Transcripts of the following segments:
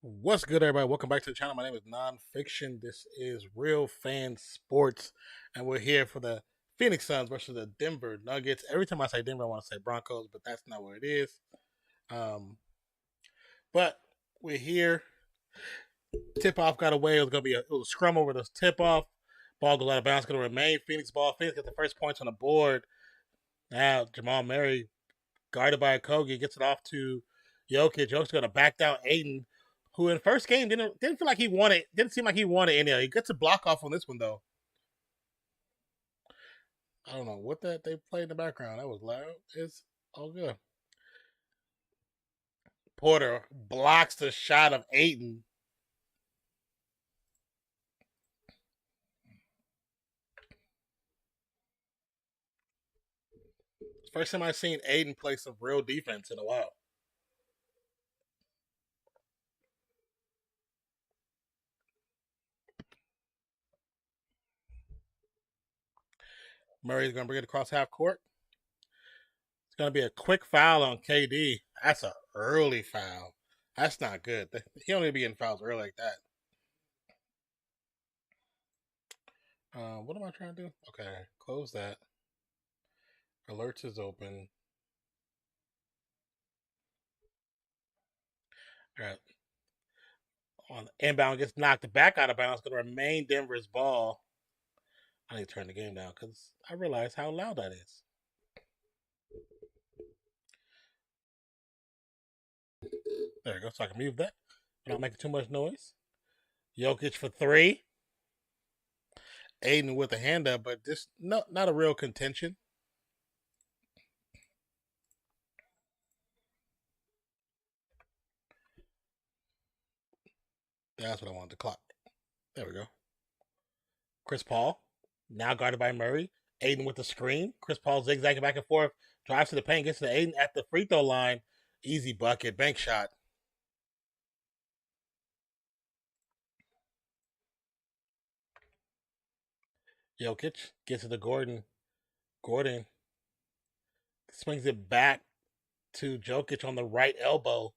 What's good, everybody? Welcome back to the channel. My name is Nonfiction. This is Real Fan Sports, and we're here for the Phoenix Suns versus the Denver Nuggets. Every time I say Denver, I want to say Broncos, but that's not what it is. Um, but we're here. Tip off got away. It was gonna be a scrum over the tip off. Ball goes out of bounds. Going to remain Phoenix ball. Phoenix gets the first points on the board. Now Jamal Murray, guarded by Kogi, gets it off to Jokic. Jokic's going to back down Aiden, who in the first game didn't feel like he wanted. Didn't seem like he wanted any. He gets a block off on this one though. I don't know what that they played in the background. That was loud. It's all good. Porter blocks the shot of Aiden. First time I've seen Aiden play some real defense in a while. Murray's going to bring it across half court. It's going to be a quick foul on KD. That's an early foul. That's not good. He don't need to be getting fouls early like that. What am I trying to do? Okay, close that. Alerts is open. All right. On inbound gets knocked back out of bounds. Going to remain Denver's ball. I need to turn the game down because I realize how loud that is. There we go. So I can mute that without making too much noise. Jokic for three. Aiden with a hand up, but this not a real contention. That's what I wanted to clock. There we go. Chris Paul, now guarded by Murray. Aiden with the screen. Chris Paul zigzagging back and forth. Drives to the paint, gets to Aiden at the free throw line. Easy bucket, bank shot. Jokic gets it to Gordon. Gordon swings it back to Jokic on the right elbow.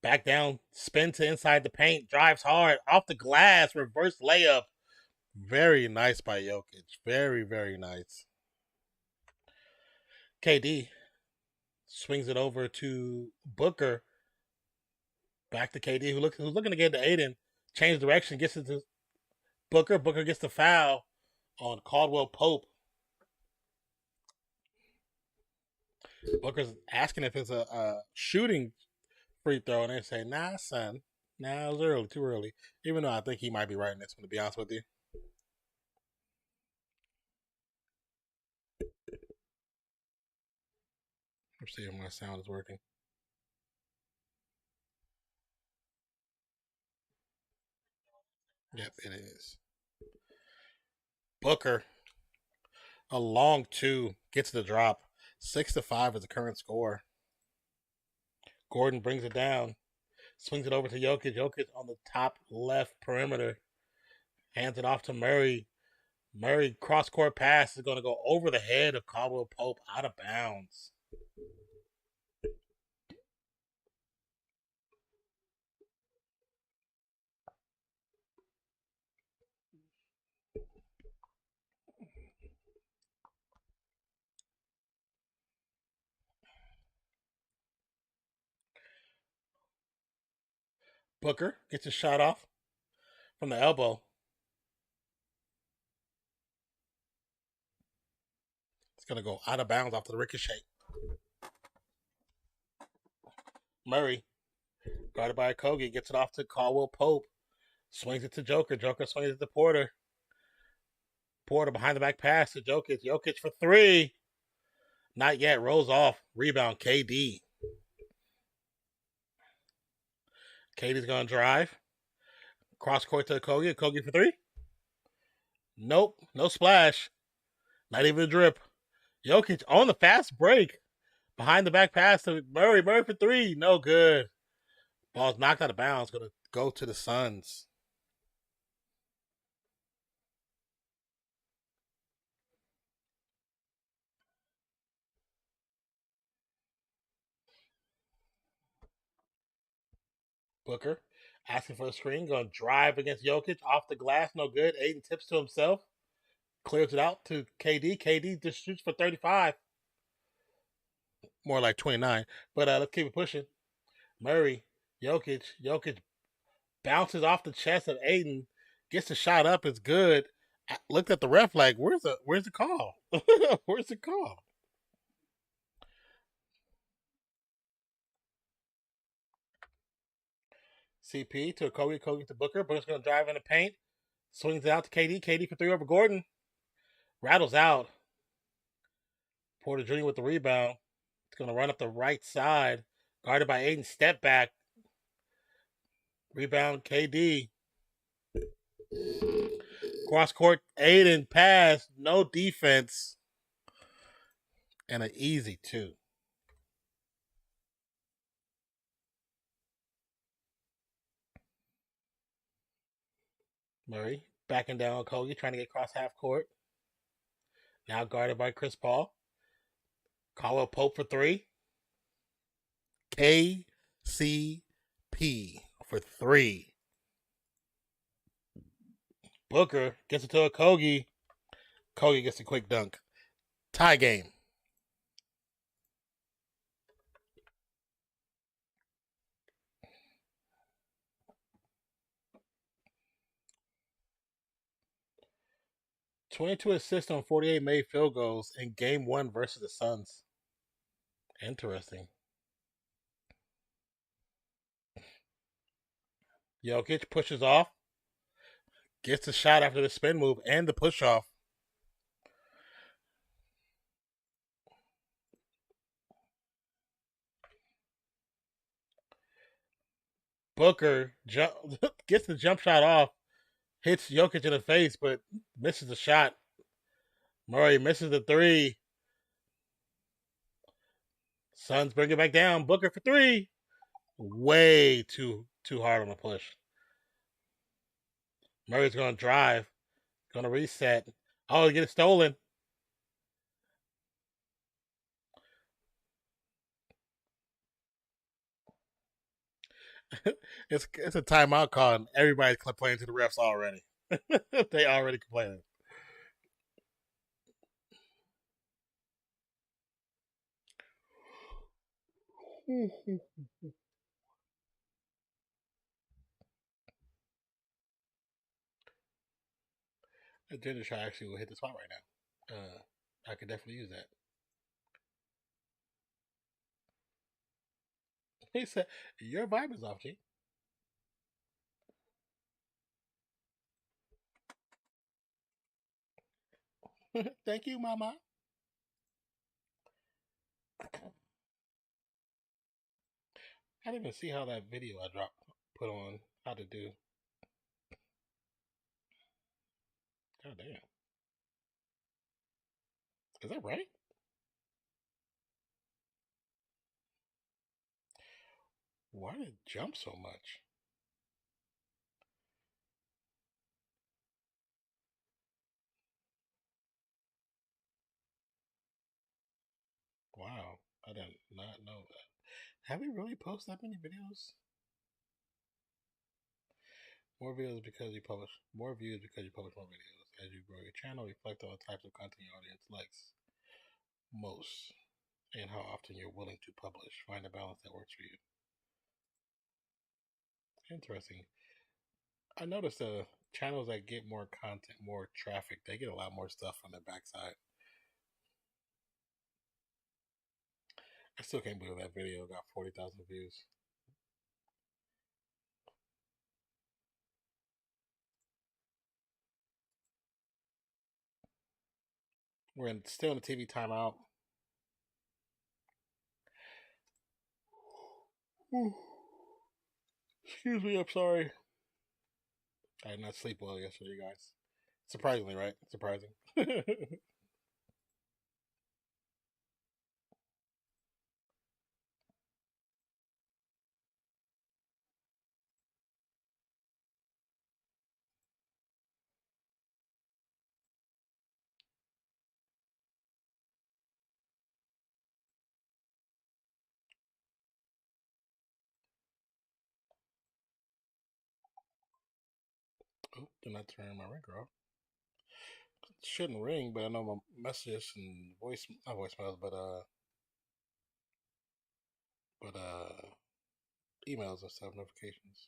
Back down, spin to inside the paint, drives hard, off the glass, reverse layup. Very nice by Jokic. Very, very nice. KD swings it over to Booker. Back to KD, who's looking to get to Aiden. Change direction, gets it to Booker. Booker gets the foul on Caldwell Pope. Booker's asking if it's a shooting free throw, and they say, nah, son. Nah, it was early, too early. Even though I think he might be right in this one, to be honest with you. Let's see if my sound is working. Yep, it is. Booker, a long two, gets the drop. 6-5 is the current score. Gordon brings it down, swings it over to Jokic. Jokic on the top left perimeter, hands it off to Murray. Murray cross court pass is going to go over the head of Caldwell Pope, out of bounds. Booker gets his shot off from the elbow. It's going to go out of bounds off the ricochet. Murray, guarded by Kogi, gets it off to Caldwell Pope. Swings it to Joker. Joker swings it to Porter. Porter behind the back pass to Jokic. Jokic for three. Not yet. Rolls off. Rebound, KD. KD's going to drive. Cross court to Kogi. Kogi for three. Nope. No splash. Not even a drip. Jokic on the fast break. Behind the back pass to Murray. Murray for three. No good. Ball's knocked out of bounds. Going to go to the Suns. Booker Asking for a screen, going to drive against Jokic off the glass, no good. Aiden tips to himself, clears it out to KD. KD just shoots for 35, more like 29. But let's keep it pushing. Murray, Jokic bounces off the chest of Aiden, gets the shot up, it's good. I looked at the ref like, where's the call? Where's the call? CP to Kogi to Booker. Booker's going to drive in the paint. Swings it out to KD. KD for three over Gordon. Rattles out. Porter Jr. with the rebound. It's going to run up the right side. Guarded by Aiden. Step back. Rebound KD. Cross court. Aiden pass. No defense. And an easy two. Murray backing down on Kogi, trying to get across half court. Now guarded by Chris Paul. Caldwell Pope for three. KCP for three. Booker gets it to a Kogi. Kogi gets a quick dunk. Tie game. "22 assists on 48 made field goals in Game 1 versus the Suns." Interesting. Jokic pushes off, gets the shot after the spin move and the push off. Booker gets the jump shot off, hits Jokic in the face, but misses the shot. Murray misses the three. Suns bring it back down. Booker for three. Way too hard on the push. Murray's going to drive. Going to reset. Oh, get it stolen. It's a timeout call, and everybody's complaining to the refs already. They already complaining. A ginger shot actually will hit the spot right now. I could definitely use that. He said, "Your vibe is off, G." Thank you, Mama. I didn't even see how that video I dropped put on how to do. God damn, is that right? Why did it jump so much? Wow, I did not know that. Have we really posted that many videos? More videos because you publish more views because you publish more videos. As you grow your channel, reflect on the types of content your audience likes most and how often you're willing to publish. Find a balance that works for you. Interesting. I noticed the channels that get more content, more traffic, they get a lot more stuff on their backside. I still can't believe that video got 40,000 views. Still in the TV timeout. Excuse me, I'm sorry. I did not sleep well yesterday, guys. Surprisingly, right? Surprising. Oh, did not turn my ringer off. It shouldn't ring, but I know my messages and not voicemails, but emails and stuff, notifications.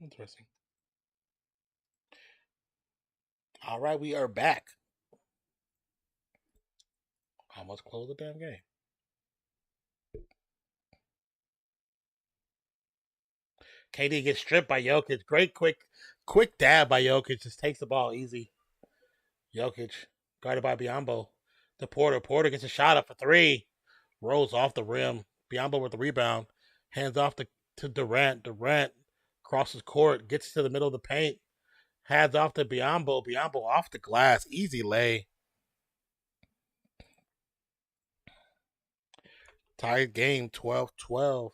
Interesting. All right, we are back. Almost closed the damn game. KD gets stripped by Jokic. Great quick dab by Jokic. Just takes the ball easy. Jokic guarded by Biyombo. The Porter. Porter gets a shot up for three. Rolls off the rim. Biyombo with the rebound. Hands off to Durant. Durant crosses court. Gets to the middle of the paint. Hands off to Biyombo. Biyombo off the glass. Easy lay. Tied game 12-12.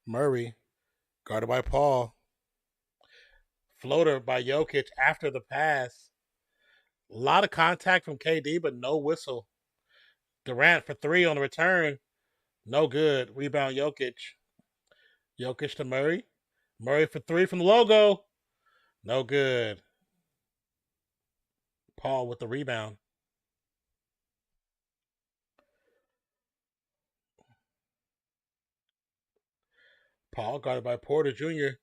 Murray guarded by Paul. Floater by Jokic after the pass. A lot of contact from KD, but no whistle. Durant for three on the return. No good. Rebound Jokic. Jokic to Murray. Murray for three from the logo. No good. Paul with the rebound. Paul guarded by Porter Jr.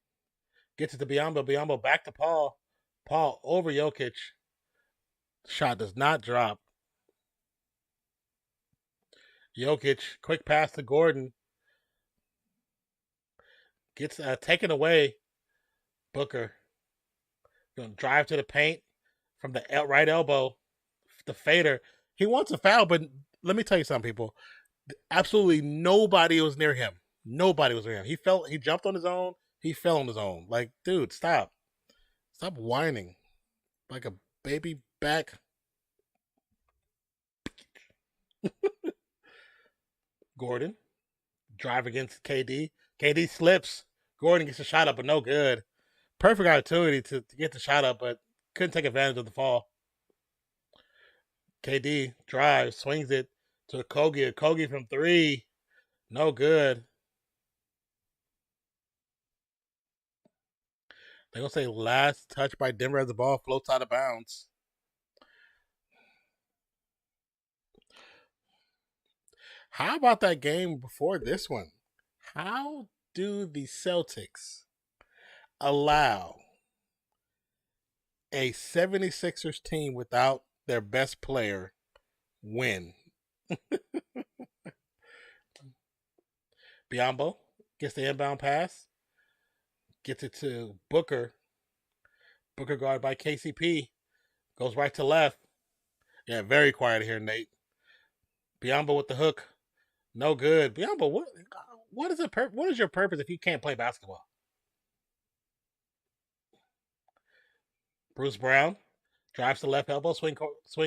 Gets it to Biyombo. Biyombo back to Paul. Paul over Jokic. Shot does not drop. Jokic, quick pass to Gordon. Gets taken away. Booker. Going to drive to the paint from the right elbow. The fader. He wants a foul, but let me tell you something, people. Absolutely nobody was near him. Nobody was near him. He jumped on his own. He fell on his own. Like, dude, stop. Stop whining. Like a baby back. Gordon. Drive against KD. KD slips. Gordon gets a shot up, but no good. Perfect opportunity to get the shot up, but couldn't take advantage of the fall. KD drives, swings it to Okogie. Okogie from three. No good. They're going to say last touch by Denver as the ball floats out of bounds. How about that game before this one? How do the Celtics allow a 76ers team without their best player win? Biyombo gets the inbound pass. Gets it to Booker. Booker guarded by KCP. Goes right to left. Yeah, very quiet here, Nate. Biyombo with the hook. No good. Biyombo, what is your purpose if you can't play basketball? Bruce Brown drives to left elbow, swing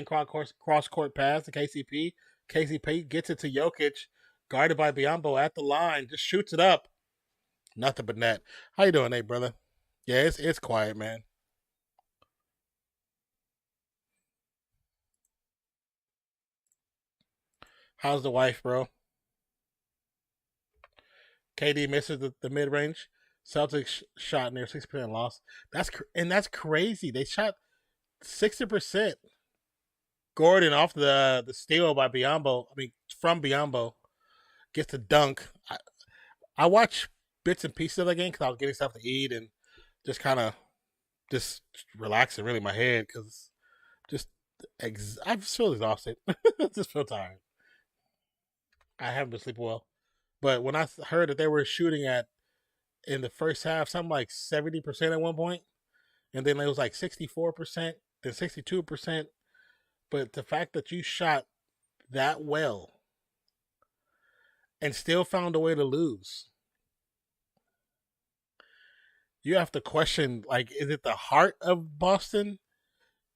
cross court pass to KCP. KCP gets it to Jokic, guarded by Biyombo at the line, just shoots it up. Nothing but net. How you doing, Nate, brother? Yeah, it's quiet, man. How's the wife, bro? KD misses the mid range. Celtics shot near 6% loss. That's crazy. They shot 60%. Gordon off the steal by Biyombo. I mean, from Biyombo gets the dunk. I watched bits and pieces of the game because I was getting stuff to eat and just kind of just relaxing really my head because just I just feel exhausted. Just feel tired. I haven't been sleeping well. But when I heard that they were shooting at in the first half something like 70% at one point, and then it was like 64%, then 62%. But the fact that you shot that well and still found a way to lose, you have to question like, is it the heart of Boston?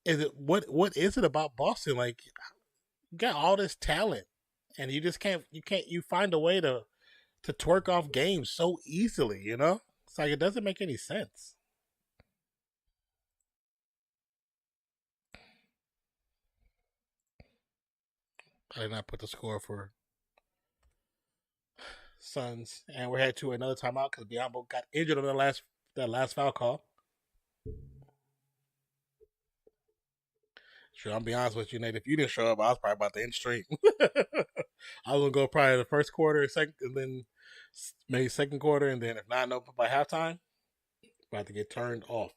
Is it what is it about Boston? Like you got all this talent and you just can't you find a way to twerk off games so easily, you know? It's like it doesn't make any sense. I did not put the score for Suns, and we're headed to another timeout because Biombo got injured on the last foul call. Sure, I'll be honest with you, Nate. If you didn't show up, I was probably about to end stream. I was gonna go probably the first quarter, second, and then maybe second quarter, and then if not, no, by halftime, about to get turned off.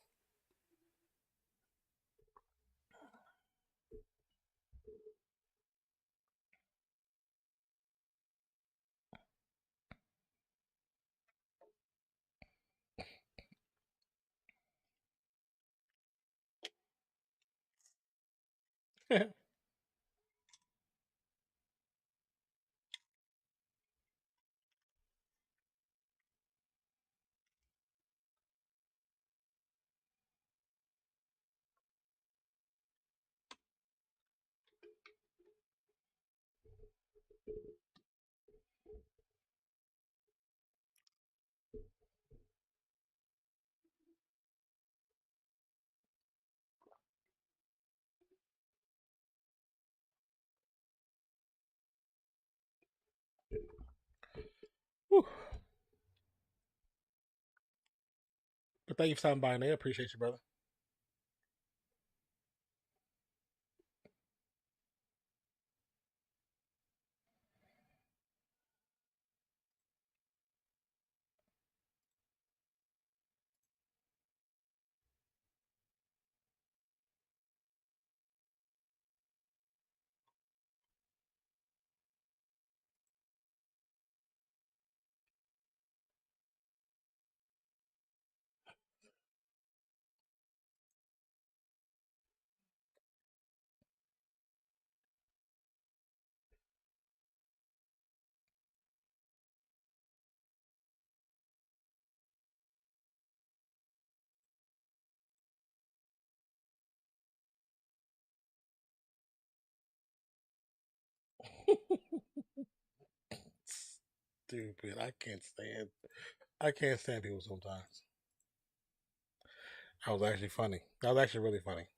Whew. But thank you for stopping by, Nate. I appreciate you, brother. Stupid. I can't stand people sometimes. That was actually funny. That was actually really funny.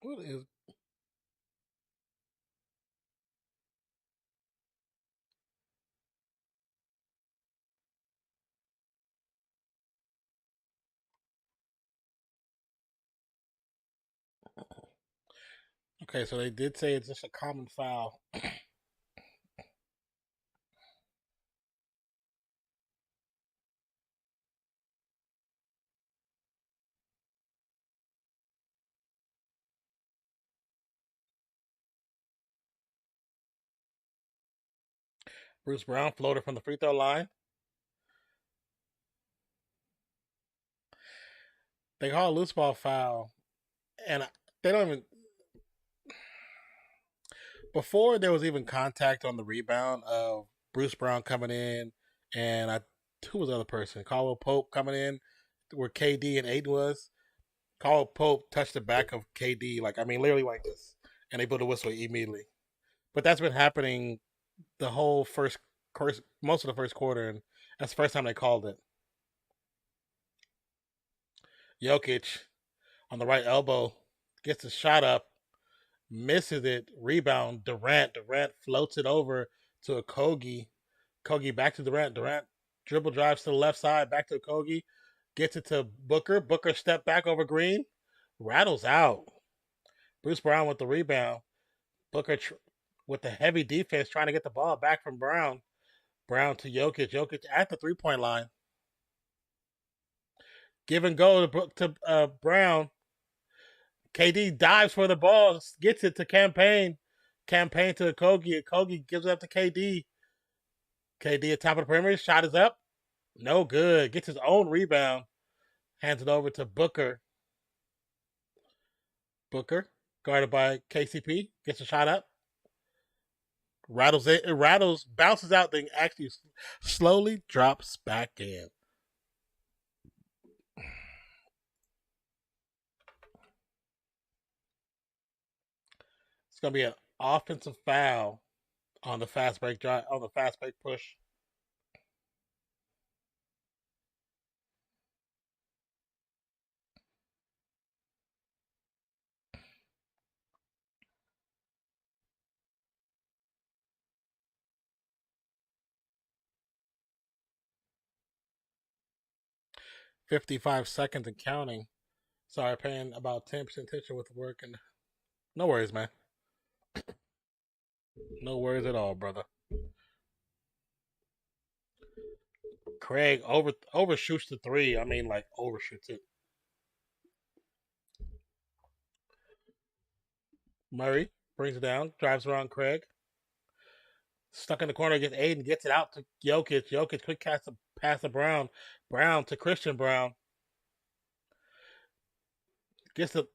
What is okay? So they did say it's just a common foul. Bruce Brown floated from the free throw line. They call a loose ball foul, and they don't even. before there was even contact on the rebound of Bruce Brown coming in, and who was the other person? Caldwell Pope coming in, where KD and Aiden was. Caldwell Pope touched the back of KD, like I mean, literally like this, and they blew the whistle immediately. But that's been happening the whole first course, most of the first quarter, and that's the first time they called it. Jokic on the right elbow gets the shot up, misses it, rebound. Durant floats it over to a Kogi. Kogi back to Durant. Durant dribble drives to the left side, back to Kogi, gets it to Booker. Booker step back over Green, rattles out. Bruce Brown with the rebound. Booker with the heavy defense trying to get the ball back from Brown. Brown to Jokic. Jokic at the 3-point line. Give and go to Brown. KD dives for the ball, gets it to Campaign. Campaign to Kogi. Kogi gives it up to KD. KD at top of the perimeter. Shot is up. No good. Gets his own rebound. Hands it over to Booker. Booker, guarded by KCP, gets a shot up. Rattles it. It rattles, bounces out, then actually slowly drops back in. It's gonna be an offensive foul on the fast break drive, on the fast break push. $55 seconds and counting. Sorry, paying about 10% attention with work, and no worries, man. No worries at all, brother. Craig overshoots the three. I mean, like overshoots it. Murray brings it down, drives around Craig. Stuck in the corner against Aiden, gets it out to Jokic. Jokic quick pass to Brown. Brown to Christian Brown. Gets the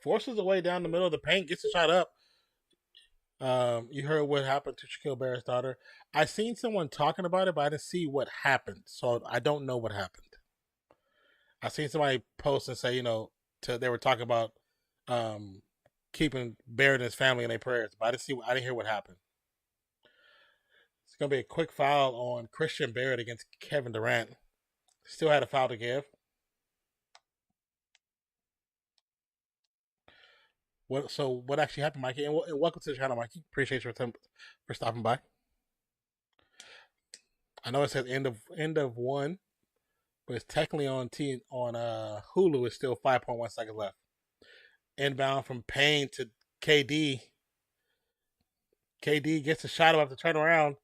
forces away down the middle of the paint, gets the shot up. You heard what happened to Shaquille Barrett's daughter. I seen someone talking about it, but I didn't see what happened, so I don't know what happened. I seen somebody post and say, they were talking about um, keeping Barrett and his family in their prayers, but I didn't hear what happened. It's gonna be a quick foul on Christian Barrett against Kevin Durant. Still had a foul to give. What actually happened, Mikey? And welcome to the channel, Mikey. Appreciate your time for stopping by. I know it says end of one, but it's technically on Hulu. It's still 5.1 seconds left. Inbound from Payne to KD. KD gets a shot about to turn around.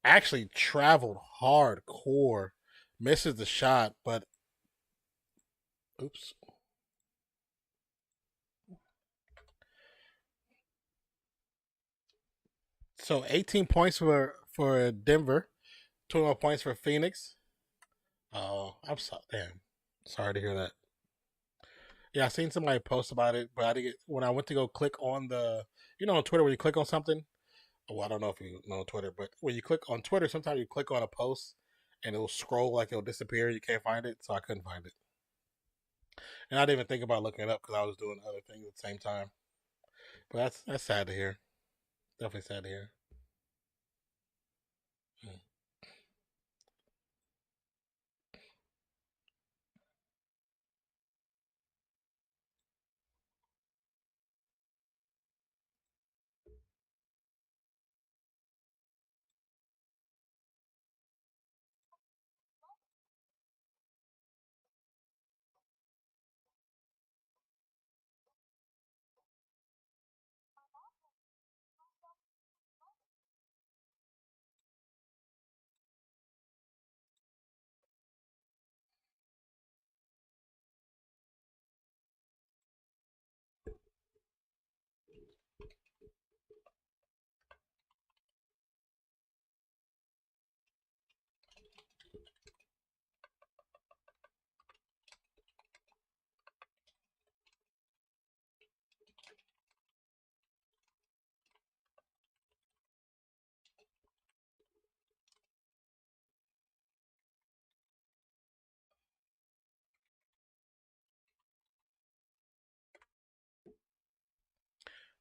Actually traveled hardcore. Misses the shot, but oops. So 18 points for Denver, 21 points for Phoenix. Oh, I'm sorry. Damn, sorry to hear that. Yeah, I seen somebody post about it, but I didn't when I went to go click on on Twitter when you click on something. Well, I don't know if you know Twitter, but when you click on Twitter, sometimes you click on a post and it'll scroll like it'll disappear. You can't find it, so I couldn't find it. And I didn't even think about looking it up because I was doing other things at the same time. But that's sad to hear. Definitely sad to hear. Mm.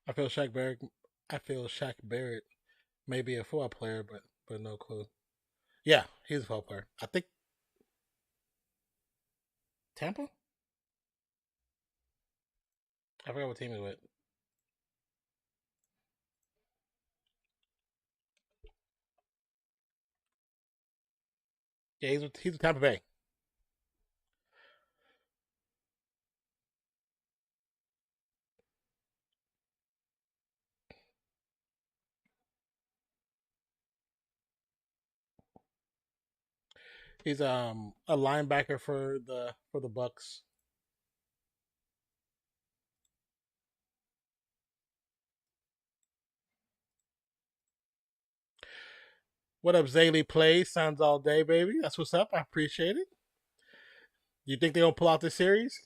I feel Shaq Barrett. I feel Shaq Barrett may be a football player, but no clue. Yeah, he's a football player. I think Tampa. I forgot what team he's with. Yeah, he's with Tampa Bay. He's a linebacker for the Bucks. What up, Zaylee plays? Sounds all day, baby. That's what's up. I appreciate it. You think they're gonna pull out this series?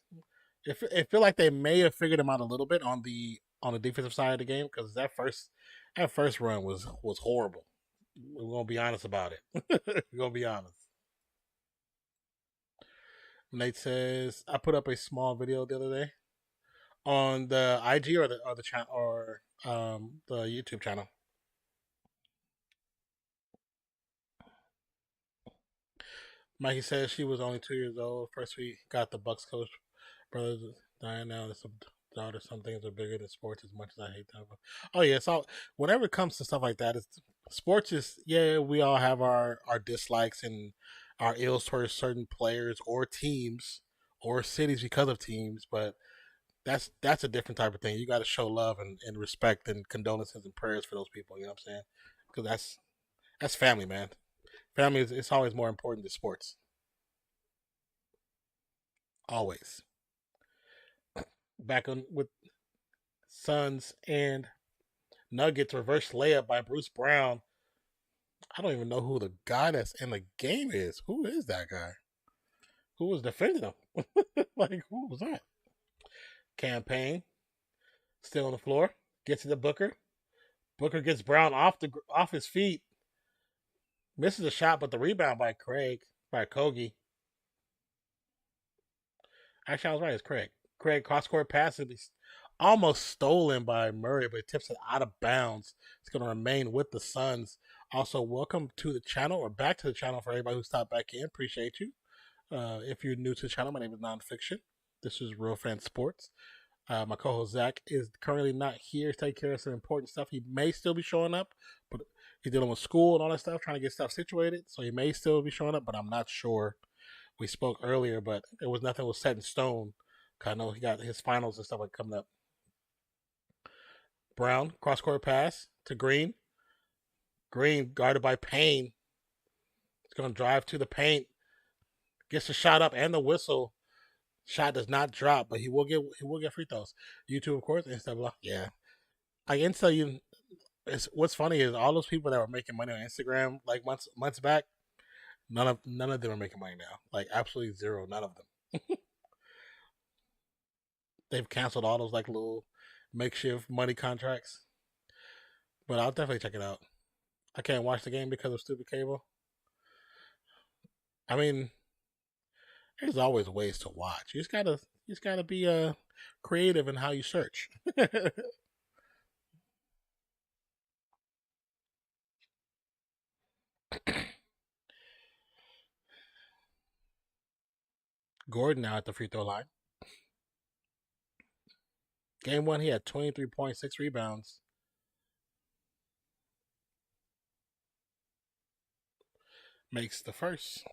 It feel like they may have figured him out a little bit on the defensive side of the game because that first run was horrible. We're gonna be honest about it. We're gonna be honest. Nate says I put up a small video the other day on the IG or the channel or the YouTube channel. Mikey says she was only 2 years old. First we got the Bucks coach brothers dying now. There's some daughter. Some things are bigger than sports. As much as I hate that. Oh yeah, so whenever it comes to stuff like that, it's sports is yeah. We all have our dislikes and our ills towards certain players or teams or cities because of teams, but that's a different type of thing. You got to show love and respect and condolences and prayers for those people. You know what I'm saying? Because that's family, man. Family is it's always more important than sports. Always. Back on with Suns and Nuggets reverse layup by Bruce Brown. I don't even know who the guy that's in the game is. Who is that guy? Who was defending him? Like who was that? Campaign still on the floor. Gets to the Booker. Booker gets Brown off his feet. Misses a shot, but the rebound by Kogi. Actually, I was right. It's Craig. Craig cross court pass is almost stolen by Murray, but it tips it out of bounds. It's going to remain with the Suns. Also, welcome to the channel or back to the channel for everybody who stopped back in. Appreciate you. If you're new to the channel, my name is Nonpfixion. This is Real Fan Sports. My co-host Zach is currently not here to take care of some important stuff. He may still be showing up, but he's dealing with school and all that stuff, trying to get stuff situated. So he may still be showing up, but I'm not sure. We spoke earlier, but it was nothing was set in stone. I know he got his finals and stuff like coming up. Brown cross court pass to Green. Green guarded by Payne. He's going to drive to the paint. Gets the shot up and the whistle. Shot does not drop, but he will get free throws. YouTube, of course, and stuff. Yeah, I can tell you. What's funny is all those people that were making money on Instagram like months back. None of them are making money now. Like absolutely zero. None of them. They've canceled all those like little makeshift money contracts. But I'll definitely check it out. I can't watch the game because of stupid cable. I mean, there's always ways to watch. You just gotta be creative in how you search. Gordon now at the free throw line. Game one, he had 23.6 rebounds. Makes the first.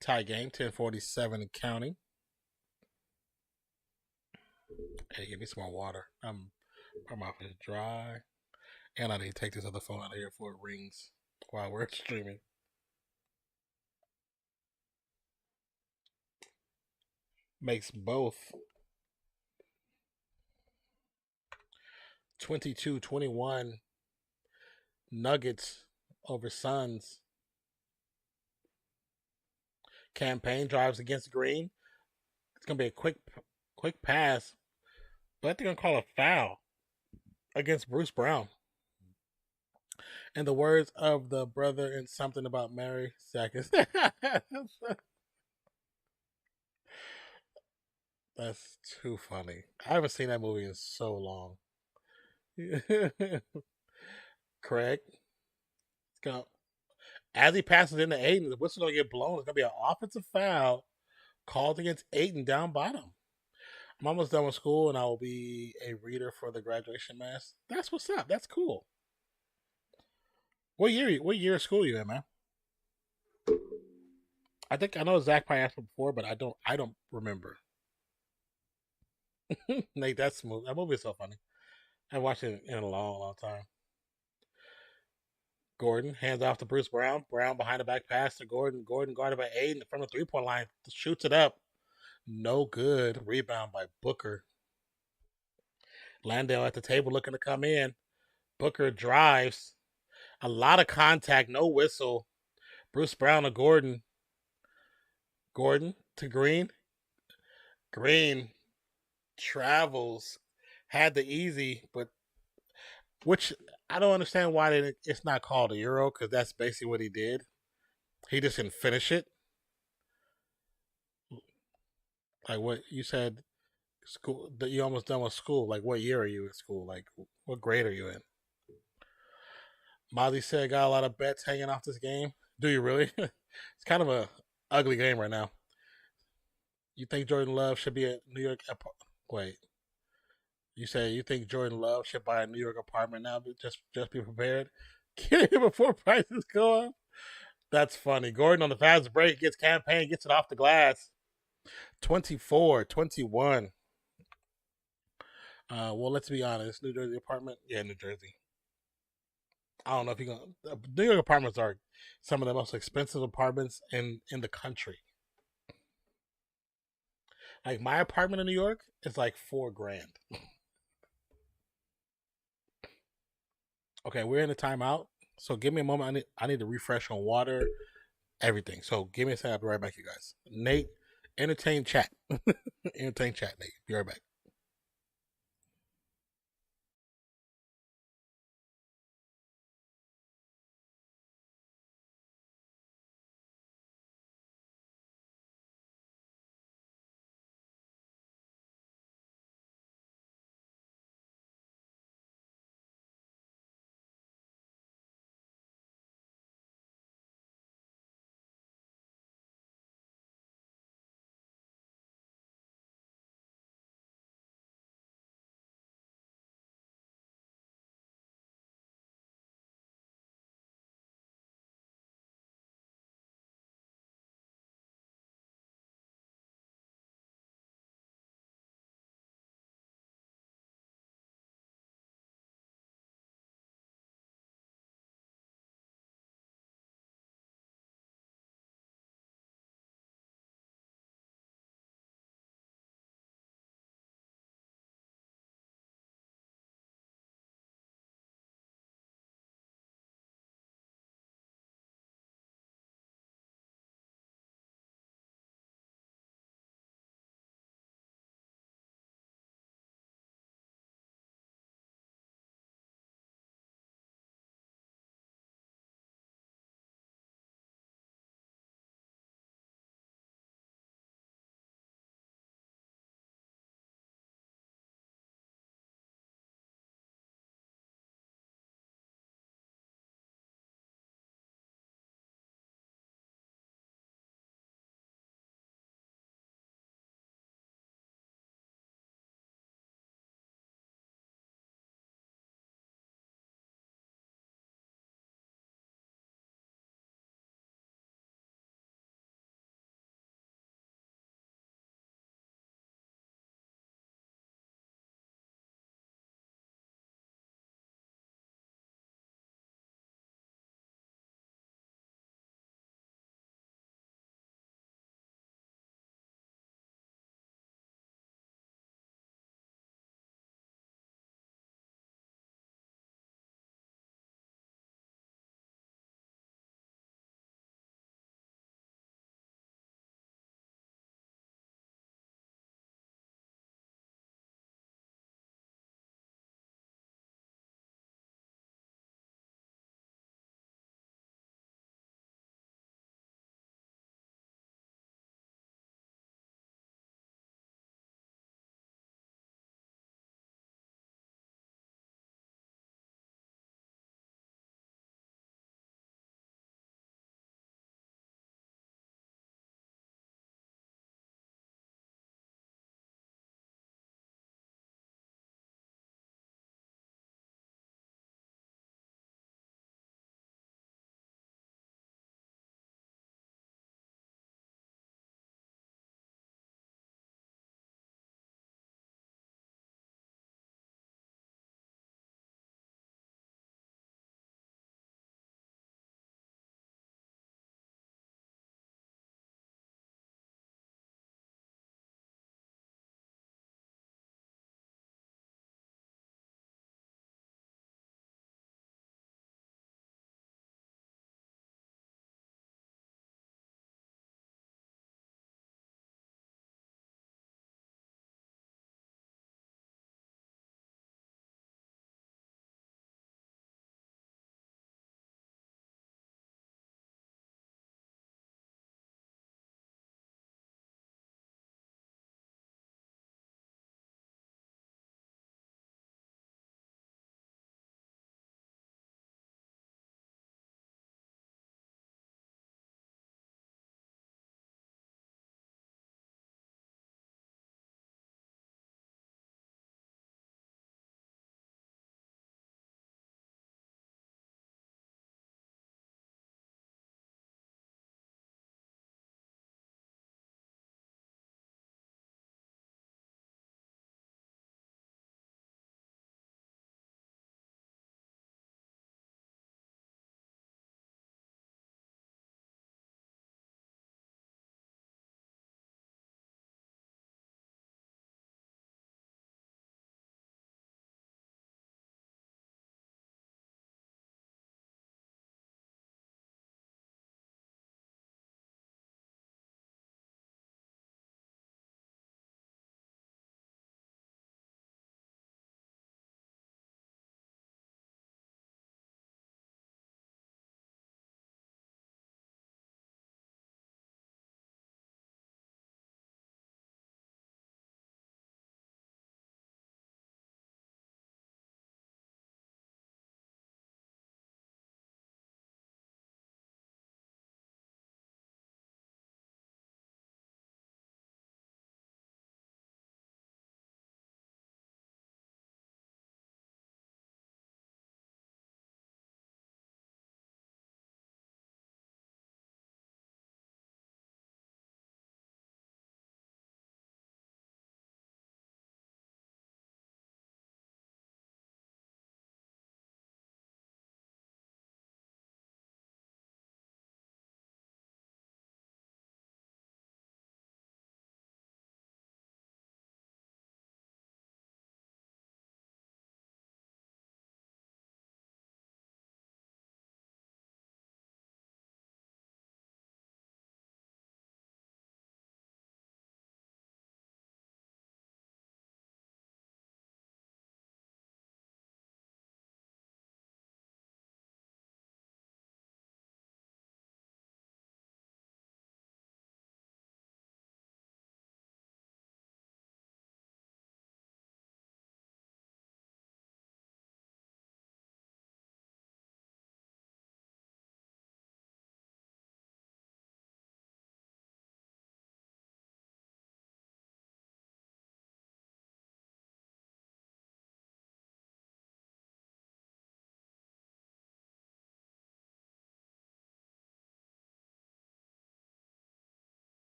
Tie game, 10:47 and counting. Hey, give me some more water. My mouth is dry. And I need to take this other phone out of here before it rings while we're streaming. Makes both 22-21 Nuggets over Suns. Campaign drives against Green. It's gonna be a quick pass, but they're gonna call a foul against Bruce Brown. In the words of the brother in something about Mary Sackers. That's too funny. I haven't seen that movie in so long. Craig, it's gonna, as he passes into Aiden, the whistle gonna get blown. It's gonna be an offensive foul called against Aiden down bottom. I'm almost done with school, and I will be a reader for the graduation mass. That's what's up. That's cool. What year? What year of school you in, man? I think I know Zach probably asked me before, but I don't. I don't remember. Nate, that's smooth. That movie is so funny. I watched it in a long, long time. Gordon hands off to Bruce Brown. Brown behind the back pass to Gordon. Gordon guarded by Aiden from the 3-point line. Shoots it up. No good. Rebound by Booker. Landale at the table looking to come in. Booker drives. A lot of contact. No whistle. Bruce Brown to Gordon. Gordon to Green. Green travels. Had the easy, but which I don't understand why it's not called a Euro because that's basically what he did. He just didn't finish it. Like what you said, school that you almost done with school. Like what year are you in school? Like what grade are you in? Mozzie said got a lot of bets hanging off this game. Do you really? It's kind of a ugly game right now. You think Jordan Love should be a New York? Wait, you say you think Jordan Love should buy a New York apartment now? But just be prepared. Get it before prices go up. That's funny. Gordon on the fast break gets campaign, gets it off the glass. 24-21. Well, let's be honest. New Jersey apartment? Yeah, New Jersey. I don't know if you're going to. New York apartments are some of the most expensive apartments in the country. Like my apartment in New York is like $4,000. Okay, we're in a timeout. So give me a moment. I need to refresh on water, everything. So give me a second. I'll be right back, you guys. Nate, entertain chat. Entertain chat, Nate. Be right back.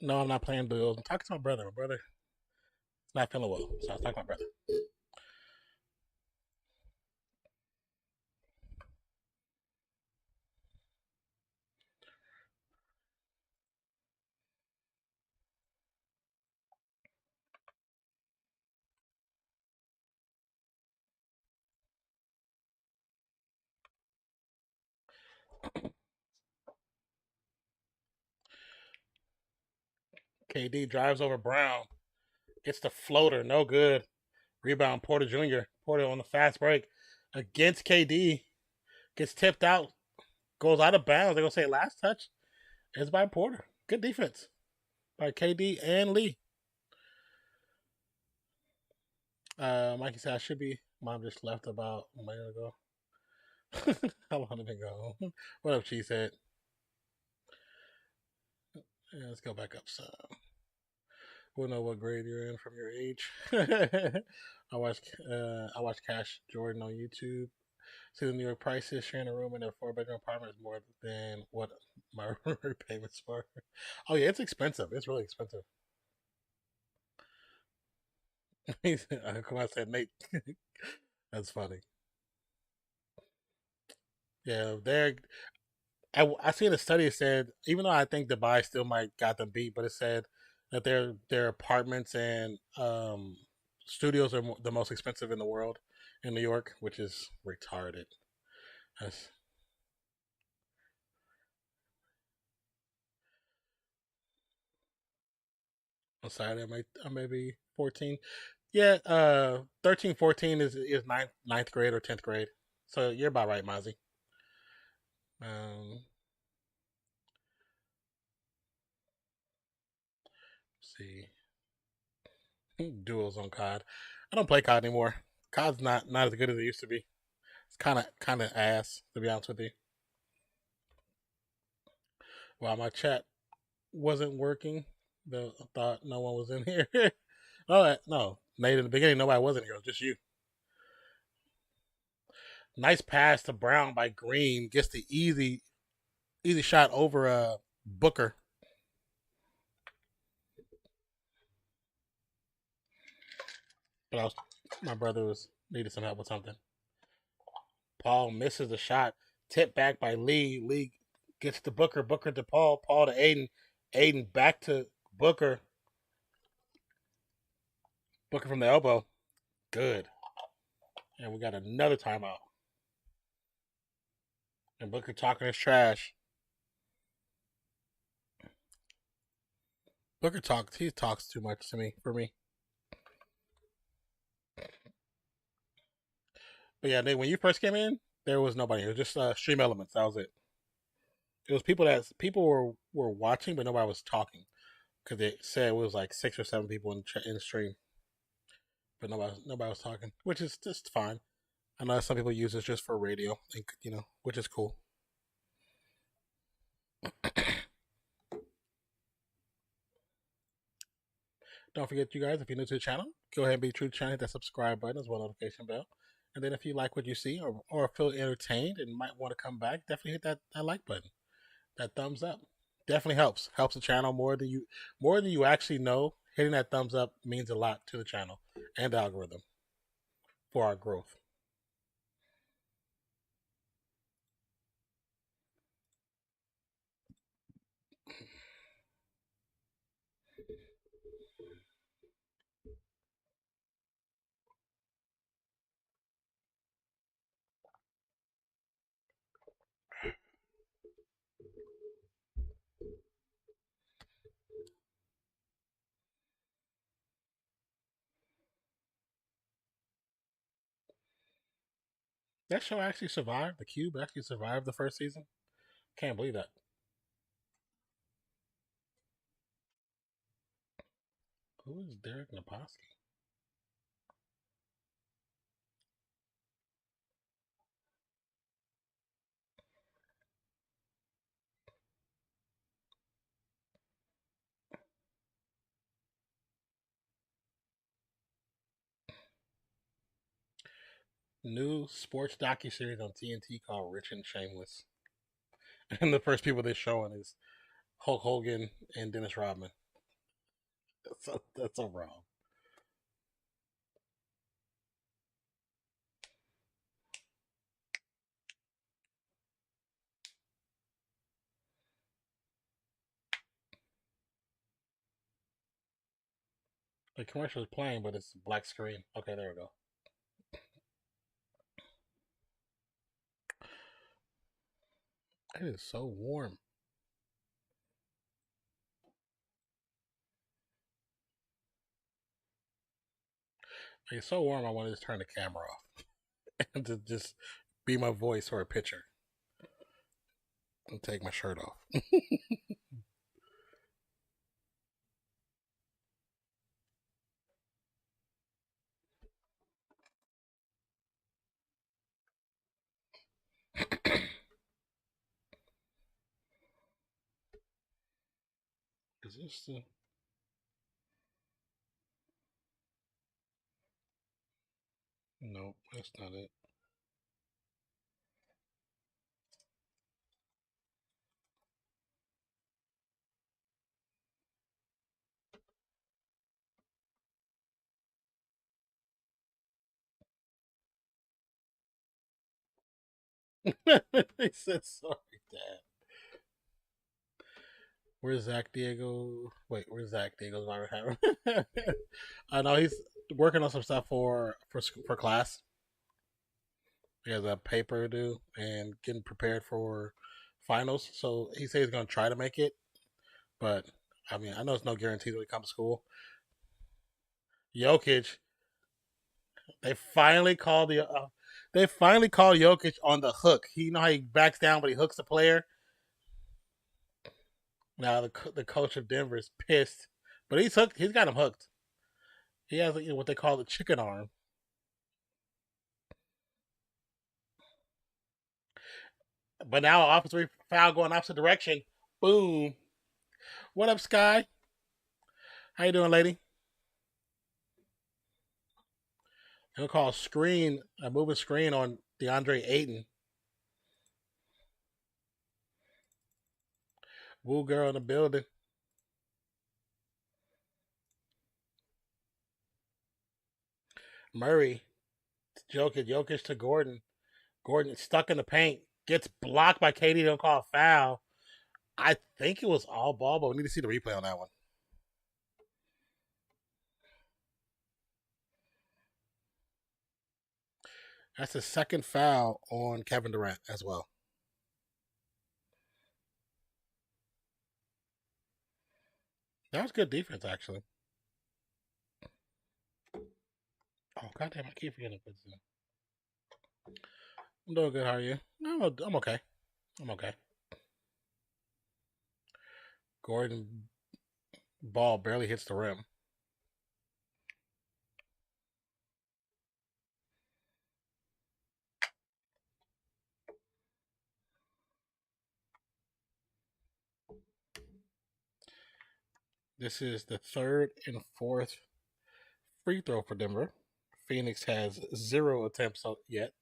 No, I'm not playing duels. I'm talking to my brother. My brother is not feeling well, so I was talking to my brother. KD drives over Brown, gets the floater, no good. Rebound, Porter Jr. Porter on the fast break against KD, gets tipped out, goes out of bounds. They're gonna say last touch is by Porter. Good defense by KD and Lee. Mikey said I should be. Mom just left about a minute ago. How long did it go? What up, Cheese Head? Yeah, let's go back up. So we'll know what grade you're in from your age. I watch Cash Jordan on YouTube. See the New York prices. Sharing a room in a 4-bedroom apartment is more than what my payments were. Oh yeah, it's expensive. It's really expensive. Come on, said Nate. That's funny. Yeah, I seen a study that said even though I think Dubai still might got them beat, but it said that their apartments and studios are the most expensive in the world in New York, which is retarded. That's, I'm sorry, I may be 14. Yeah, 13, 14 is ninth grade or 10th grade. So you're about right, Mozzie. Um, see, duels on COD. I don't play COD anymore. COD's not as good as it used to be. It's kind of ass to be honest with you. While my chat wasn't working, the I thought no one was in here. Oh no, Nate, in the beginning nobody was in here. It was just you. Nice pass to Brown by Green. Gets the easy shot over Booker. But my brother was needed some help with something. Paul misses the shot. Tip back by Lee. Lee gets to Booker. Booker to Paul. Paul to Aiden. Aiden back to Booker. Booker from the elbow. Good. And we got another timeout. And Booker talking his trash. Booker talks. He talks too much to me for me. But yeah, when you first came in, there was nobody. It was just Stream Elements. That was it. It was people were watching, but nobody was talking because they said it was like 6 or 7 people in the stream, but nobody was talking, which is just fine. I know some people use it just for radio, and which is cool. Don't forget, you guys, if you're new to the channel, go ahead and be true to the channel, hit that subscribe button as well as notification bell. And then if you like what you see or feel entertained and might want to come back, definitely hit that like button, that thumbs up. Definitely helps the channel more than you actually know. Hitting that thumbs up means a lot to the channel and the algorithm for our growth. That show actually survived. The Cube actually survived the first season. Can't believe that. Who is Derek Naposki? New sports docu-series on TNT called Rich and Shameless. And the first people they're showing is Hulk Hogan and Dennis Rodman. That's so wrong. The commercial is playing, but it's black screen. Okay, there we go. It is so warm. It's so warm. I want to just turn the camera off and to just be my voice or a picture and take my shirt off. Is this the? Nope, that's not it. He said sorry, Dad. Where's Zach Diego? Wait, where's Zach Diego's I know he's working on some stuff for class. He has a paper to do and getting prepared for finals. So he says he's going to try to make it, but I mean, I know it's no guarantee when he comes to school. Jokic, they finally called Jokic on the hook. You know how he backs down, but he hooks the player. Now the coach of Denver is pissed, but he's hooked. He's got him hooked. He has what they call the chicken arm. But now offensive foul going opposite direction. Boom. What up, Sky? How you doing, lady? He'll call a moving screen on DeAndre Ayton. Woo girl in the building. Murray, Jokic to Gordon. Gordon stuck in the paint. Gets blocked by KD. Don't call a foul. I think it was all ball, but we need to see the replay on that one. That's the second foul on Kevin Durant as well. That was good defense, actually. Oh, goddamn, I keep forgetting. I'm doing good. How are you? I'm okay. I'm okay. Gordon ball barely hits the rim. This is the third and fourth free throw for Denver. Phoenix has 0 attempts yet.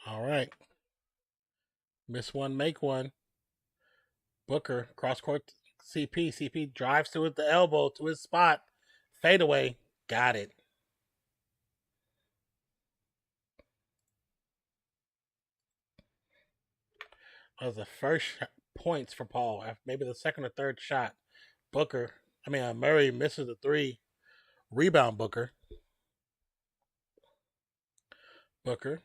All right. Miss one, make one. Booker, cross court CP. CP drives to the elbow to his spot. Fadeaway. Got it. That was the first points for Paul. Maybe the second or third shot. Murray misses the three. Rebound Booker. Booker.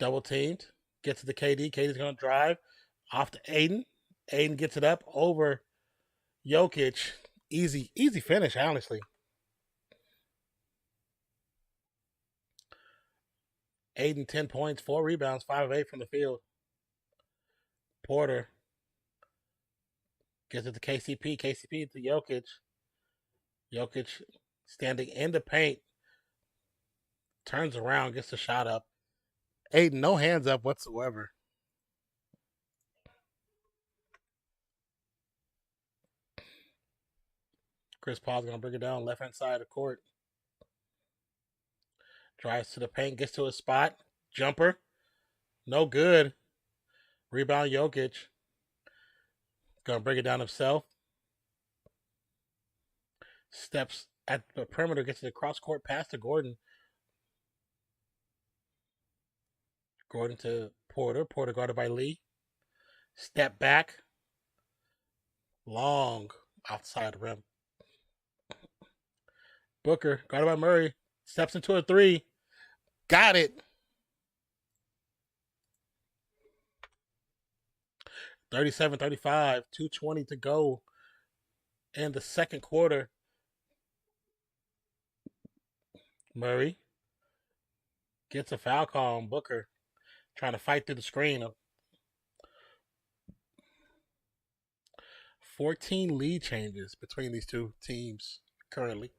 Double teamed. Gets to the KD. KD's going to drive. Off to Aiden. Aiden gets it up over Jokic. Easy finish, honestly. Aiden 10 points, 4 rebounds, 5 of 8 from the field. Porter gets it to KCP. KCP to Jokic. Jokic standing in the paint. Turns around, gets the shot up. Aiden, no hands up whatsoever. Chris Paul's going to bring it down left hand side of the court. Drives to the paint, gets to his spot. Jumper. No good. Rebound Jokic. Going to bring it down himself. Steps at the perimeter, gets to the cross court pass to Gordon. Gordon to Porter. Porter guarded by Lee. Step back. Long outside the rim. Booker guarded by Murray. Steps into a three. Got it. 37-35. 2:20 to go in the second quarter. Murray gets a foul call on Booker. Trying to fight through the screen. 14 lead changes between these two teams currently.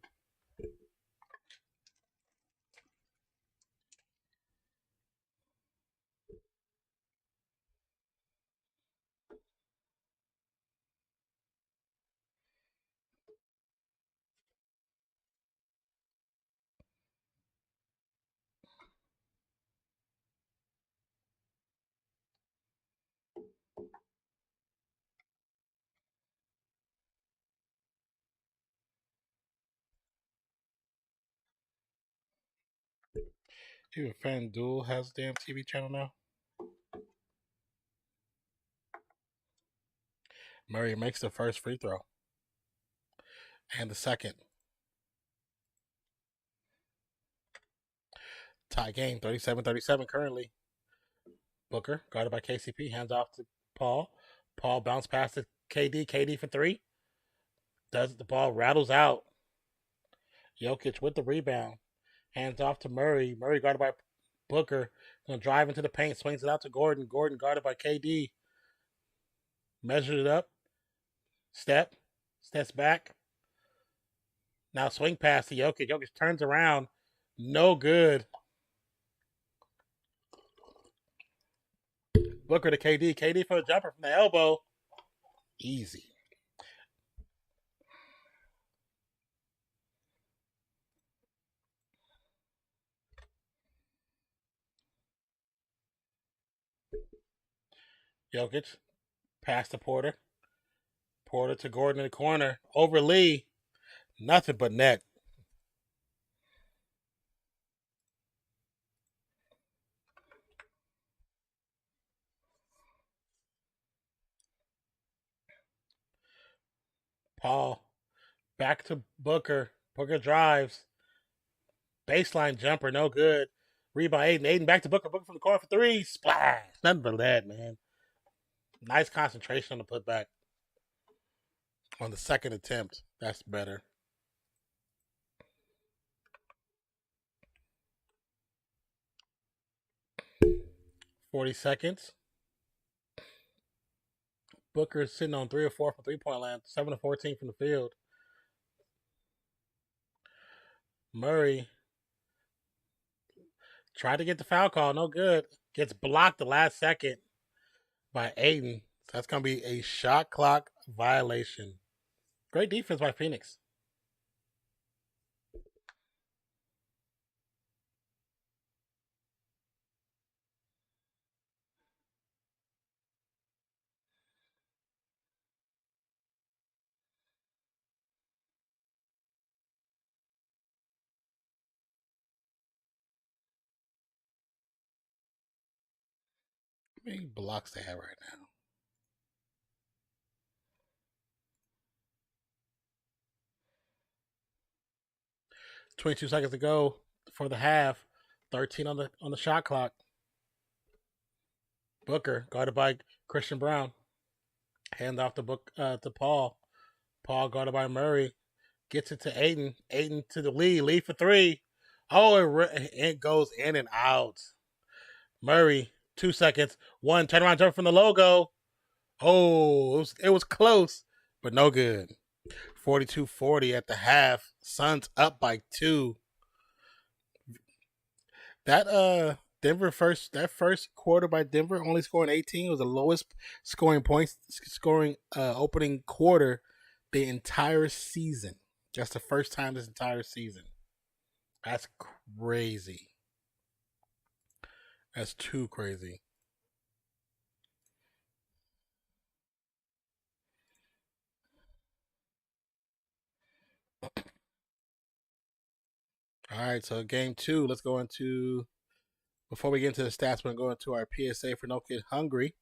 Even FanDuel has a damn TV channel now. Murray makes the first free throw. And the second. Tie game, 37-37 currently. Booker, guarded by KCP, hands off to Paul. Paul bounce pass to KD. KD for three. Does the ball rattles out. Jokic with the rebound. Hands off to Murray. Murray guarded by Booker. Gonna drive into the paint. Swings it out to Gordon. Gordon guarded by KD. Measured it up. Steps back. Now swing pass to Jokic. Jokic turns around. No good. Booker to KD. KD for the jumper from the elbow. Easy. Jokic. Pass to Porter. Porter to Gordon in the corner. Over Lee. Nothing but net. Paul. Back to Booker. Booker drives. Baseline jumper. No good. Rebound Aiden. Aiden back to Booker. Booker from the corner for three. Splash. Nothing but that, man. Nice concentration on the putback. On the second attempt. That's better. .40 seconds. Booker is sitting on 3 or 4 from three-point land. 7 of 14 from the field. Murray tried to get the foul call. No good. Gets blocked the last second by Aiden. So that's going to be a shot clock violation. Great defense by Phoenix. How many blocks they have right now? .22 seconds to go for the half. 13 on the shot clock. Booker guarded by Christian Brown. Hand off to Paul. Paul guarded by Murray. Gets it to Aiden. Aiden to the lead. Lead for three. Oh, it goes in and out. Murray, 2 seconds. One turnaround jump from the logo. Oh, it was close, but no good. 42-40 at the half. Suns up by 2. That first quarter by Denver, only scoring 18, was the lowest scoring opening quarter the entire season. That's the first time this entire season. That's crazy. That's too crazy. All right, so game two. Let's go into. Before we get into the stats, we're going to go into our PSA for No Kid Hungry.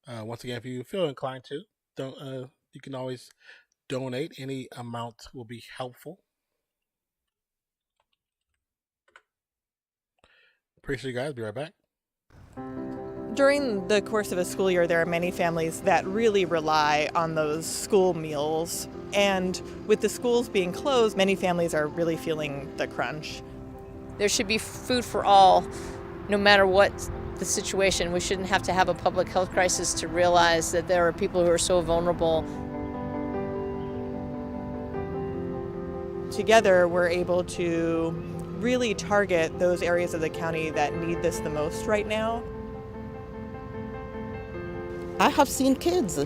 Once again, if you feel inclined to, don't you can always donate. Any amount will be helpful. Appreciate you guys. Be right back. During the course of a school year, there are many families that really rely on those school meals. And with the schools being closed, many families are really feeling the crunch. There should be food for all, no matter what the situation. We shouldn't have to have a public health crisis to realize that there are people who are so vulnerable. Together, we're able to really target those areas of the county that need this the most right now. I have seen kids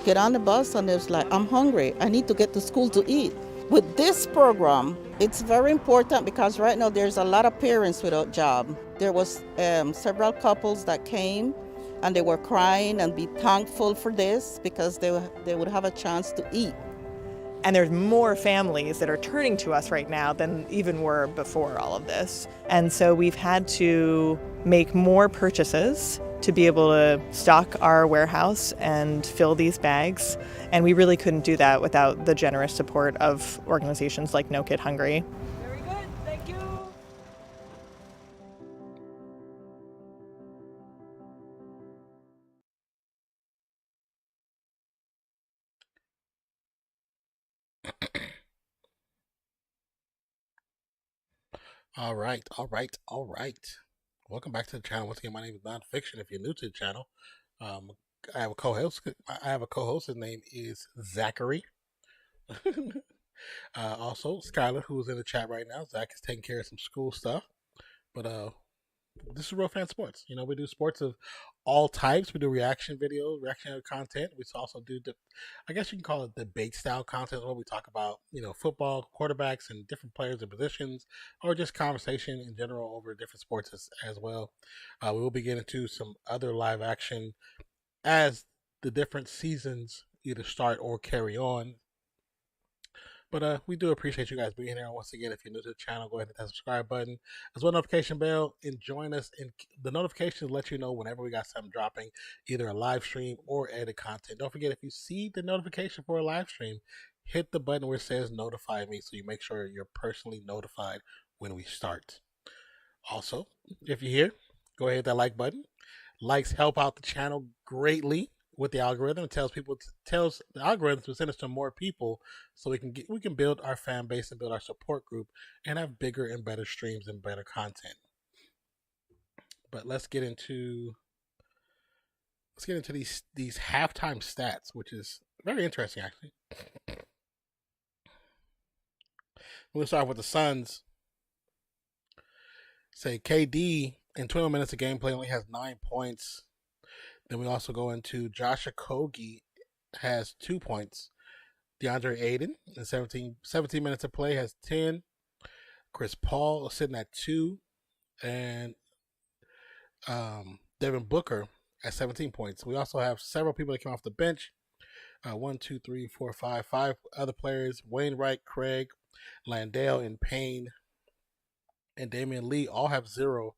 get on the bus and it's like, I'm hungry, I need to get to school to eat. With this program, it's very important because right now there's a lot of parents without job. There was several couples that came and they were crying and be thankful for this because they would have a chance to eat. And there's more families that are turning to us right now than even were before all of this. And so we've had to make more purchases to be able to stock our warehouse and fill these bags. And we really couldn't do that without the generous support of organizations like No Kid Hungry. Very good, thank you. All right, all right, all right. Welcome back to the channel. Once again, my name is Nonpfixion. If you're new to the channel, um, I have a co-host. His name is Zachary. Also, Skylar, who's in the chat right now. Zach is taking care of some school stuff. But this is Real Fan Sports. You know, we do sports of all types. We do reaction videos, reaction content. We also do, I guess you can call it debate style content, where we talk about, you know, football, quarterbacks, and different players and positions, or just conversation in general over different sports as well. We will be getting into some other live action as the different seasons either start or carry on. But we do appreciate you guys being here. Once again, if you're new to the channel, go aheand hit that subscribe button, as well as notification bell, and join us. And the notifications let you know whenever we got something dropping, either a live stream or edit content. Don't forget, if you see the notification for a live stream, hit the button where it says notify me, so you make sure you're personally notified when we start. Also, if you're here, go ahead and hit that like button. Likes help out the channel greatly with the algorithm. It tells the algorithm to send us to more people, so we can build our fan base and build our support group and have bigger and better streams and better content. But let's get into these halftime stats, which is very interesting actually. We'll start with the Suns. Say KD in 12 minutes of gameplay only has 9 points. Then we also go into Josh Okogie has 2 points. DeAndre Ayton in 17 minutes of play has 10. Chris Paul is sitting at 2. And Devin Booker at 17 points. We also have several people that came off the bench. 1, 2, 3, 4, 5 other players. Wainwright, Craig, Landale, and Payne, and Damian Lee all have 0,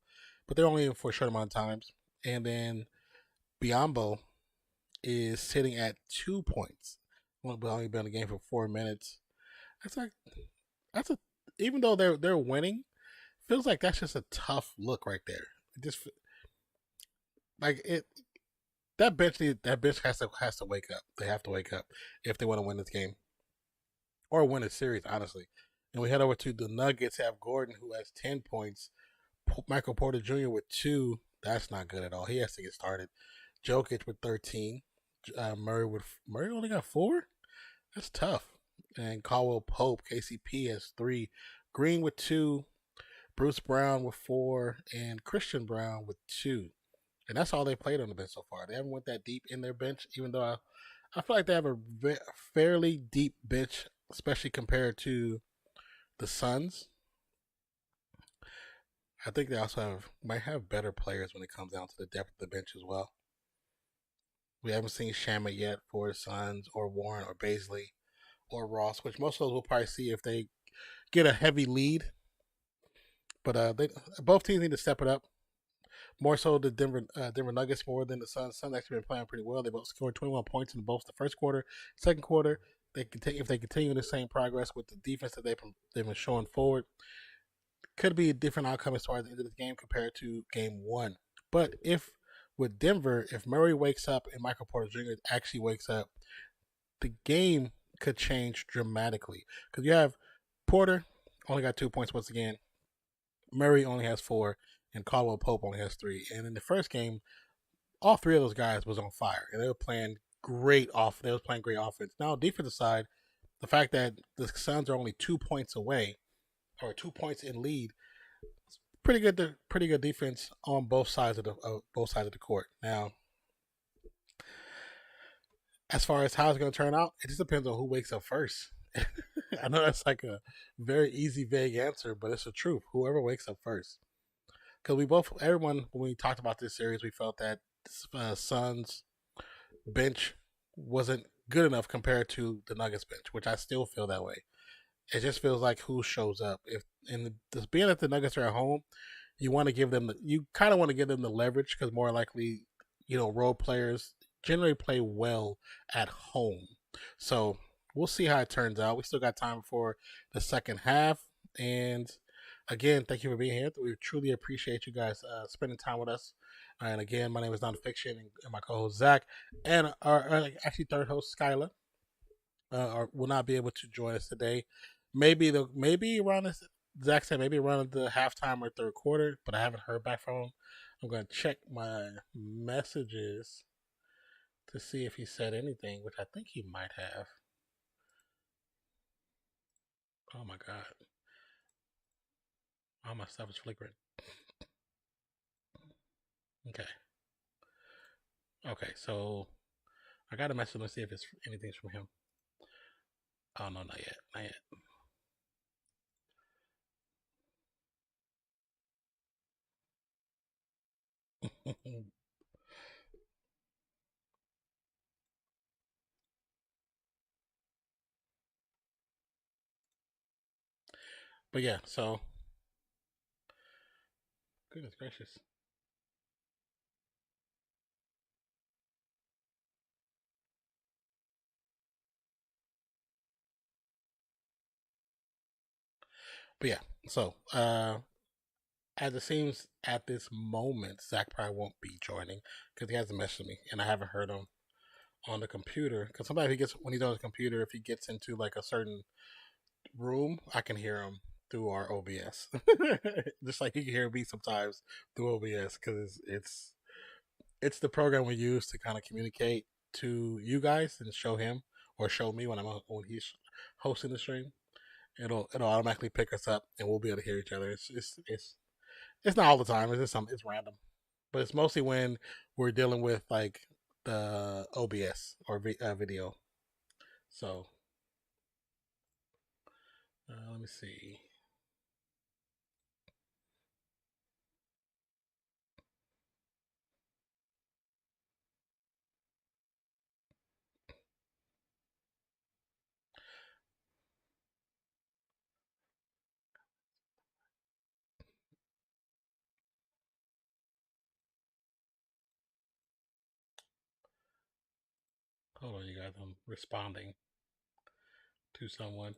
but they're only in for a short amount of times. And then Biyombo is sitting at 2 points. Only been in the game for 4 minutes. Even though they're winning, feels like that's just a tough look right there. It just like it. That bench has to wake up. They have to wake up if they want to win this game or win a series, honestly. And we head over to the Nuggets. Have Gordon, who has 10 points. Michael Porter Jr. with 2. That's not good at all. He has to get started. Jokic with 13. Murray only got 4. That's tough. And Caldwell Pope, KCP has 3. Green with 2. Bruce Brown with 4, and Christian Brown with 2. And that's all they played on the bench so far. They haven't went that deep in their bench, even though I feel like they have a fairly deep bench especially compared to the Suns. I think they also might have better players when it comes down to the depth of the bench as well. We haven't seen Shamit yet for the Suns, or Warren, or Baisley, or Ross, which most of those we'll probably see if they get a heavy lead. But both teams need to step it up. More so the Denver Nuggets more than the Suns. Suns actually been playing pretty well. They both scored 21 points in both the first quarter, second quarter. They continue if they continue the same progress with the defense that they've been showing forward. Could be a different outcome as far as the end of the game compared to game one. But if with Denver, if Murray wakes up and Michael Porter Jr. actually wakes up, the game could change dramatically. Because you have Porter only got 2 points once again. Murray only has four, and Caldwell Pope only has three. And in the first game, all three of those guys was on fire, and they were playing great off. They was playing great offense. Now, defensive side, the fact that the Suns are only 2 points away, or 2 points in lead, pretty good. Pretty good defense on both sides of the court. Now, as far as how it's going to turn out, it just depends on who wakes up first. I know that's like a very easy, vague answer, but it's the truth. Whoever wakes up first. Because everyone, when we talked about this series, we felt that Suns bench wasn't good enough compared to the Nuggets bench, which I still feel that way. It just feels like who shows up. If and this being that the Nuggets are at home, you kind of want to give them the leverage because more likely, role players generally play well at home. So we'll see how it turns out. We still got time for the second half, and again, thank you for being here. We truly appreciate you guys spending time with us. And again, my name is Nonpfixion, and my co-host Zach, and our actually third host Skyla will not be able to join us today. Maybe around this, Zach said maybe around the halftime or third quarter, but I haven't heard back from him. I'm going to check my messages to see if he said anything, which I think he might have. Oh my god, all my stuff is flickering. Okay, so I got a message. Let's see if it's anything's from him. Oh no, not yet, not yet. But yeah, so goodness gracious. But yeah, so as it seems at this moment, Zach probably won't be joining because he hasn't messaged me, and I haven't heard him on the computer. Because sometimes when he's on the computer, if he gets into like a certain room, I can hear him through our OBS, just like he can hear me sometimes through OBS because it's the program we use to kind of communicate to you guys and show him or show me when he's hosting the stream. It'll automatically pick us up and we'll be able to hear each other. It's not all the time. It's random, but it's mostly when we're dealing with like the OBS or video. So let me see. Hold on, you guys. I'm responding to someone.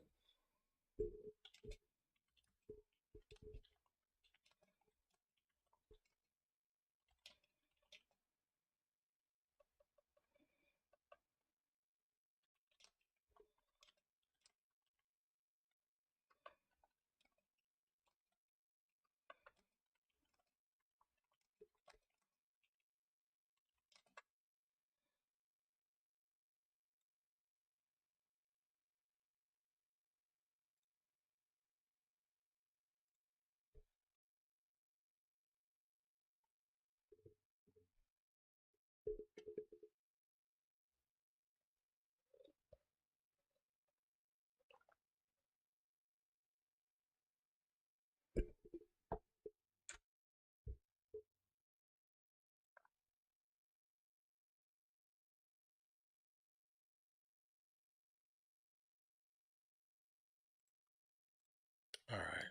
All right.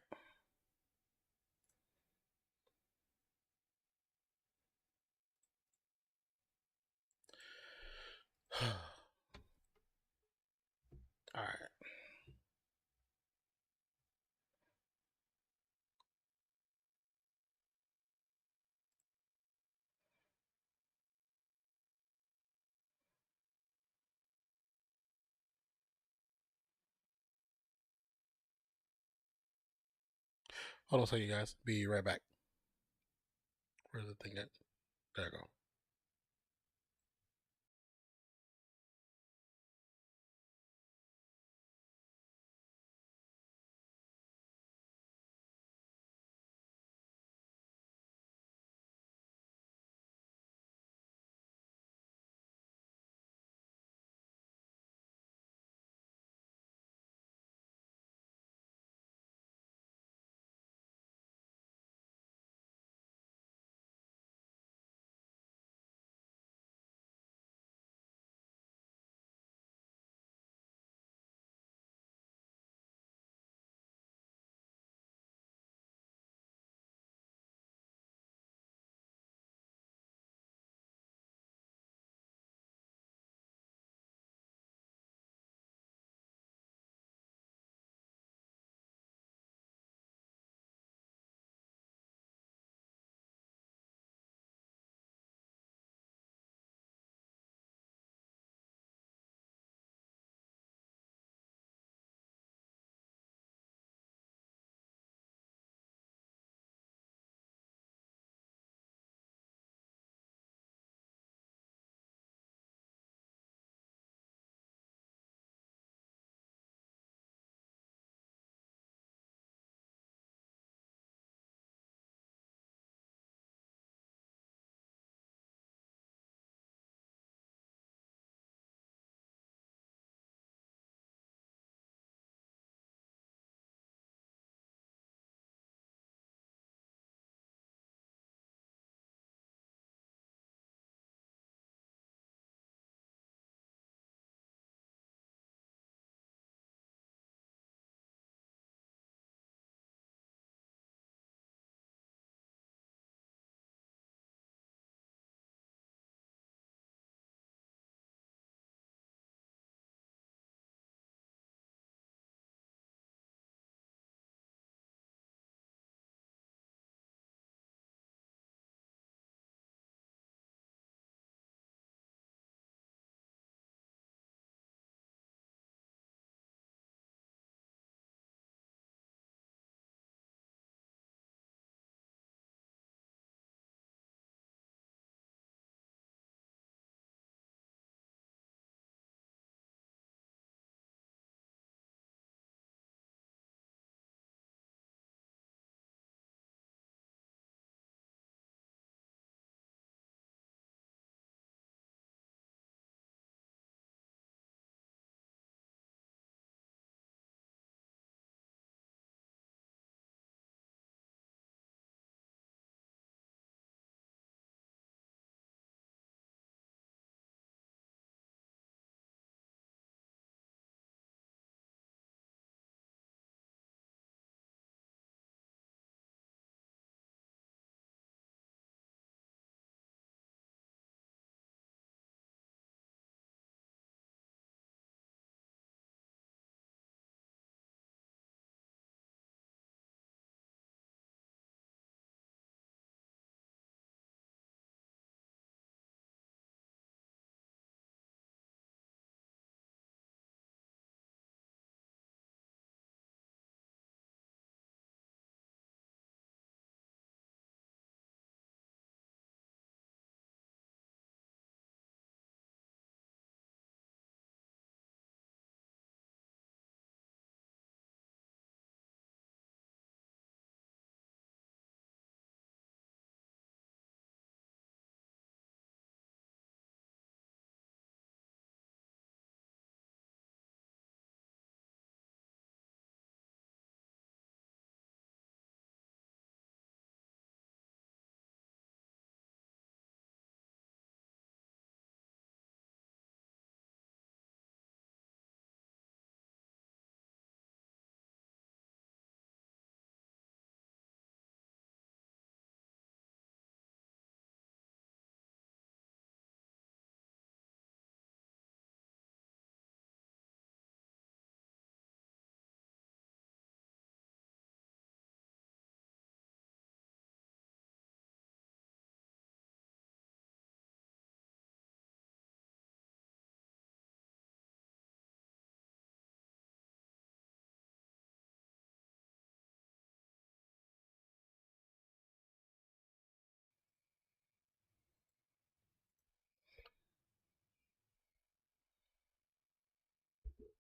All right. Hold on a second, guys. Be right back. Where's the thing at? There you go.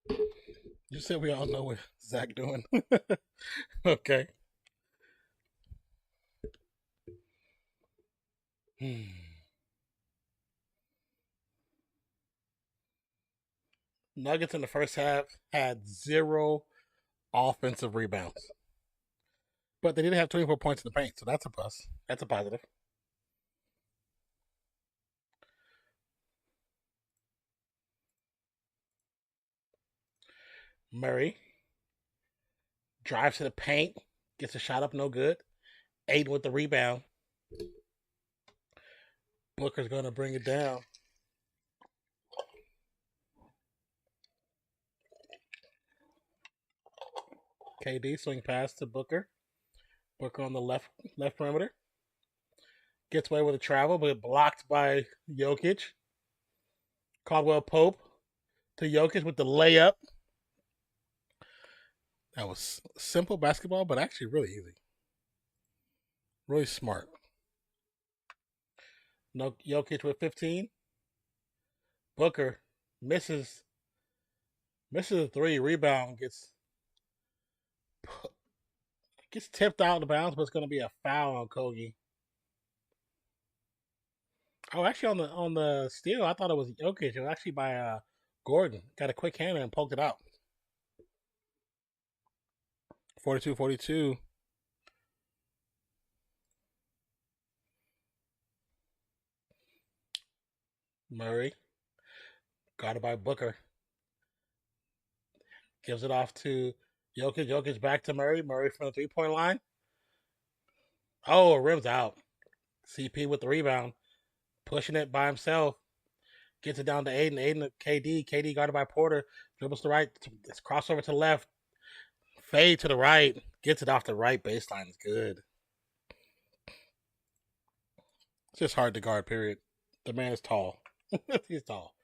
You said we all know what Zach doing. Okay. Nuggets in the first half had 0 offensive rebounds, but they didn't have 24 points in the paint, so that's a plus. That's a positive. Murray drives to the paint, gets a shot up, no good. Aiden with the rebound. Booker's going to bring it down. KD swing pass to Booker. Booker on the left perimeter. Gets away with a travel, but blocked by Jokic. Caldwell Pope to Jokic with the layup. That was simple basketball, but actually really easy. Really smart. No, Jokic with 15. Booker misses a 3. Rebound gets tipped out of bounds, but it's going to be a foul on Kogi. Oh, actually, on the steal, I thought it was Jokic. It was actually by Gordon. Got a quick hander and poked it out. 42-42. Murray. Guarded by Booker. Gives it off to Jokic. Jokic back to Murray. Murray from the 3-point line. Oh, rim's out. CP with the rebound. Pushing it by himself. Gets it down to Aiden. Aiden to KD. KD guarded by Porter. Dribbles to the right. It's crossover to the left. Fade to the right. Gets it off the right baseline. It's good. It's just hard to guard, period. The man is tall. He's tall.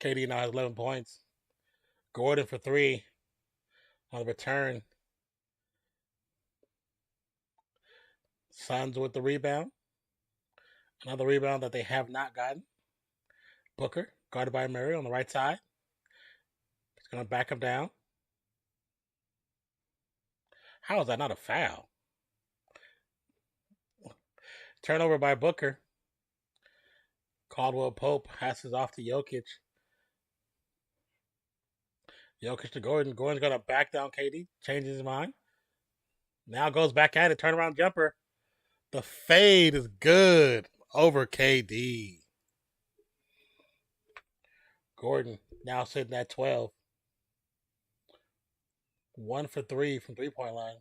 KD now has 11 points. Gordon for 3 on the return. Suns with the rebound. Another rebound that they have not gotten. Booker, guarded by Murray on the right side. He's going to back him down. How is that not a foul? Turnover by Booker. Caldwell Pope passes off to Jokic. Jokic to Gordon. Gordon's going to back down KD. Changes his mind. Now goes back at it. Turnaround jumper. The fade is good over KD. Gordon now sitting at 12. 1 for 3 from 3-point line.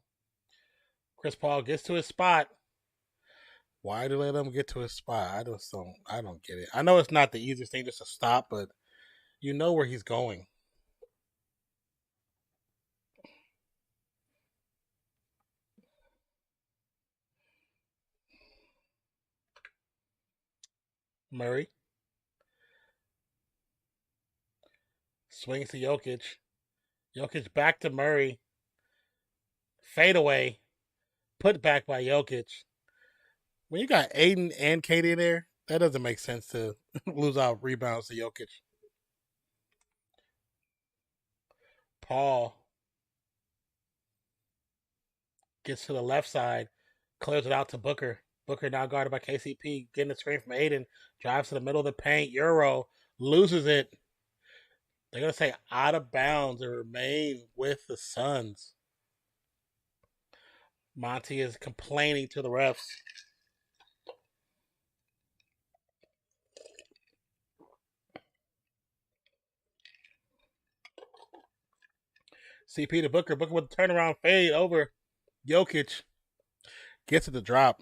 Chris Paul gets to his spot. Why do they let him get to his spot? I don't get it. I know it's not the easiest thing just to stop, but you know where he's going. Murray swings to Jokic. Jokic back to Murray. Fade away. Put back by Jokic. When you got Aiden and KD in there, that doesn't make sense to lose out rebounds to Jokic. Paul gets to the left side, clears it out to Booker. Booker now guarded by KCP, getting the screen from Aiden, drives to the middle of the paint. Euro loses it. They're going to say out of bounds and remain with the Suns. Monty is complaining to the refs. CP to Booker. Booker with the turnaround fade over Jokic. Gets it to drop.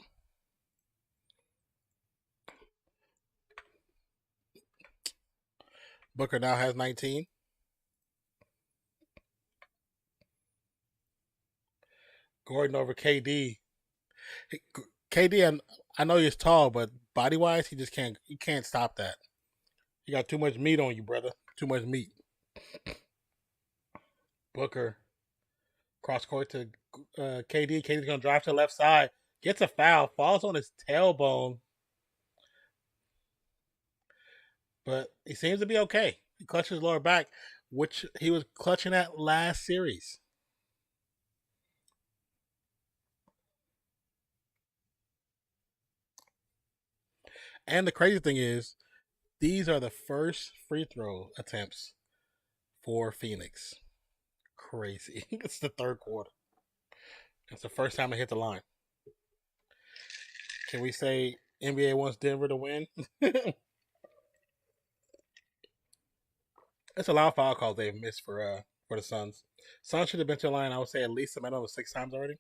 Booker now has 19. Gordon over KD. KD, I know he's tall, but body-wise, he can't stop that. You got too much meat on you, brother. Too much meat. Booker. Cross court to KD. KD's going to drive to the left side. Gets a foul. Falls on his tailbone. But he seems to be okay. He clutches his lower back. which he was clutching at last series. And the crazy thing is, these are the first free throw attempts for Phoenix. Crazy. It's the third quarter. It's the first time I hit the line. Can we say NBA wants Denver to win? It's a lot of foul calls they've missed for the Suns. Suns should have been to the line, I would say, at least a minimum of 6 times already.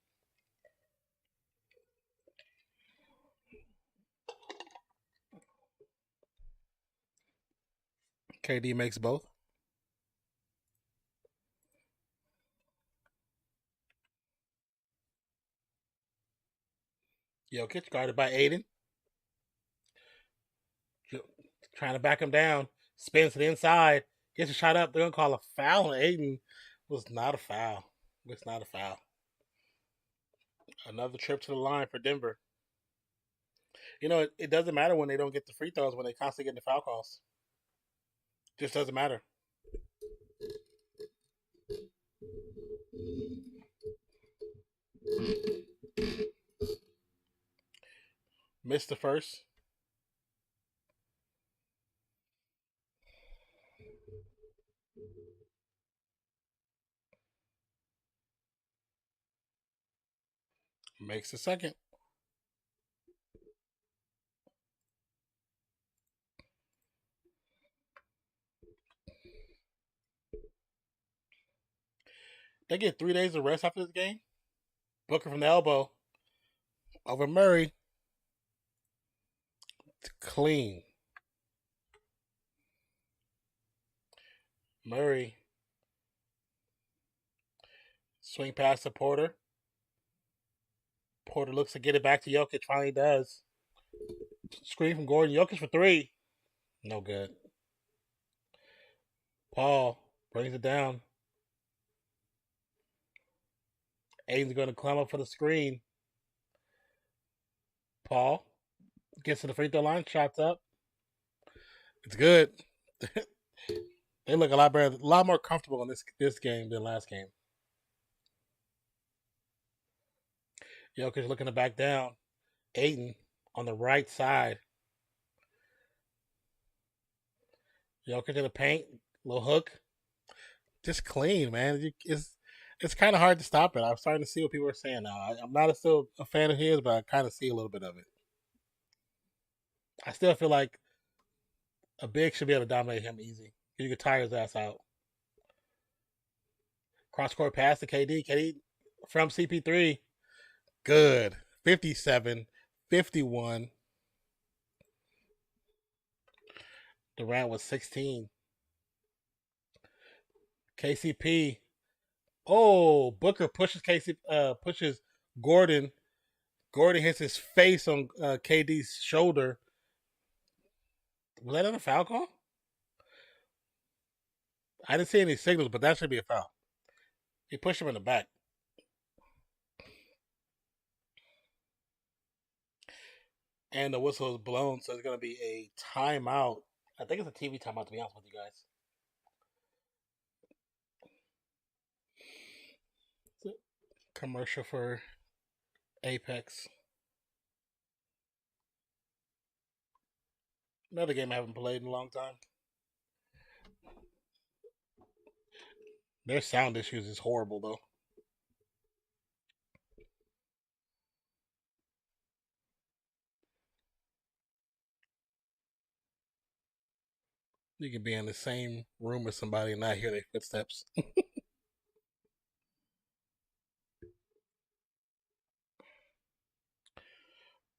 KD makes both. Jokic guarded by Aiden. Trying to back him down. Spins to the inside. Gets a shot up. They're going to call a foul on Aiden. Was not a foul. It's not a foul. Another trip to the line for Denver. It doesn't matter when they don't get the free throws when they constantly get the foul calls. Just doesn't matter. Missed the first. Makes the second. They get 3 days of rest after this game. Booker from the elbow over Murray. It's clean. Murray. Swing past to Porter. Porter looks to get it back to Jokic. Finally does. Screen from Gordon. Jokic for three. No good. Paul brings it down. Aiden's going to climb up for the screen. Paul gets to the free throw line. Shots up. It's good. They look a lot better, a lot more comfortable in this game than last game. Jokic looking to back down. Aiden on the right side. Jokic in the paint. Little hook. Just clean, man. It's kind of hard to stop it. I'm starting to see what people are saying now. I'm not still a fan of his, but I kind of see a little bit of it. I still feel like a big should be able to dominate him easy. You could tire his ass out. Cross court pass to KD. KD from CP3. Good. 57, 51. Durant was 16. KCP. Oh, Booker pushes Gordon. Gordon hits his face on KD's shoulder. Was that a foul call? I didn't see any signals, but that should be a foul. He pushed him in the back. And the whistle is blown, so it's going to be a timeout. I think it's a TV timeout, to be honest with you guys. Commercial for Apex. Another game I haven't played in a long time. Their sound issues is horrible, though. You can be in the same room with somebody and not hear their footsteps.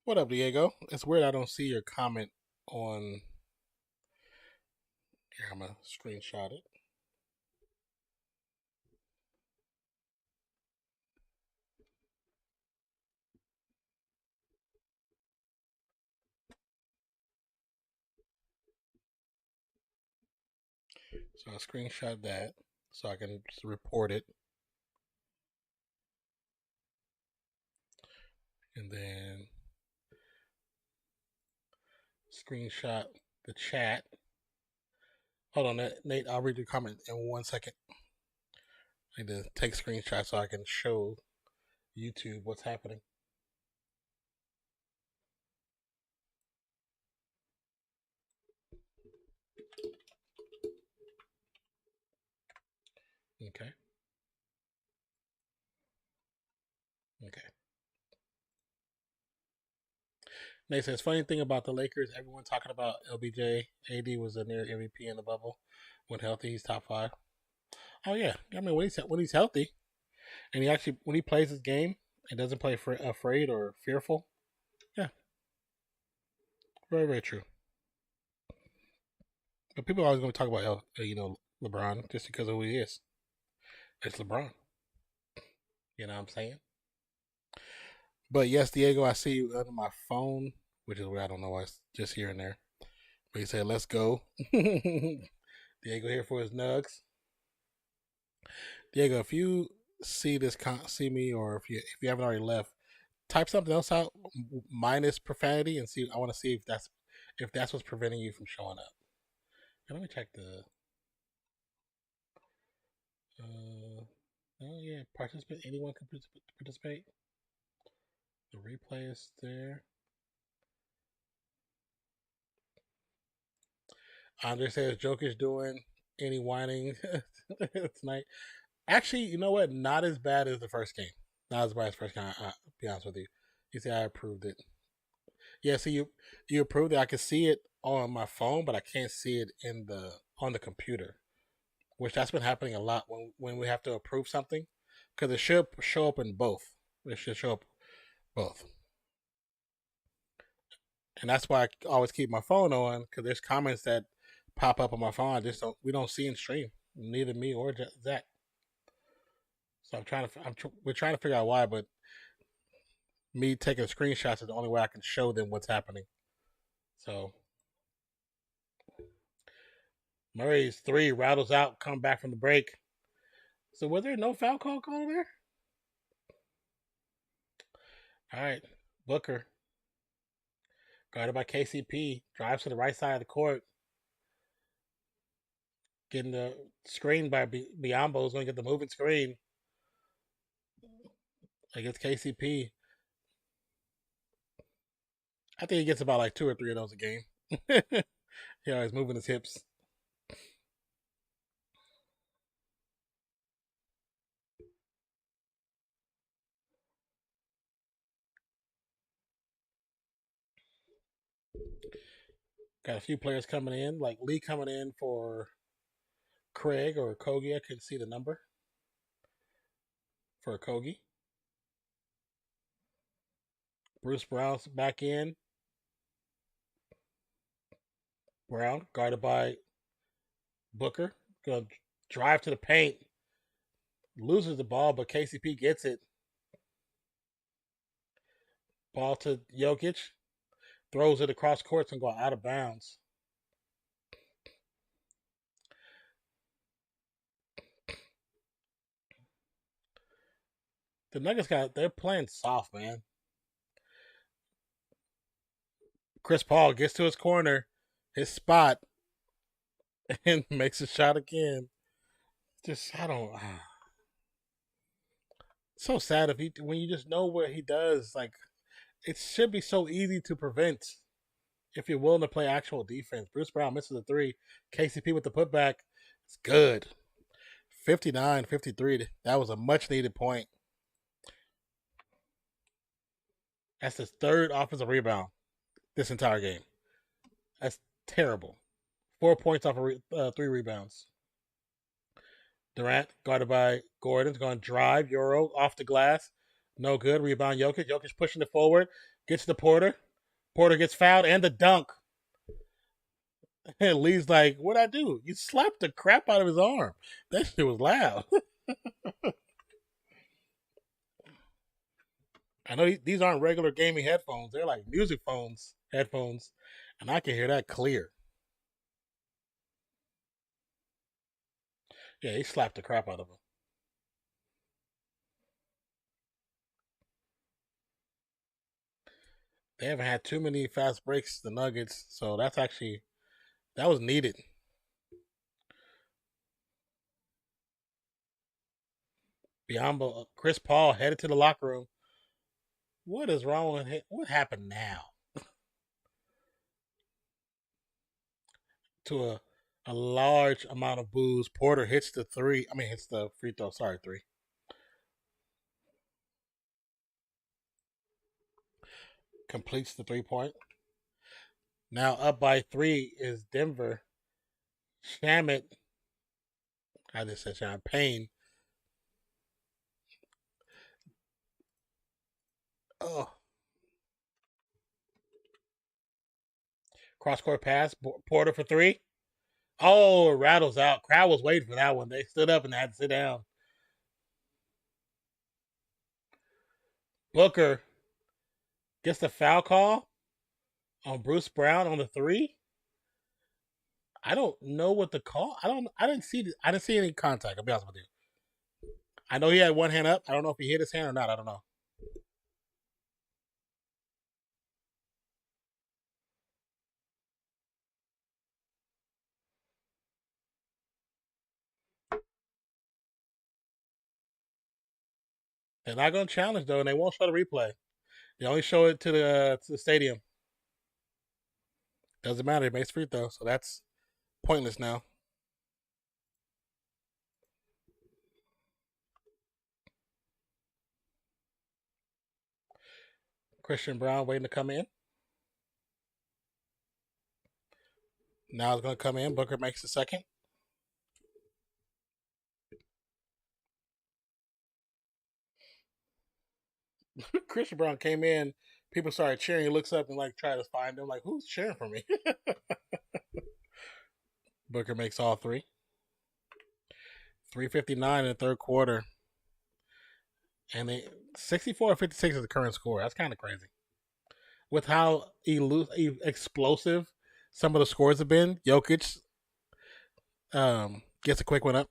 What up, Diego? It's weird I don't see your comment on. Here, I'm going to screenshot it. So I'll screenshot that so I can just report it. And then screenshot the chat Hold on, Nate. I'll read your comment in 1 second. I need to take screenshots so I can show YouTube what's happening. Okay. Okay. Nate says, funny thing about the Lakers, everyone talking about LBJ. AD was a near MVP in the bubble. When healthy, he's top 5. Oh yeah, I mean when he's healthy, and he actually when he plays his game and doesn't play afraid or fearful. Yeah, very very true. But people are always going to talk about LeBron just because of who he is. It's LeBron. You know what I'm saying? But yes, Diego, I see you on my phone, which is where I don't know why it's just here and there. But he said, "Let's go." Diego here for his nugs. Diego, if you see this, see me, or if you haven't already left, type something else out minus profanity and see. I want to see if that's what's preventing you from showing up. And let me check the. Oh yeah, participant. Anyone can participate. The replay is there. Andre says Joker's doing any whining tonight. Actually, you know what? Not as bad as the first game. Not as bad as the first game. I'll be honest with you. You see, I approved it. Yeah, see, you approved it. I can see it on my phone, but I can't see it on the computer. Which that's been happening a lot when we have to approve something, because it should show up in both. It should show up both, and that's why I always keep my phone on, because there's comments that pop up on my phone. I just don't we don't see in stream. Neither me or Zach. So we're trying to figure out why, but me taking screenshots is the only way I can show them what's happening. So Murray's 3 rattles out, come back from the break. So was there no foul call there? All right, Booker, guarded by KCP, drives to the right side of the court, getting the screen by Biombo. Is going to get the moving screen against KCP. I think he gets about like 2 or 3 of those a game. He's moving his hips. Got a few players coming in, like Lee coming in for Craig or Kogi. I couldn't see the number for Kogi. Bruce Brown's back in. Brown, guarded by Booker. Going to drive to the paint. Loses the ball, but KCP gets it. Ball to Jokic. Throws it across courts and go out of bounds. The Nuggets they're playing soft, man. Chris Paul gets to his corner, his spot, and makes a shot again. Just I don't. So sad when you just know what he does. Like it should be so easy to prevent if you're willing to play actual defense. Bruce Brown misses a 3. KCP with the putback. It's good. 59-53. That was a much needed point. That's his 3rd offensive rebound this entire game. That's terrible. 4 points off of 3 rebounds. Durant, guarded by Gordon, is going to drive Euro off the glass. No good. Rebound Jokic. Jokic pushing it forward. Gets to Porter. Porter gets fouled and the dunk. And Lee's like, what'd I do? You slapped the crap out of his arm. That shit was loud. I know these aren't regular gaming headphones. They're like music headphones. And I can hear that clear. Yeah, he slapped the crap out of him. They haven't had too many fast breaks, the Nuggets, so that was needed. Biombo, Chris Paul headed to the locker room. What is wrong with him? What happened now? To a large amount of boos. Porter hits the three. I mean, hits the free throw. Sorry, three. Completes the 3 point. Now up by 3 is Denver. Shamit. I just said Shamit. Payne. Oh. Cross court pass. Porter for 3. Oh, rattles out. Crowd was waiting for that one. They stood up and had to sit down. Booker gets the foul call on Bruce Brown on the 3. I don't know what the call. I didn't see any contact. I'll be honest with you. I know he had one hand up. I don't know if he hit his hand or not. I don't know. They're not going to challenge though, and they won't show the replay. They only show it to the stadium. Doesn't matter. He makes free throw, so that's pointless now. Christian Brown waiting to come in. Now it's going to come in. Booker makes the second. Christian Brown came in. People started cheering. He looks up and like try to find him. Like, who's cheering for me? Booker makes all 3. 3:59 in the third quarter. And they 64-56 is the current score. That's kind of crazy. With how explosive some of the scores have been, Jokic gets a quick one up.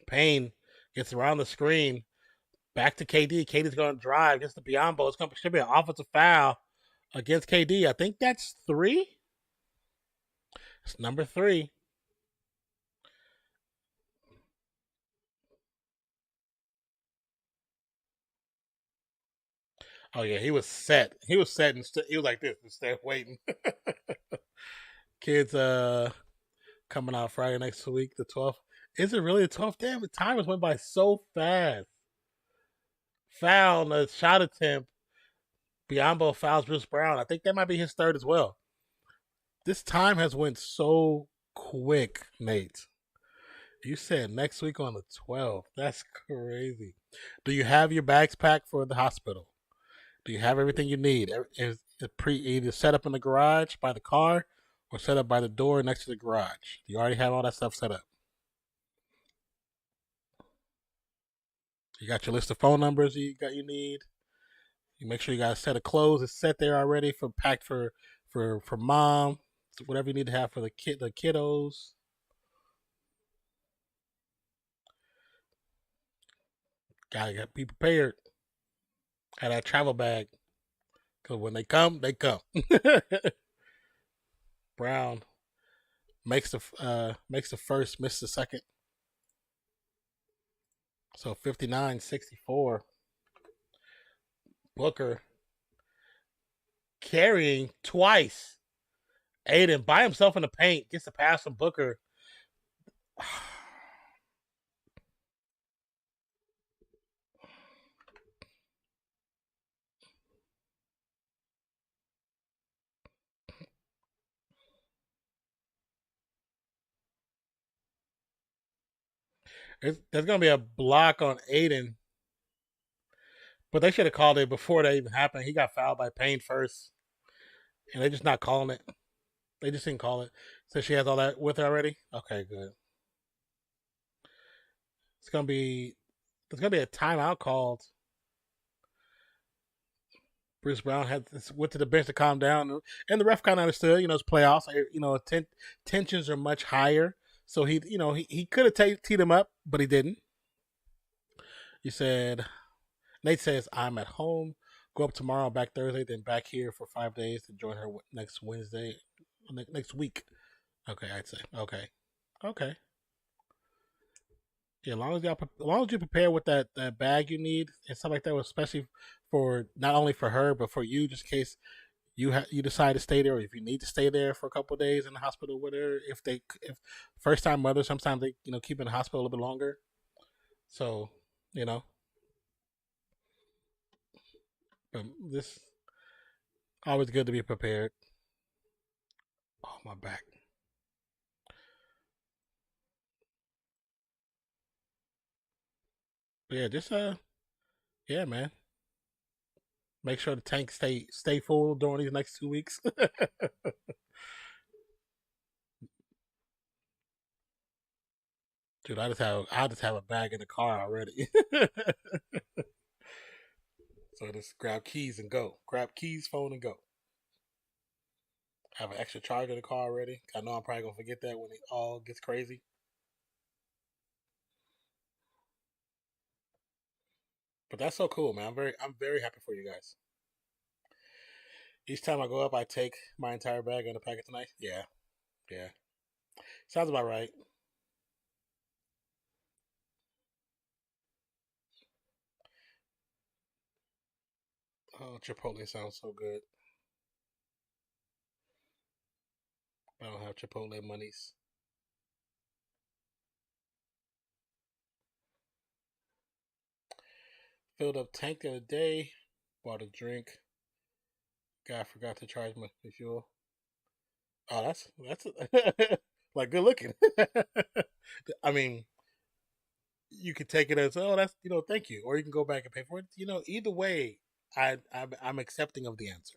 Payne gets around the screen. Back to KD. KD's going to drive. Gets the Biombo. It's going to should be an offensive foul against KD. I think that's 3. It's number 3. Oh yeah, he was set. He was set and he was like this, instead waiting. Kids coming out Friday next week, the 12th. Is it really the 12th? Damn, the time has went by so fast. Foul, the shot attempt. Biombo fouls Bruce Brown. I think that might be his third as well. This time has went so quick, Nate. You said next week on the 12th. That's crazy. Do you have your bags packed for the hospital? Do you have everything you need? Is it either set up in the garage by the car or set up by the door next to the garage? Do you already have all that stuff set up? You got your list of phone numbers you need. You make sure you got a set of clothes is set there already for packed for mom. Whatever you need to have for the kiddos. Gotta be prepared. Have that travel bag. Cause when they come, they come. Brown makes the first, missed the second. So 59-64. Booker carrying twice. Aiden by himself in the paint gets the pass from Booker. There's going to be a block on Aiden. But they should have called it before that even happened. He got fouled by Payne first. And they're just not calling it. They just didn't call it. So she has all that with her already? Okay, good. There's gonna be a timeout called. Bruce Brown went to the bench to calm down, and the ref kind of understood. It's playoffs. Tensions are much higher, so he could have teed him up, but he didn't. He said, Nate says, "I'm at home. Go up tomorrow, back Thursday, then back here for 5 days to join her next week." Okay, I'd say. Okay. Okay. Yeah, as long as you prepare with that bag you need and stuff like that, especially for not only for her but for you, just in case you decide to stay there, or if you need to stay there for a couple of days in the hospital with her. If first time mothers, sometimes they keep in the hospital a little bit longer. So you know, but this always good to be prepared. Oh, my back. But yeah, just yeah, man. Make sure the tank stay full during these next 2 weeks. Dude, I just have a bag in the car already. So just grab keys and go. Grab keys, phone, and go. Have an extra charger in the car already. I know I'm probably gonna forget that when it all gets crazy. But that's so cool, man. I'm very happy for you guys. Each time I go up, I take my entire bag and pack it tonight. Yeah, yeah. Sounds about right. Oh, Chipotle sounds so good. I don't have Chipotle monies. Filled up tank the other day. Bought a drink. Guy forgot to charge my fuel. Oh, that's like good looking. I mean, you could take it as, oh, that's thank you, or you can go back and pay for it. Either way, I'm accepting of the answer.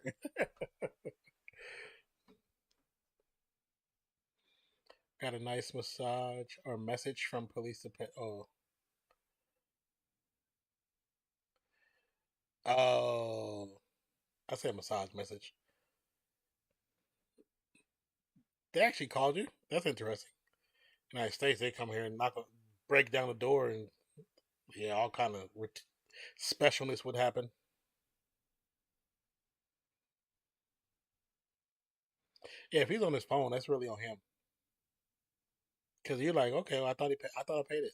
Got a nice massage or message from police to pay. Oh, I said massage message. They actually called you. That's interesting. United States, they come here and break down the door, and yeah, all kind of specialness would happen. Yeah, if he's on his phone, that's really on him. Because you're like, okay, well, I thought I paid it.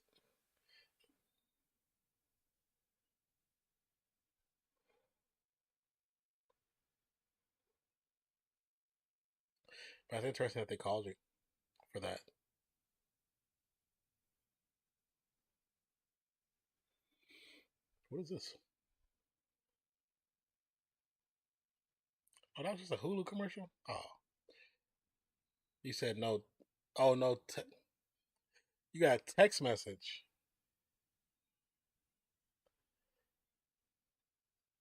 But it's interesting that they called you for that. What is this? Oh, that was just a Hulu commercial. Oh, you said no. Oh no, you got a text message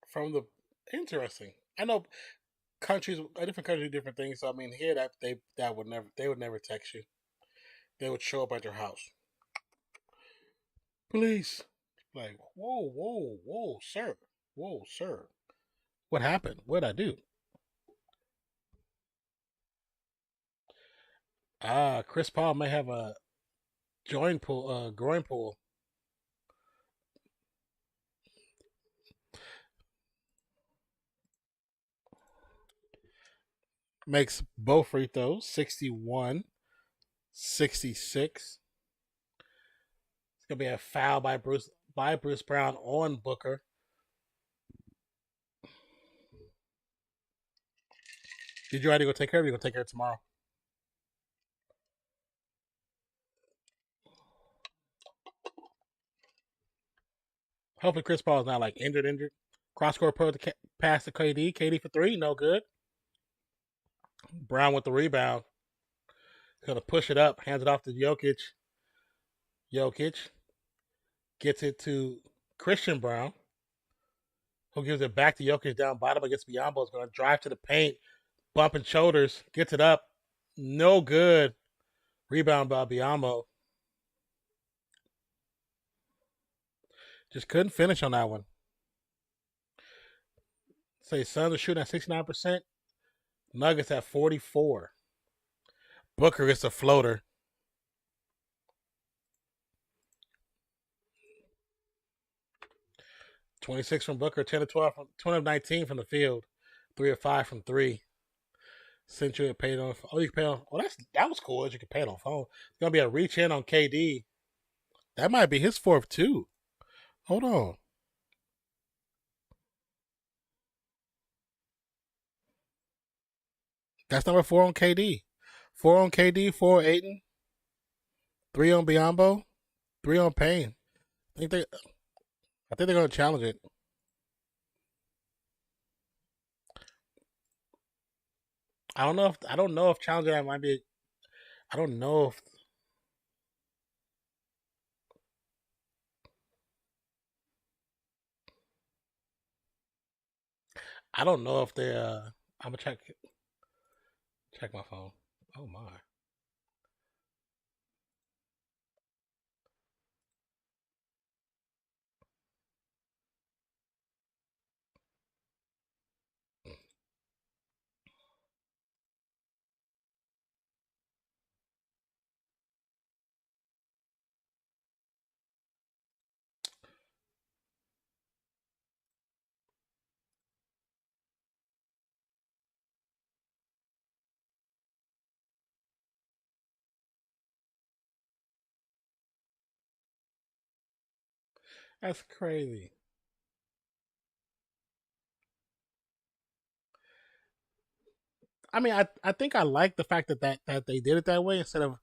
from the. Interesting. I know countries, different countries, different things. So I mean, here they would never text you. They would show up at your house. Police. Like, whoa, whoa, whoa, sir, whoa, sir. What happened? What'd I do? Ah, Chris Paul may have a groin pull. Makes both free throws, 61, 66. It's gonna be a foul by Bruce Brown on Booker. Did you already go take care of it? You gonna take care of it tomorrow? Hopefully Chris Paul is not like injured. Cross court pass to KD. KD for three, no good. Brown with the rebound. Gonna push it up, hands it off to Jokic. Jokic gets it to Christian Brown, who gives it back to Jokic down bottom against Biombo. Is gonna drive to the paint, bumping shoulders, gets it up, no good. Rebound by Biombo. Just couldn't finish on that one. Say Suns are shooting at 69%. Nuggets at 44. Booker gets a floater. 26 from Booker, 10 to 12 from 20 of 19 from the field, 3 of 5 from three. Since you paid on, oh, you can pay on. Well, that was cool that you could pay it on phone. It's gonna be a reach in on KD. That might be his fourth too. Hold on. That's number 4 on KD. 4 on KD, 4 on Aiton, 3 on Biombo, 3 on Payne. I think they're gonna challenge it. I don't know if challenging that might be. I don't know if I don't know if they. I'm gonna check my phone. Oh my. That's crazy. I mean, I think I like the fact that they did it that way instead of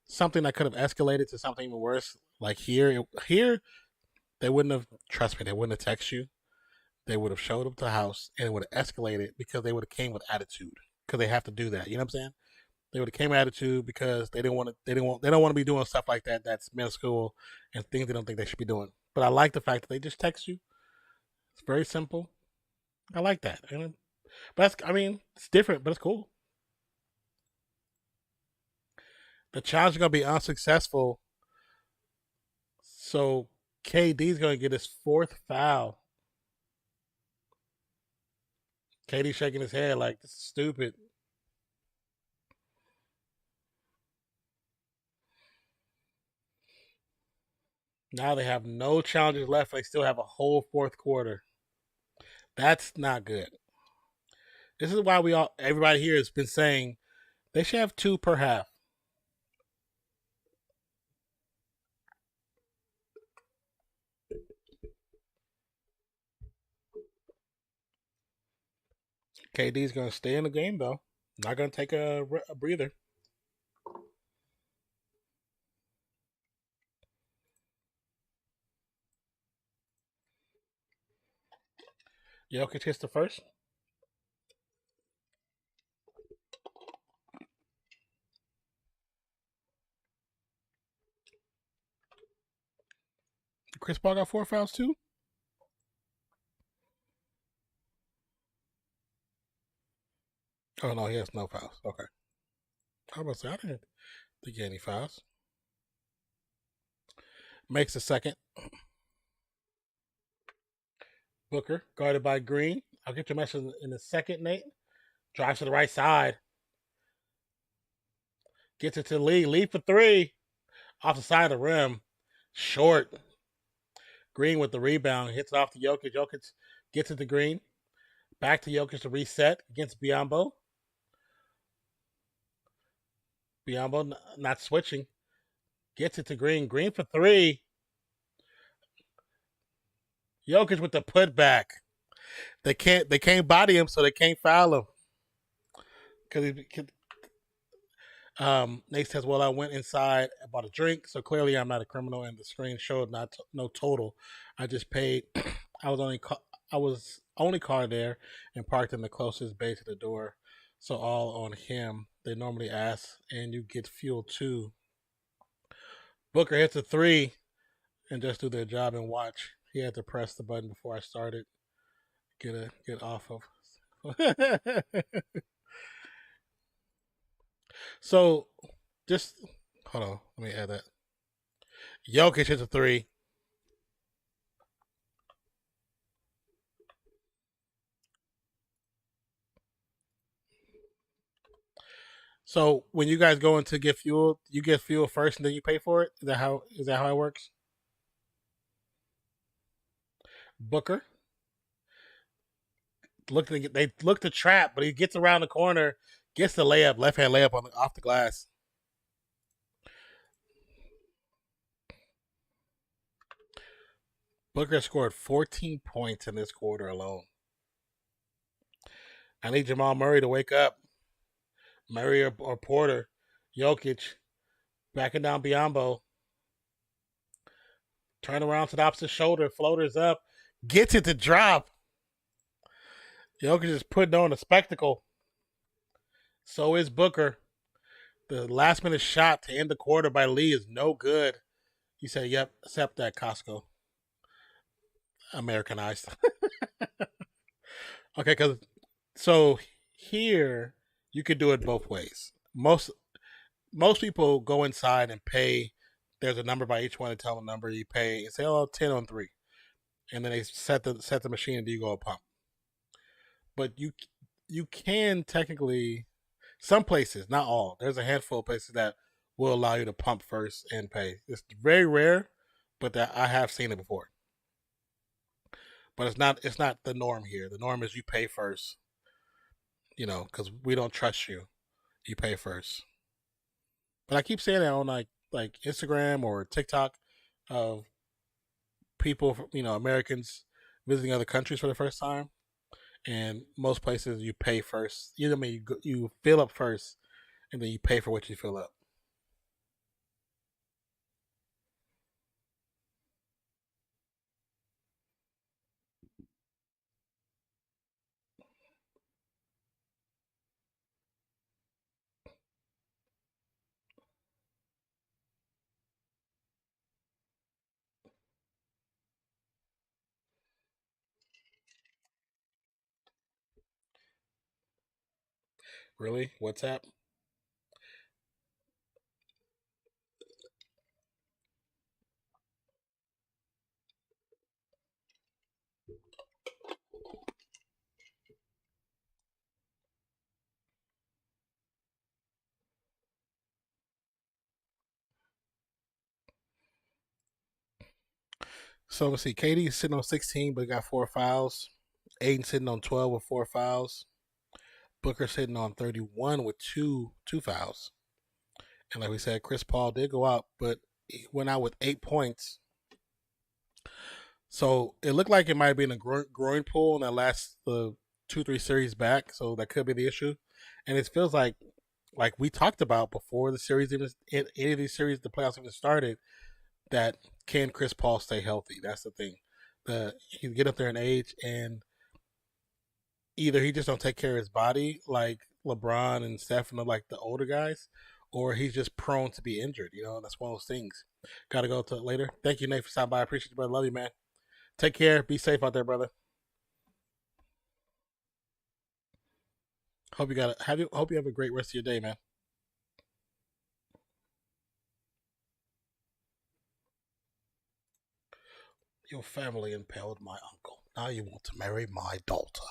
something that could have escalated to something even worse. Like here they wouldn't have. Trust me, they wouldn't have texted you. They would have showed up to the house and it would have escalated because they would have came with attitude because they have to do that. You know what I'm saying? They would have came with attitude because they didn't want to. They don't want to be doing stuff like that. That's middle school and things they don't think they should be doing. But I like the fact that they just text you. It's very simple. I like that. But that's, I mean, it's different, but it's cool. The challenge is gonna be unsuccessful, so KD's gonna get his fourth foul. KD shaking his head like this is stupid. Now they have no challenges left. They still have a whole fourth quarter. That's not good. This is why everybody here has been saying they should have 2 per half. KD's gonna stay in the game though. Not gonna take a breather. Jokic hits the first. Chris Paul got 4 fouls too. Oh no, he has no fouls. Okay. I was about to say I didn't think he had any fouls. Makes the second. Booker guarded by Green. I'll get your message in a second, Nate. Drives to the right side. Gets it to Lee. Lee for 3. Off the side of the rim. Short. Green with the rebound. Hits it off to Jokic. Jokic gets it to Green. Back to Jokic to reset against Biombo. Biombo not switching. Gets it to Green. Green for 3. Jokic with the putback. They can't body him, so they can't foul him. Because Nate says, "Well, I went inside and bought a drink, so clearly I'm not a criminal." And the screen showed no total. I just paid. I was only car there and parked in the closest bay to the door, so all on him. They normally ask, and you get fuel too. Booker hits a 3 and just do their job and watch. He had to press the button before I started. Get off of. So, just hold on. Let me add that. Jokic hits a 3. So when you guys go in to get fuel, you get fuel first and then you pay for it. Is that how it works? Booker they look to trap, but he gets around the corner, Gets the layup, left hand layup off the glass. Booker scored 14 points in this quarter alone. I need Jamal Murray to wake up. Murray or Porter. Jokic backing down Biyombo. Turn around to the opposite shoulder. Floaters up. Gets it to drop. Jokic is putting on a spectacle. So is Booker. The last minute shot to end the quarter by Lee is no good. He said, yep, accept that, Costco. Americanized. Okay, because so here you could do it both ways. Most people go inside and pay. There's a number by each one. They tell them a number you pay and say, oh, 10 on 3. And then they set the machine and you go a pump. But you can technically, some places, not all, there's a handful of places that will allow you to pump first and pay. It's very rare, but that I have seen it before. But it's not the norm here. The norm is you pay first, because we don't trust you. You pay first. But I keep saying that on like Instagram or TikTok of people, Americans visiting other countries for the first time, and most places you pay first. You fill up first, and then you pay for what you fill up. Really? WhatsApp? So let's see. KD is sitting on 16, but he got 4 fouls. Aiden sitting on 12 with 4 fouls. Booker sitting on 31 with two fouls. And like we said, Chris Paul did go out, but he went out with 8 points. So it looked like it might have been a groin pull in that last 2-3 series back. So that could be the issue. And it feels like we talked about before the series even any of these series the playoffs even started, that can Chris Paul stay healthy? That's the thing. He's get up there in age, and either he just don't take care of his body like LeBron and Steph and like the older guys, or he's just prone to be injured. That's one of those things. Got to go to it later. Thank you, Nate, for stopping by. I appreciate you, brother. Love you, man. Take care. Be safe out there, brother. Hope you have a great rest of your day, man. Your family impaled my uncle. Now you want to marry my daughter.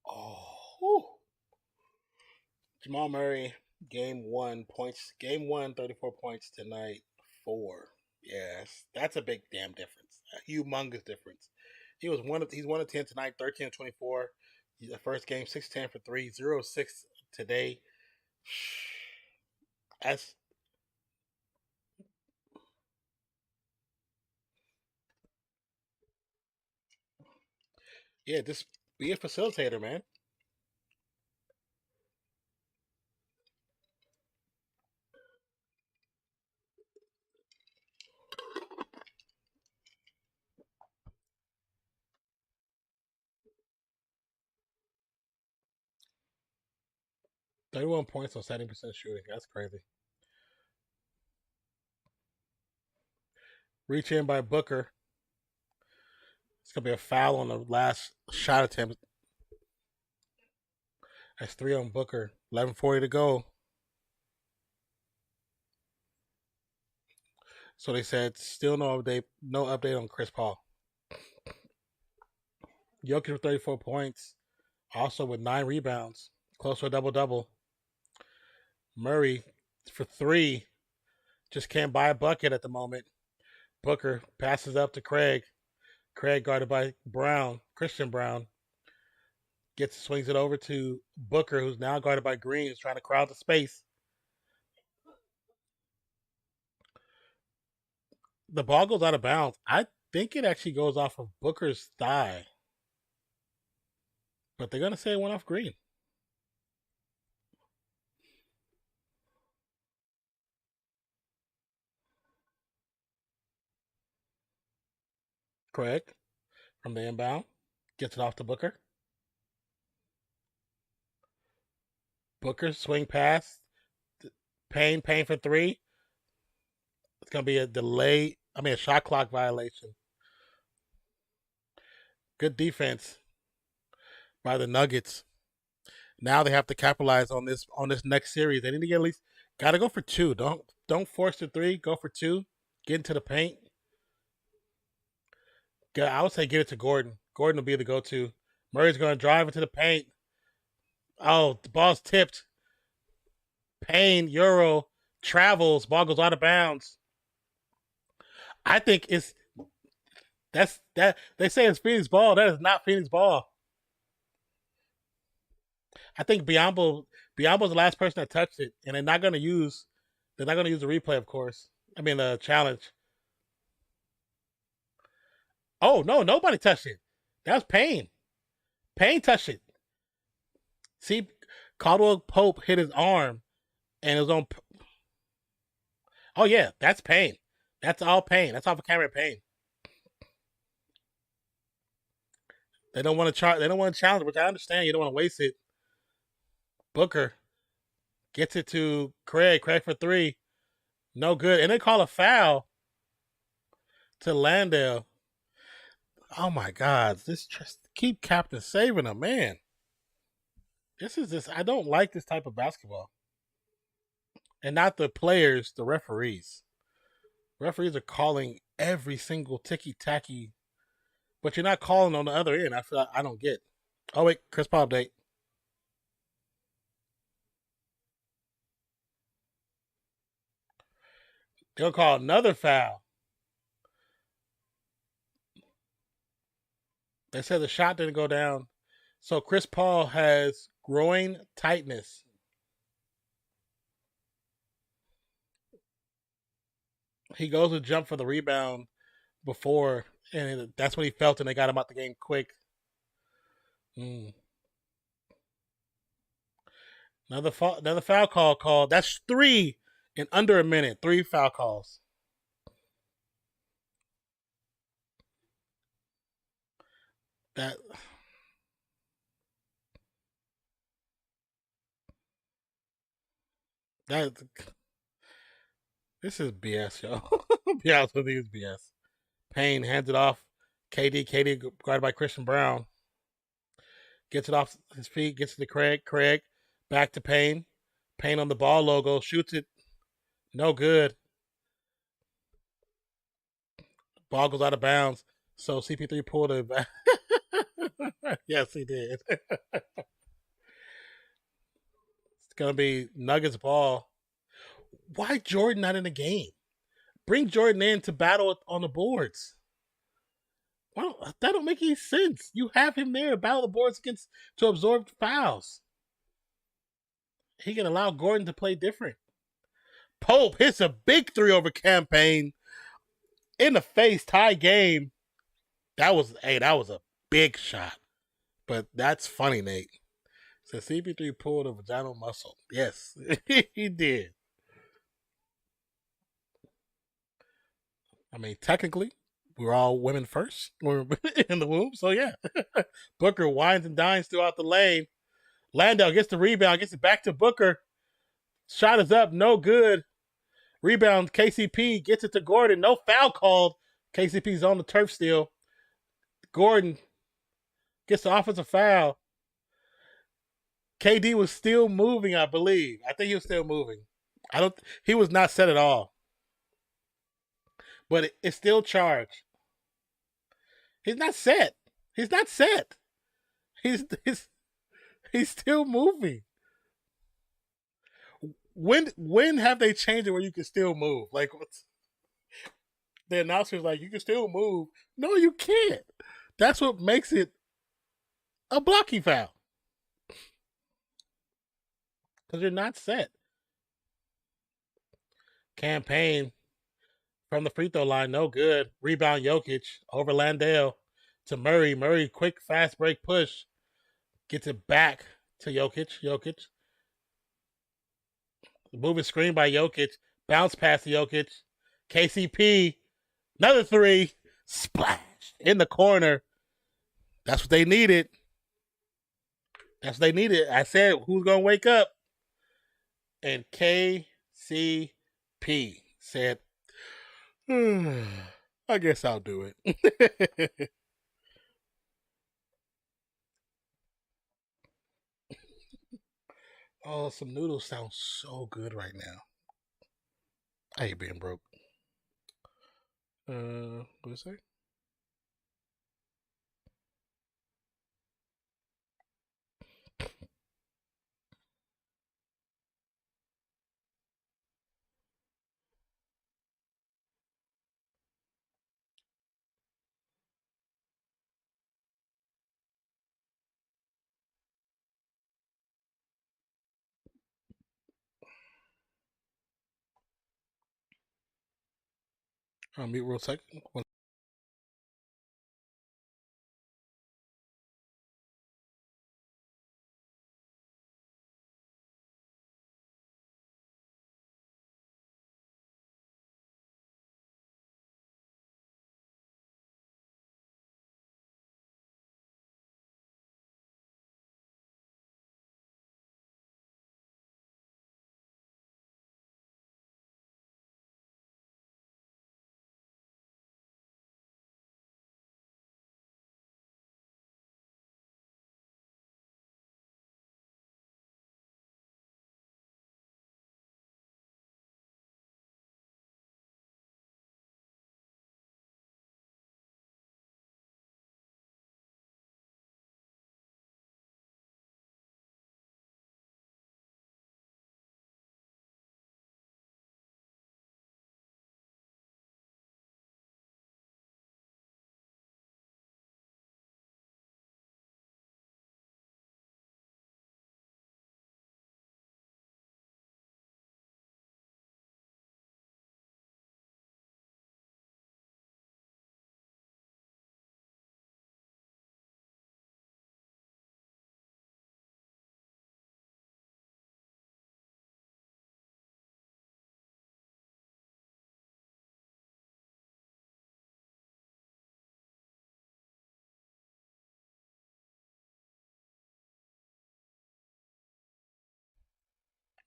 Oh, Jamal Murray, Game one, 34 points tonight. 4. Yes, that's a big damn difference. A humongous difference. He's 1 of 10 tonight, 13 of 24. The first game, 6-10 for 3, 0-6 today. That's yeah, just be a facilitator, man. 31 points on 70% shooting. That's crazy. Reach in by Booker. It's gonna be a foul on the last shot attempt. That's 3 on Booker. 11:40 to go. So they said still no update. No update on Chris Paul. Jokic with 34 points, also with 9 rebounds, close to a double double. Murray for 3, Just can't buy a bucket at the moment. Booker passes up to Craig. Craig guarded by Brown, Christian Brown. Swings it over to Booker, who's now guarded by Green, who's trying to crowd the space. The ball goes out of bounds. I think it actually goes off of Booker's thigh. But they're going to say it went off Green. Craig from the inbound gets it off to Booker. Booker swing pass. Payne for three. It's going to be a shot clock violation. Good defense by the Nuggets. Now they have to capitalize on this next series. They need to get at least gotta go for two. Don't force the three. Go for two. Get into the paint. I would say get it to Gordon. Gordon will be the go-to. Murray's going to drive into the paint. Oh, the ball's tipped. Payne, Euro, travels. Ball goes out of bounds. I think that's they say it's Phoenix ball. That is not Phoenix ball. I think Biombo's the last person that touched it, and they're not going to use the replay, of course. I mean the challenge. Oh no, nobody touched it. That was Payne. Payne touched it. See, Caldwell Pope hit his arm, and it was on. Oh yeah, that's Payne. That's all Payne. That's off of camera Payne. They don't want to They don't want to challenge, which I understand. You don't want to waste it. Booker gets it to Craig. Craig for three. No good. And they call a foul to Landale. Oh my God. Just keep Captain saving him, man. I don't like this type of basketball. And not the players, the referees. Referees are calling every single ticky-tacky, but you're not calling on the other end. I don't get. Oh wait, Chris Paul update. They'll call another foul. They said the shot didn't go down. So Chris Paul has groin tightness. He goes to jump for the rebound before, and that's when he felt it, and they got him out the game quick. Another foul call called. That's three in under a minute. 3 foul calls. That this is BS, yo. Be honest with you, it's BS. Payne hands it off. KD guarded by Christian Brown. Gets it off his feet, gets it to Craig. Craig back to Payne. Payne on the ball logo, shoots it. No good. Ball goes out of bounds. So CP3 pulled it back. Yes, he did. It's going to be Nuggets ball. Why Jordan not in the game? Bring Jordan in to battle on the boards. Well, that don't make any sense. You have him there to battle the boards to absorb fouls. He can allow Gordon to play different. Pope hits a big three over Campaign in the face, tie game. That was a big shot. But that's funny, Nate. So CP3 pulled a vaginal muscle. Yes, he did. I mean, technically, we're all women first. We're in the womb, so yeah. Booker winds and dines throughout the lane. Landale gets the rebound, gets it back to Booker. Shot is up, no good. Rebound, KCP gets it to Gordon. No foul called. KCP's on the turf still. Gordon gets the offensive foul. KD was still moving, I believe. I think he was still moving. He was not set at all. But it's still charged. He's not set. He's still moving. when have they changed it where you can still move? Like the announcer's like, you can still move. No, you can't. That's what makes it a blocking foul. Because you're not set. Campaign from the free throw line, no good. Rebound Jokic over Landale to Murray. Murray, quick, fast break push. Gets it back to Jokic. Jokic. Moving screen by Jokic. Bounce pass to Jokic. KCP. Another three. Splash. In the corner. That's what they needed. That's what they needed. I said, who's going to wake up? And KCP said, I guess I'll do it. Oh, some noodles sound so good right now. I hate being broke. What is it? I'll mute real second.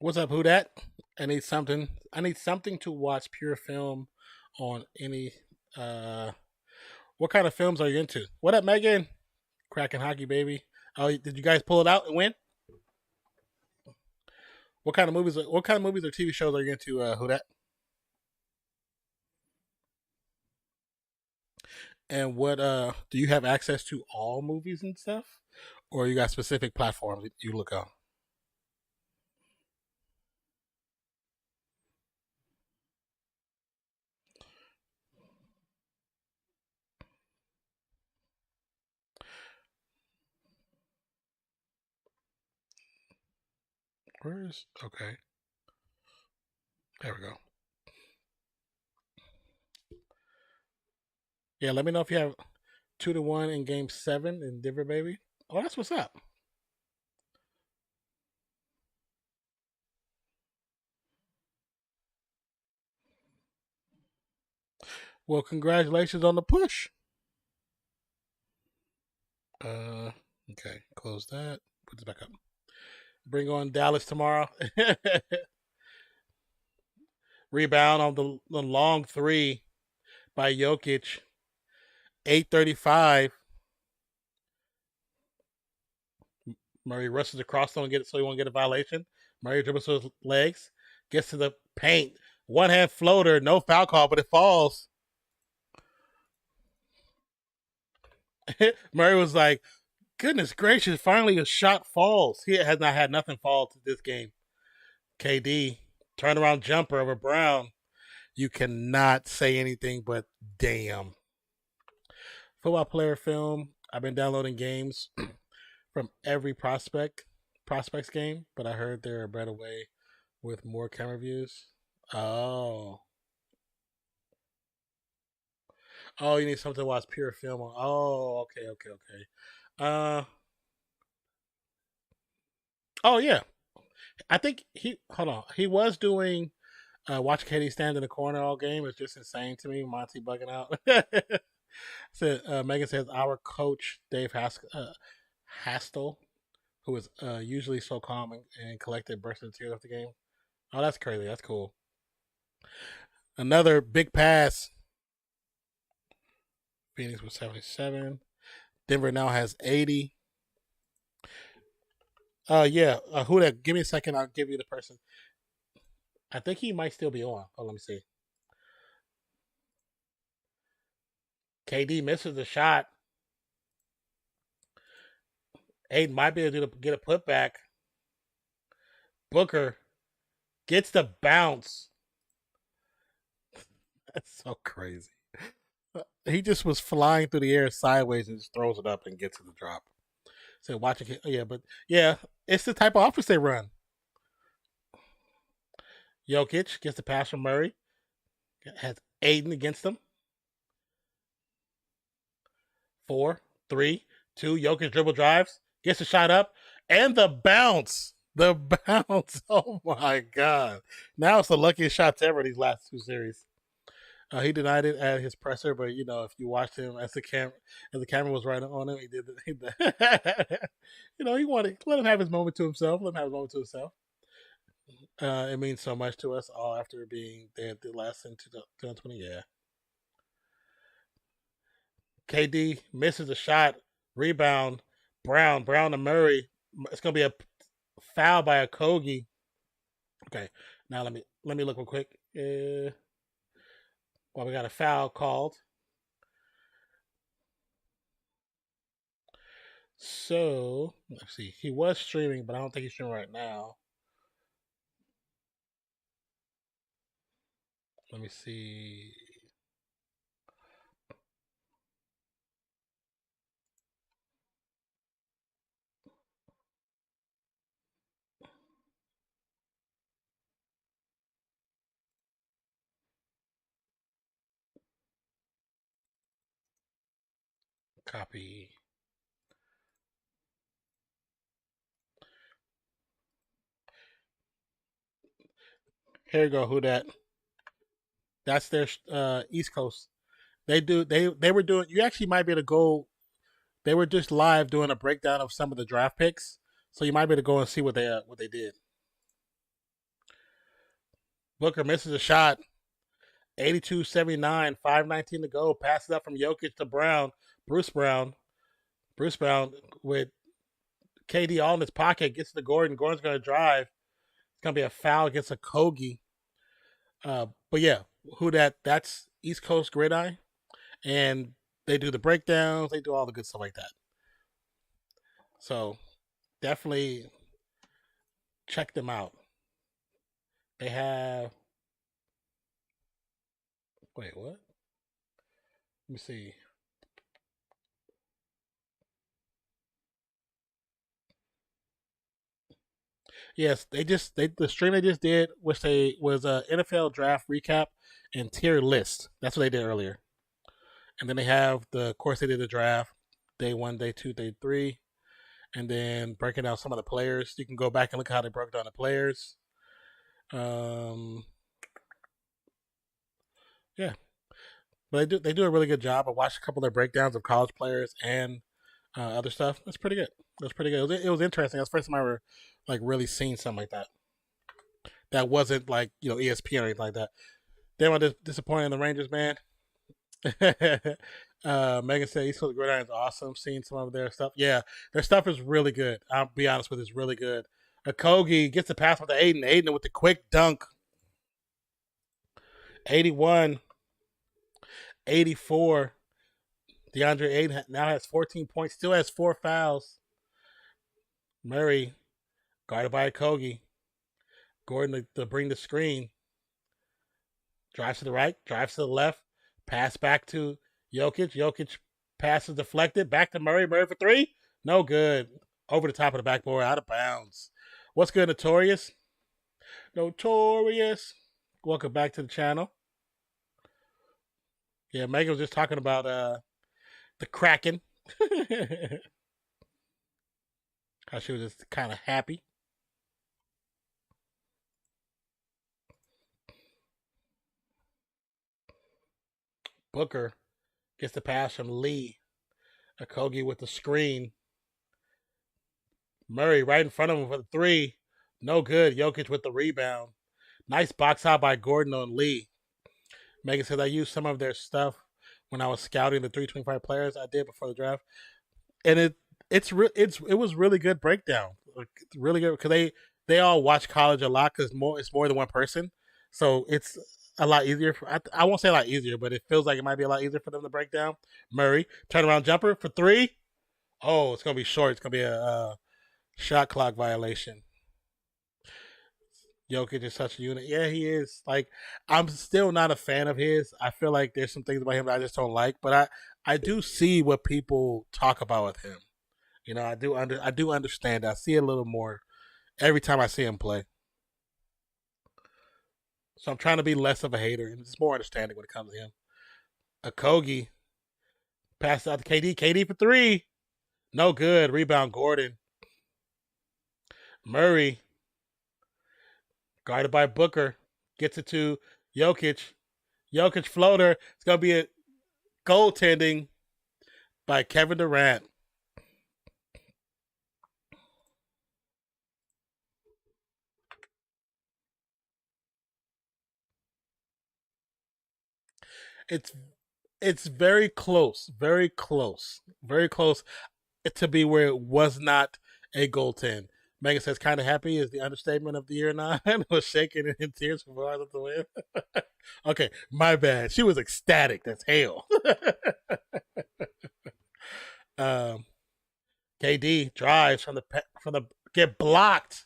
What's up, who dat? I need something. I need something to watch pure film on any. What kind of films are you into? What up, Megan? Cracking hockey, baby. Oh, did you guys pull it out and win? What kind of movies? What kind of movies or TV shows are you into? Who dat? And what? Do you have access to all movies and stuff, or you got specific platforms that you look on? Where is? Okay, there we go. Yeah, let me know if you have 2-1 in Game 7 in Denver, baby. Oh, that's what's up. Well, congratulations on the push. Okay, close that. Put this back up. Bring on Dallas tomorrow. Rebound on the long three by Jokic. 8:35. Murray rushes across so he won't get a violation. Murray dribbles to his legs, gets to the paint. One hand floater, no foul call, but it falls. Murray was like, goodness gracious, finally a shot falls. He has not had nothing fall to this game. KD turnaround jumper over Brown. You cannot say anything but damn. Football player film. I've been downloading games from every prospects game, but I heard there are a better way with more camera views. Oh, oh, you need something to watch pure film on. Oh, okay, okay, okay. Uh, oh yeah. I think he. Hold on. He was doing. Watch Katie stand in the corner all game. It's just insane to me. Monty bugging out. So, Megan says our coach Dave Hastel, who is usually so calm and collected, burst into tears after the game. Oh, that's crazy. That's cool. Another big pass. Phoenix was 77. Denver now has 80. Yeah. Who that? Give me a second. I'll give you the person. I think he might still be on. Oh, let me see. KD misses the shot. Aiden might be able to get a putback. Booker gets the bounce. That's so crazy. He just was flying through the air sideways and just throws it up and gets to the drop. So watching it, yeah, but yeah, it's the type of offense they run. Jokic gets the pass from Murray. Has Aiden against him. 4, 3, 2. Jokic dribble drives. Gets the shot up. And the bounce. The bounce. Oh my God. Now it's the luckiest shot ever these last two series. He denied it at his presser, but you know if you watched him as the camera was right on him, he did. You know he wanted let him have his moment to himself. Let him have his moment to himself. It means so much to us all after being there the last in 2020. Yeah. KD misses a shot, rebound. Brown to Murray. It's gonna be a foul by a Kogi. Okay, now let me look real quick. Well, we got a foul called. So let's see. He was streaming, but I don't think he's streaming right now. Let me see. Copy. Here you go. Who that? That's their East Coast. They were doing. You actually might be able to go. They were just live doing a breakdown of some of the draft picks, so you might be able to go and see what they did. Booker misses a shot. 82-79, 5:19 to go. Passes up from Jokic to Brown. Bruce Brown. Bruce Brown with KD all in his pocket gets to Gordon. Gordon's going to drive. It's going to be a foul against a Kogi. But yeah, who that? That's East Coast Gridiron, and they do the breakdowns. They do all the good stuff like that. So definitely check them out. They have. Wait, what? Let me see. Yes, the stream they just did, which they was a NFL draft recap and tier list. That's what they did earlier. And then they have of course they did the draft, day 1, day 2, day 3, and then breaking down some of the players. You can go back and look how they broke down the players. Yeah, but they do a really good job. I watched a couple of their breakdowns of college players and other stuff. That's pretty good. That's pretty good. It was interesting. That's the first time I ever like really seen something like that. That wasn't like ESPN or anything like that. They were disappointed in the Rangers, man. Megan said East Coast Gridiron is awesome. Seeing some of their stuff. Yeah, their stuff is really good. I'll be honest with you, it's really good. Kogi gets the pass with the Aiden. Aiden with the quick dunk. 81, 84. DeAndre Aiden now has 14 points. Still has 4 fouls. Murray guarded by Kogi. Gordon to bring the screen. Drives to the right, drives to the left, pass back to Jokic. Jokic passes deflected, back to Murray. Murray for three. No good. Over the top of the backboard, out of bounds. What's good, Notorious? Notorious. Welcome back to the channel. Yeah, Megan was just talking about the Kraken. How she was just kind of happy. Booker gets the pass from Lee. Okogie with the screen. Murray right in front of him for the three. No good. Jokic with the rebound. Nice box out by Gordon on Lee. Megan says I used some of their stuff when I was scouting the 325 players I did before the draft, and it was really good breakdown. Like, really good because they all watch college a lot because it's more than one person, so it's a lot easier. I won't say a lot easier, but it feels like it might be a lot easier for them to break down. Murray turnaround jumper for three. Oh, it's gonna be short. It's gonna be a shot clock violation. Jokic is such a unit. Yeah, he is. Like, I'm still not a fan of his. I feel like there's some things about him that I just don't like, but I do see what people talk about with him. You know, I do understand. I see it a little more every time I see him play. So I'm trying to be less of a hater and just more understanding when it comes to him. Okogie passes out to KD. KD for three. No good. Rebound Gordon. Murray guarded by Booker. Gets it to Jokic. Jokic floater. It's going to be a goaltending by Kevin Durant. It's it's very close, very close to be where it was not a goaltend. Megan says, "Kind of happy" is the understatement of the year. Nine was shaking in tears for Florida to win. Okay, my bad. She was ecstatic. That's hell. um, KD drives from the get blocked.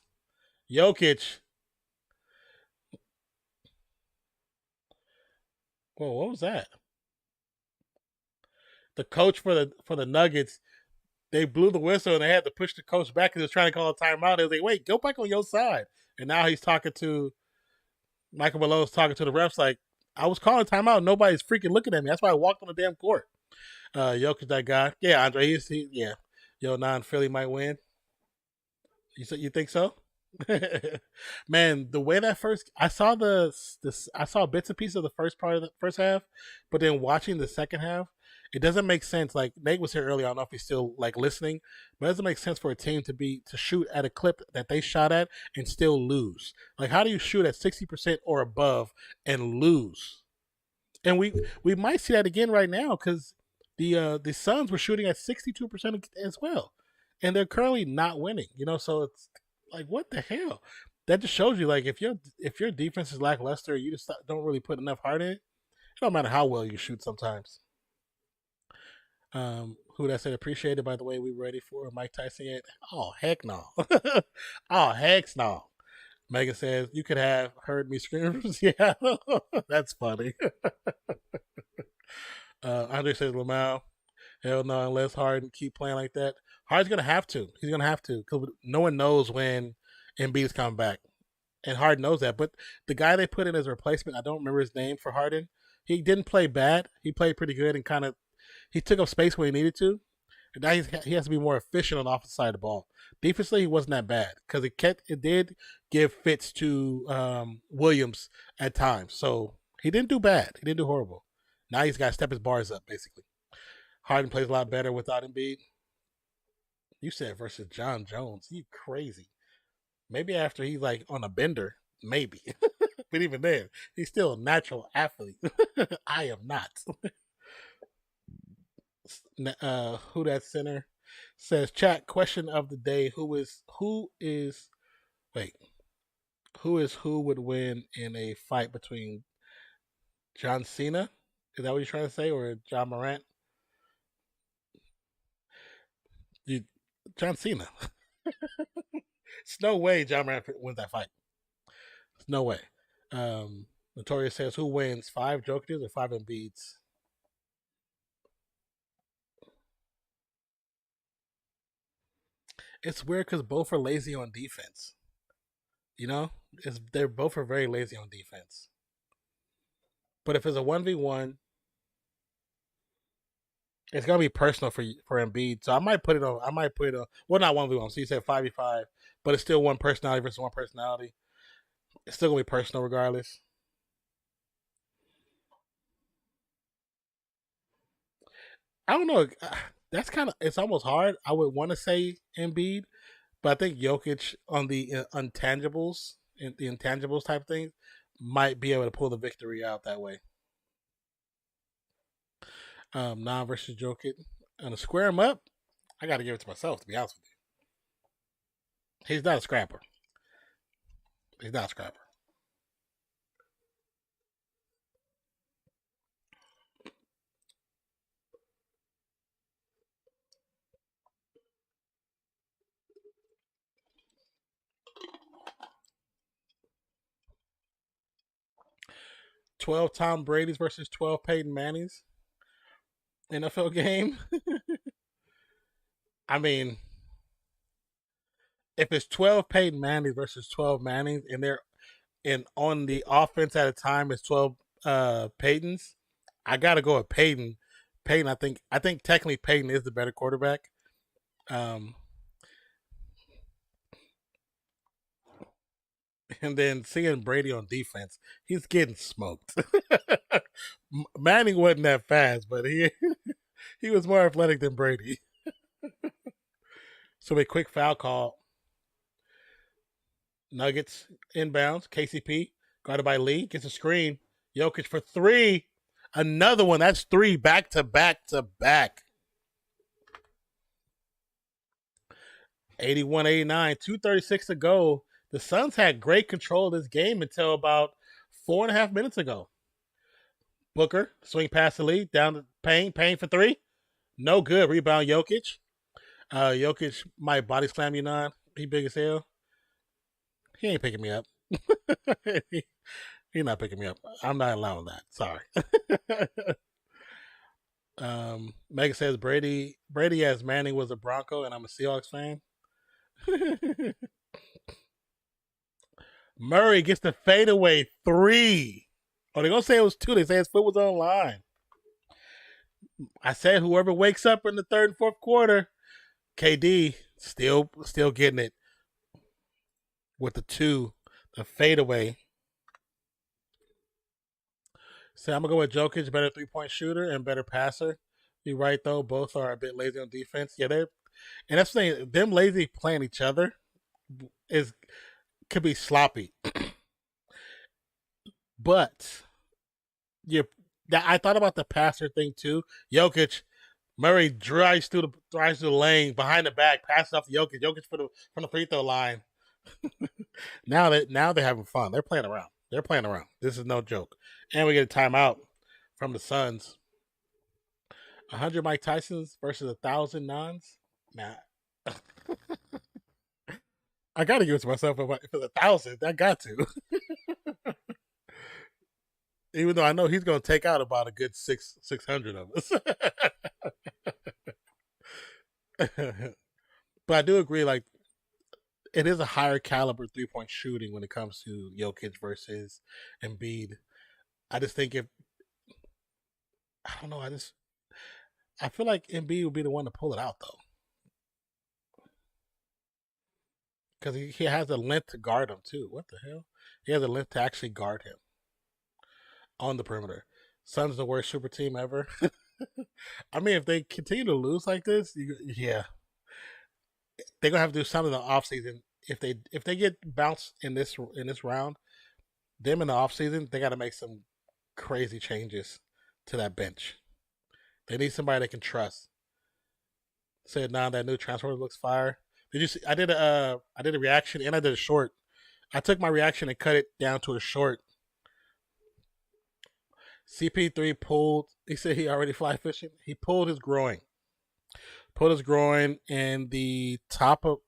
Jokic. Whoa, what was that? The coach for the Nuggets, they blew the whistle and they had to push the coach back because he was trying to call a timeout. They was like, "Wait, go back on your side." And now he's talking to Michael Malone's talking to the refs like, "I was calling timeout. Nobody's freaking looking at me. That's why I walked on the damn court." Jokic, that guy. Yeah, Andre. Yeah. Yo, Philly might win. You think so? Man, the way that first I saw I saw bits and pieces of the first part of the first half, but then watching the second half, it doesn't make sense. Like Nate was here earlier, I don't know if he's still like listening, but it doesn't make sense for a team to shoot at a clip that they shot at and still lose. Like, how do you shoot at 60% or above and lose? And we might see that again right now because the Suns were shooting at 62% as well, and they're currently not winning. You know, so it's like, what the hell? That just shows you, like, if your defense is lackluster, you just don't really put enough heart in it. It don't matter how well you shoot sometimes. Who that said appreciated, by the way, we ready for Mike Tyson yet? Oh, heck no. Oh, heck no. Megan says, you could have heard me scream from Seattle. That's funny. Andre says, Lamau, hell no, unless Harden keep playing like that. Harden's going to have to. He's going to have to because no one knows when Embiid's coming back. And Harden knows that. But the guy they put in as a replacement, I don't remember his name for Harden. He didn't play bad. He played pretty good and kind of he took up space where he needed to. And now he has to be more efficient on the offensive side of the ball. Defensively, he wasn't that bad because it did give fits to Williams at times. So he didn't do bad. He didn't do horrible. Now he's got to step his bars up, basically. Harden plays a lot better without Embiid. You said versus John Jones. You crazy. Maybe after he's like on a bender, maybe. But even then, he's still a natural athlete. I am not. Who that center says, chat question of the day: who would win in a fight between John Cena? Is that what you're trying to say, or John Morant? John Cena. It's no way John Morant wins that fight. No way. Notorious says, who wins, 5 Jokers or 5 Embiids? It's weird because both are lazy on defense. You know, they're both are very lazy on defense. But if it's a 1v1, it's gonna be personal for Embiid. So I might put it on. I might put it on. Well, not 1v1. So you said 5v5, but it's still one personality versus one personality. It's still gonna be personal regardless. I don't know. That's kind of. It's almost hard. I would want to say Embiid, but I think Jokic on the intangibles, the intangibles type things, might be able to pull the victory out that way. Non versus Jokic. And to square him up, I got to give it to myself, to be honest with you. He's not a scrapper. He's not a scrapper. $12 Tom Brady's versus 12 Peyton Manning's NFL game. I mean, if it's 12 Peyton Manning's versus 12 Manning's, and they're on the offense at a time it's 12 Peyton's, I gotta go with Peyton. Peyton, I think technically Peyton is the better quarterback. Um, and then seeing Brady on defense, he's getting smoked. Manning wasn't that fast, but he was more athletic than Brady. So a quick foul call. Nuggets inbounds. KCP guarded by Lee gets a screen. Jokic for three. Another one. That's three back to back to back. 81-89, 2:36 to go. The Suns had great control of this game until about 4.5 minutes ago. Booker swing past the lead down to Payne. Payne for three. No good. Rebound Jokic. Jokic might body slam you, non. He big as hell. He ain't picking me up. He's not picking me up. I'm not allowing that. Sorry. Megan says Brady as Manning was a Bronco, and I'm a Seahawks fan. Murray gets the fadeaway three. Oh, they're gonna say it was two. They say his foot was on line. I said whoever wakes up in the third and fourth quarter, KD still getting it with the two, the fadeaway. So I'm gonna go with Jokic, better 3-point shooter and better passer. You're right though, both are a bit lazy on defense. Yeah, and that's the thing. Them lazy playing each other could be sloppy. But I thought about the passer thing too. Jokic, Murray drives through the lane behind the back, passes off to Jokic. Jokic from the free throw line. now they're having fun. They're playing around. This is no joke. And we get a timeout from the Suns. 100 Mike Tysons versus 1,000 Nons. Nah. I gotta give it to myself if it's 1,000. I got to. Even though I know he's gonna take out about a good 600 of us. But I do agree, like, it is a higher caliber 3-point shooting when it comes to Jokic versus Embiid. I just think I don't know, I feel like Embiid would be the one to pull it out though. Because he has a length to guard him too. What the hell? He has a length to actually guard him on the perimeter. Suns the worst super team ever. I mean, if they continue to lose like this, yeah, they're gonna have to do something in the offseason. If they get bounced in this round, them in the offseason, they got to make some crazy changes to that bench. They need somebody they can trust. Said, "Nah, that new transfer looks fire." Did you see? I did a reaction and I did a short. I took my reaction and cut it down to a short. CP3 pulled. He said he already fly fishing. He pulled his groin. In the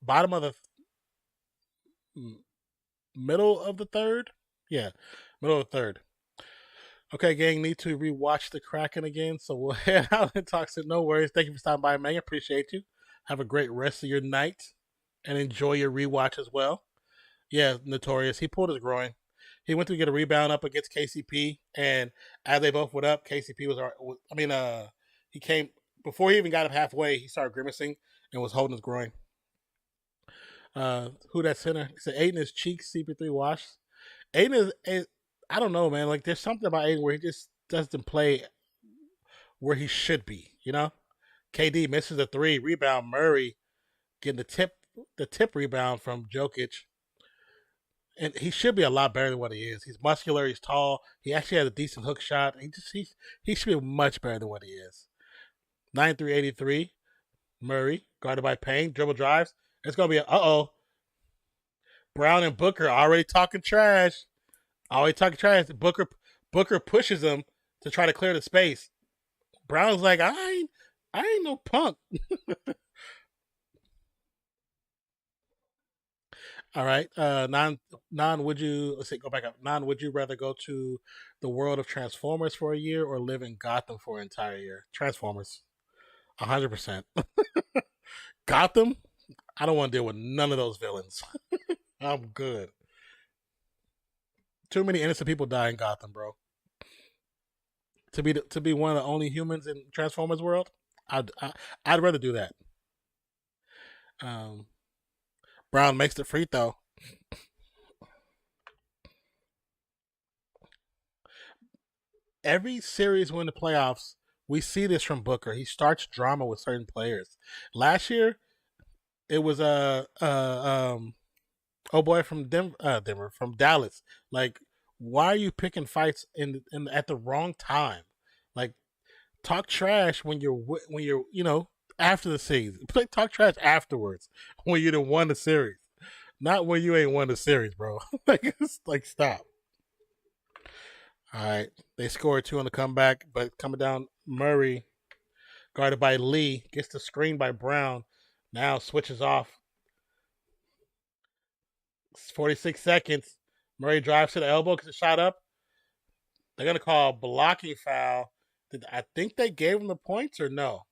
bottom of the middle of the third. Yeah, middle of the third. Okay, gang, need to rewatch the Kraken again, so we'll head out and talk. So no worries. Thank you for stopping by, Megan. Appreciate you. Have a great rest of your night and enjoy your rewatch as well. Yeah, Notorious. He pulled his groin. He went to get a rebound up against KCP, and as they both went up, KCP was. He came before he even got up halfway. He started grimacing and was holding his groin. Who that center? He said Aiden is cheeks CP3 wash. Aiden is I don't know, man. Like there's something about Aiden where he just doesn't play where he should be. You know, KD misses a three rebound. Murray getting the tip rebound from Jokic, and he should be a lot better than what he is. He's muscular. He's tall. He actually has a decent hook shot. He should be much better than what he is. 93-83. Murray guarded by Payne. Dribble drives. It's gonna be Brown and Booker already talking trash. Always talking trash. Booker pushes him to try to clear the space. Brown's like, I ain't no punk. All right. Would you let's see, go back up. Would you rather go to the world of Transformers for a year or live in Gotham for an entire year? Transformers. 100%. Gotham? I don't want to deal with none of those villains. I'm good. Too many innocent people die in Gotham, bro. To be one of the only humans in Transformers world, I'd rather do that. Um, Brown makes the free throw. Every series when the playoffs, we see this from Booker. He starts drama with certain players. Last year, it was oh boy from Denver from Dallas. Like, why are you picking fights in at the wrong time? Like, talk trash when you're after the season. Talk trash afterwards when you done won the series, not when you ain't won the series, bro. like stop. All right, they scored two on the comeback, but coming down, Murray guarded by Lee gets the screen by Brown. Now switches off. 46 seconds. Murray drives to the elbow, gets a shot up. They're gonna call a blocking foul. I think they gave him the points or no?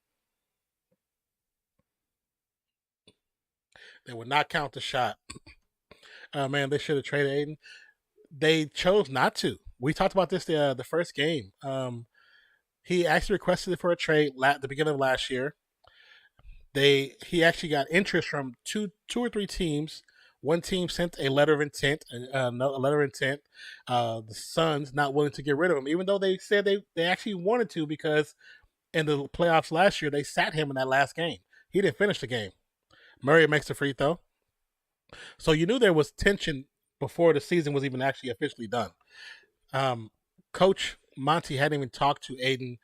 They would not count the shot. Man, they should have traded Aiden. They chose not to. We talked about this the first game. He actually requested it for a trade at the beginning of last year. He actually got interest from two or three teams. One team sent a letter of intent, a letter of intent. The Suns not willing to get rid of him, even though they said they actually wanted to because in the playoffs last year they sat him in that last game. He didn't finish the game. Murray makes the free throw. So you knew there was tension before the season was even actually officially done. Coach Monty hadn't even talked to Aiden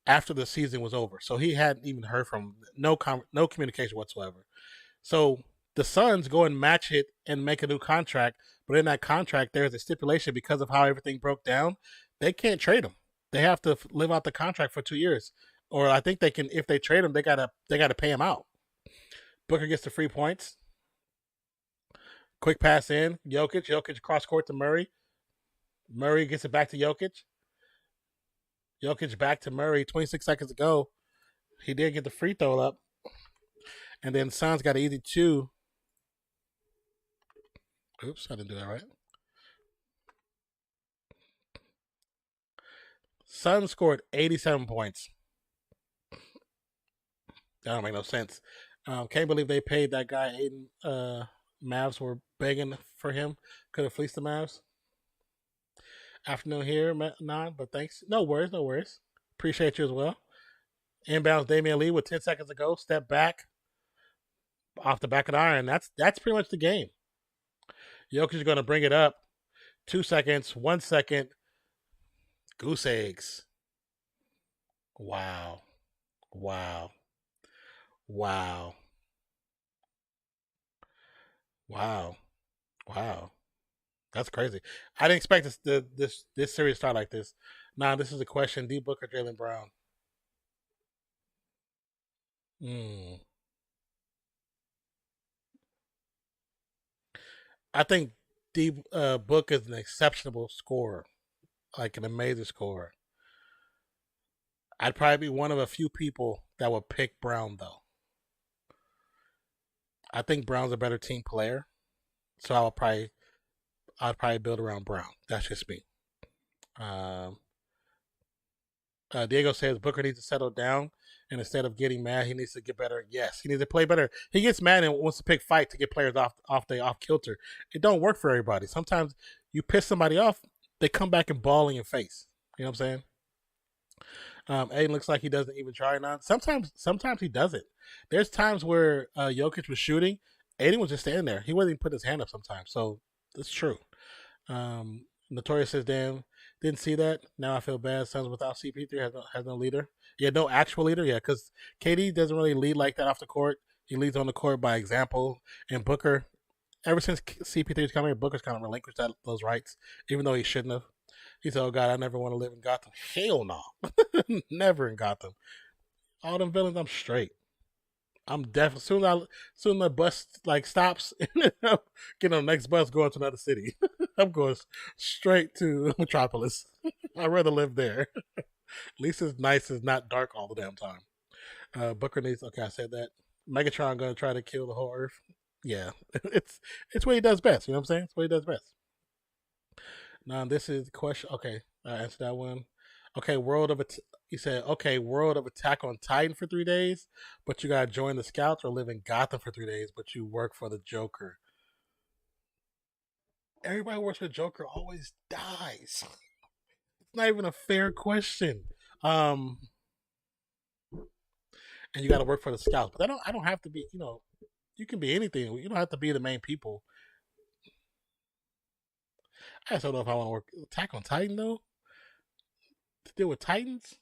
after the season was over, so he hadn't even heard from no communication whatsoever. So the Suns go and match it and make a new contract, but in that contract there's a stipulation because of how everything broke down. They can't trade him. They have to live out the contract for 2 years, or I think they can. If they trade him, they gotta pay him out. Booker gets the free points. Quick pass in. Jokic cross court to Murray. Murray gets it back to Jokic. Jokic back to Murray. 26 seconds to go. He did get the free throw up. And then Suns got an easy two. Oops, I didn't do that right. Suns scored 87 points. That don't make no sense. Can't believe they paid that guy Aiden. Mavs were begging for him. Could have fleeced the Mavs. Afternoon here, non, but thanks. No worries, no worries. Appreciate you as well. Inbounds Damian Lee with 10 seconds to go. Step back off the back of the iron. That's pretty much the game. Jokic is going to bring it up. 2 seconds, 1 second. Goose eggs. Wow. Wow. Wow. Wow. Wow. That's crazy. I didn't expect this series to start like this. Nah, this is a question. D Booker, Jalen Brown. I think Book is an exceptional scorer, like an amazing scorer. I'd probably be one of a few people that would pick Brown though. I think Brown's a better team player, so I'd probably build around Brown. That's just me. Um, Diego says Booker needs to settle down, and instead of getting mad, he needs to get better. Yes, he needs to play better. He gets mad and wants to pick fight to get players off kilter. It don't work for everybody. Sometimes you piss somebody off, they come back and ball in your face. You know what I'm saying? Aiden looks like he doesn't even try now. Sometimes he doesn't. There's times where Jokic was shooting, Aiden was just standing there. He wasn't even putting his hand up sometimes. So it's true. Notorious says, "Damn, didn't see that. Now I feel bad. Suns without CP3 has no leader. Yeah, no actual leader. Yeah, because KD doesn't really lead like that off the court. He leads on the court by example. And Booker, ever since CP3's come here, Booker's kind of relinquished those rights, even though he shouldn't have. He said, "Oh God, I never want to live in Gotham. Hell no, never in Gotham. All them villains, I'm straight. I'm definitely soon the bus like stops, get on the next bus going to another city. I'm going straight to Metropolis. I'd rather live there. At least it's nice. It's not dark all the damn time. Booker needs. Okay, I said that. Megatron gonna try to kill the whole Earth. Yeah, it's what he does best. You know what I'm saying? It's what he does best. Now this is the question. Okay, I answered that one. Okay, he said, okay, World of Attack on Titan for 3 days, but you gotta join the Scouts or live in Gotham for 3 days, but you work for the Joker. Everybody who works for the Joker always dies. It's not even a fair question. Um, and you gotta work for the Scouts, but I don't have to be. You can be anything. You don't have to be the main people. I just don't know if I want to work Attack on Titan though. To deal with Titans.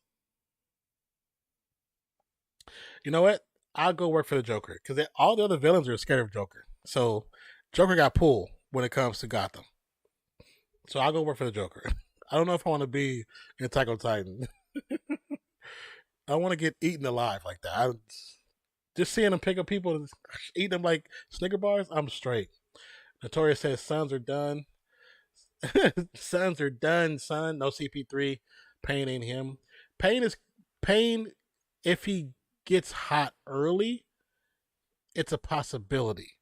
You know what? I'll go work for the Joker because all the other villains are scared of Joker. So Joker got pulled when it comes to Gotham. So I'll go work for the Joker. I don't know if I want to be in Attack on Titan. I want to get eaten alive like that. Just seeing them pick up people and eat them like Snicker bars, I'm straight. Notorious says Suns are done. Suns are done, son. No CP3. Payne ain't him. Payne. If he gets hot early, it's a possibility.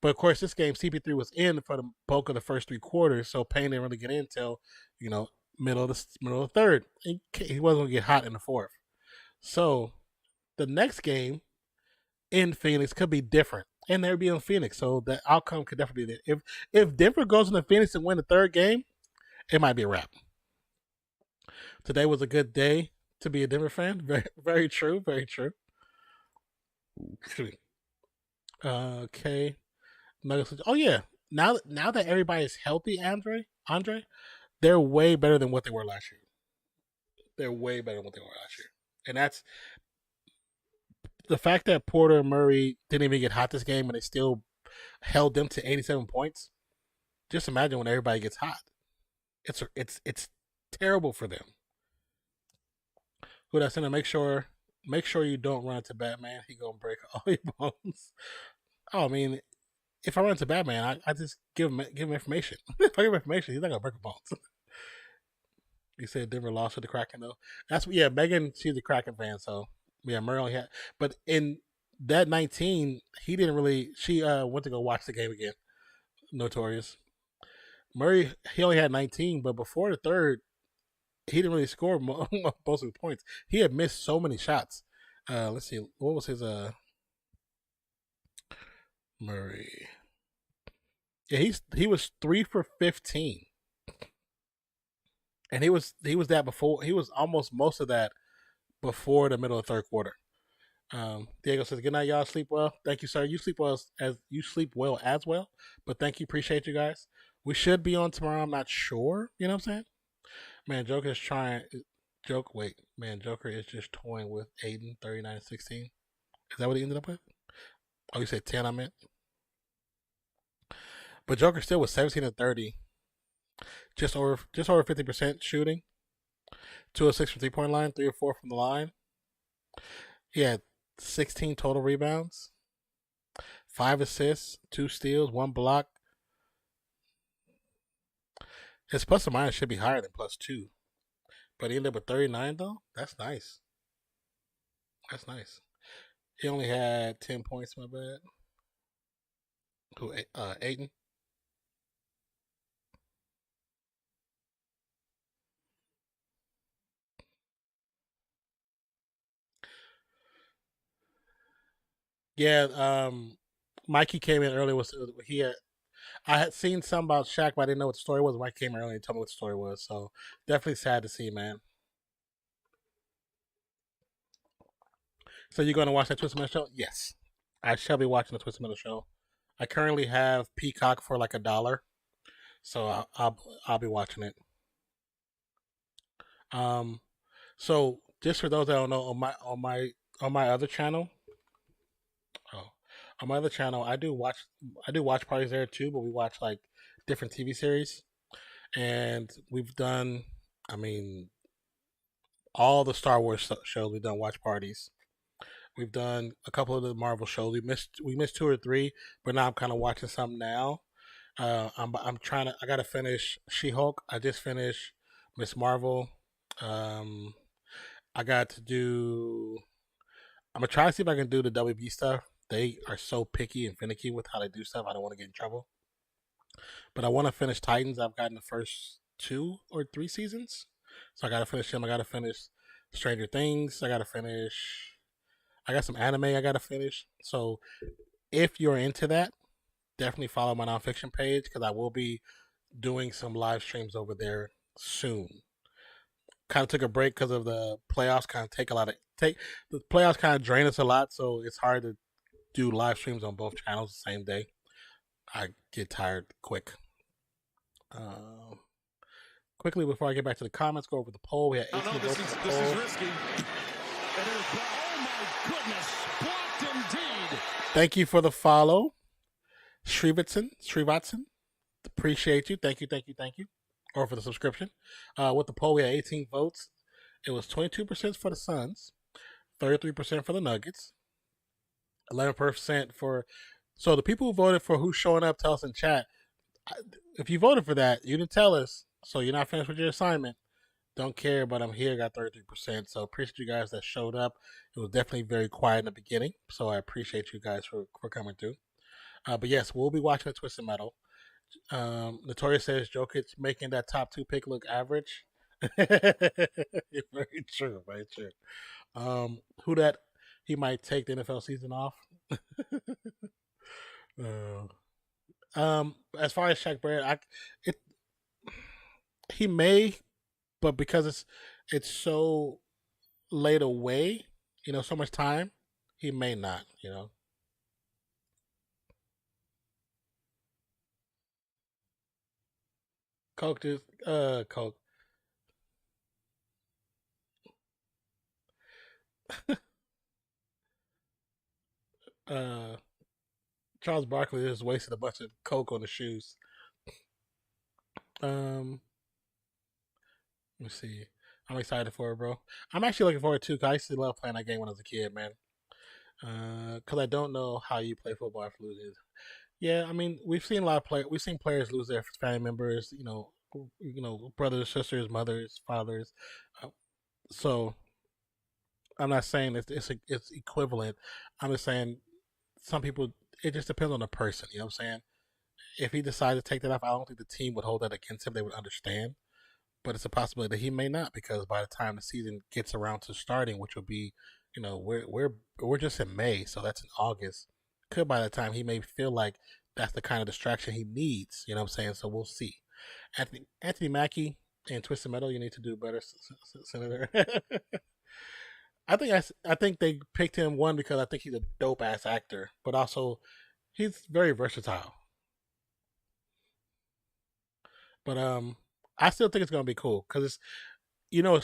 But of course, this game CP3 was in for the bulk of the first 3 quarters, so Payne didn't really get in until middle of the third. He wasn't gonna get hot in the fourth. So the next game in Phoenix could be different, and they'll be in Phoenix, so the outcome could definitely be there. If Denver goes into Phoenix and win the third game, it might be a wrap. Today was a good day to be a Denver fan. Very, very true. Very true. Okay. Oh yeah. Now that everybody's healthy, Andre, they're way better than what they were last year. They're way better than what they were last year, and that's the fact that Porter and Murray didn't even get hot this game, and they still held them to 87 points. Just imagine when everybody gets hot. It's terrible for them. Who that's gonna make sure you don't run into Batman. He gonna break all your bones. Oh, I mean, if I run into Batman, I just give him information. If I give him information, he's not gonna break my bones. He said Denver lost to the Kraken though. Megan, she's a Kraken fan, so yeah, Murray only had. But in that 19, he didn't really. She went to go watch the game again. Notorious. Murray, he only had 19, but before the third, he didn't really score most of the points. He had missed so many shots. Let's see, what was his Murray? Yeah, he was 3 for 15, and he was that before. He was almost most of that before the middle of the third quarter. Diego says, "Good night, y'all. Sleep well. Thank you, sir. You sleep well as well. But thank you, appreciate you guys. We should be on tomorrow. I'm not sure. You know what I'm saying? Man, Joker is trying. Joker is just toying with Aiden 39-16. Is that what he ended up with? Oh, you said 10. I meant. But Joker still was 17-30, just over 50% shooting, 2 of 6 from 3-point line, 3 or 4 from the line. He had 16 total rebounds, 5 assists, 2 steals, 1 block. His plus or minus should be higher than +2, but he ended up with 39 though. That's nice. That's nice. He only had 10 points. My bad. Who? Aiden. Yeah. Mikey came in earlier. Was he had I had seen something about Shaq, but I didn't know what the story was. Mike came early and told me what the story was. So definitely sad to see, man. So you're going to watch that Twisted Metal show? Yes, I shall be watching the Twisted Metal show. I currently have Peacock for like $1, so I'll be watching it. Um, so just for those that don't know, on my other channel, oh, on my other channel, I do watch parties there too, but we watch like different TV series, and we've done, I mean, all the Star Wars shows. We've done watch parties. We've done a couple of the Marvel shows. We missed two or three, but now I'm kind of watching some now. I'm trying to. I gotta finish She Hulk. I just finished Miss Marvel. Um, I got to do. I'm gonna try to see if I can do the WB stuff. They are so picky and finicky with how they do stuff. I don't want to get in trouble. But I want to finish Titans. I've gotten the first 2 or 3 seasons, so I gotta finish them. I gotta finish Stranger Things. I gotta finish. I got some anime I gotta finish. So if you're into that, definitely follow my nonfiction page because I will be doing some live streams over there soon. Kind of took a break because of the playoffs. Kind of take a lot of take the playoffs kind of drain us a lot, so it's hard to do live streams on both channels the same day. I get tired quick. Um, Quickly before I get back to the comments, go over the poll. We had 18 votes on the poll. This is risky. Oh my goodness! Blocked indeed. Thank you for the follow, Srivatsan. Appreciate you. Thank you, thank you, thank you. Or for the subscription. With the poll, we had 18 votes. It was 22% for the Suns, 33% for the Nuggets, 11% for. So the people who voted for who's showing up, tell us in chat. If you voted for that, you didn't tell us, so you're not finished with your assignment. Don't care, but I'm here. Got 33%. So appreciate you guys that showed up. It was definitely very quiet in the beginning, so I appreciate you guys for coming through. But yes, we'll be watching the Twisted Metal. Notorious says Jokic making that top 2 pick look average. Very true, very true. Who that he might take the NFL season off. As far as Shaq Barrett, it he may, but because it's so late away, so much time, he may not. Coke just Coke. uh Charles Barkley just wasted a bunch of Coke on the shoes. Um let me see. I'm excited for it, bro. I'm actually looking forward to. Cause I used to love playing that game when I was a kid, man. Cause I don't know how you play football after losing. Yeah, I mean, we've seen a lot of players. We've seen players lose their family members. Brothers, sisters, mothers, fathers. Uh, so I'm not saying it's equivalent. I'm just saying some people. It just depends on the person. You know what I'm saying? If he decided to take that off, I don't think the team would hold that against him. They would understand. But it's a possibility that he may not because by the time the season gets around to starting, which will be, we're just in May, so that's in August. Could by the time he may feel like that's the kind of distraction he needs. You know what I'm saying? So we'll see. Anthony Mackie and Twisted Metal, you need to do better, Senator. I think they picked him one because I think he's a dope ass actor, but also he's very versatile. But I still think it's gonna be cool because you know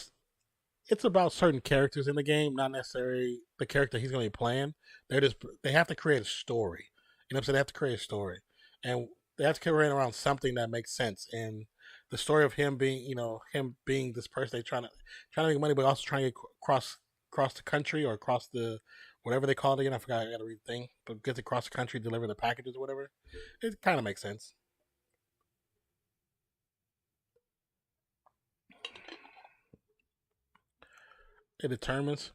it's about certain characters in the game, not necessarily the character he's going to be playing. They have to create a story. You know what I'm saying? They have to create a story, and they have to create around something that makes sense. And the story of him being, him being this person they trying to make money, but also trying to get across the country or across the whatever they call it again. I forgot. I got to read the thing, but gets across the country, deliver the packages or whatever. It kind of makes sense. It determines.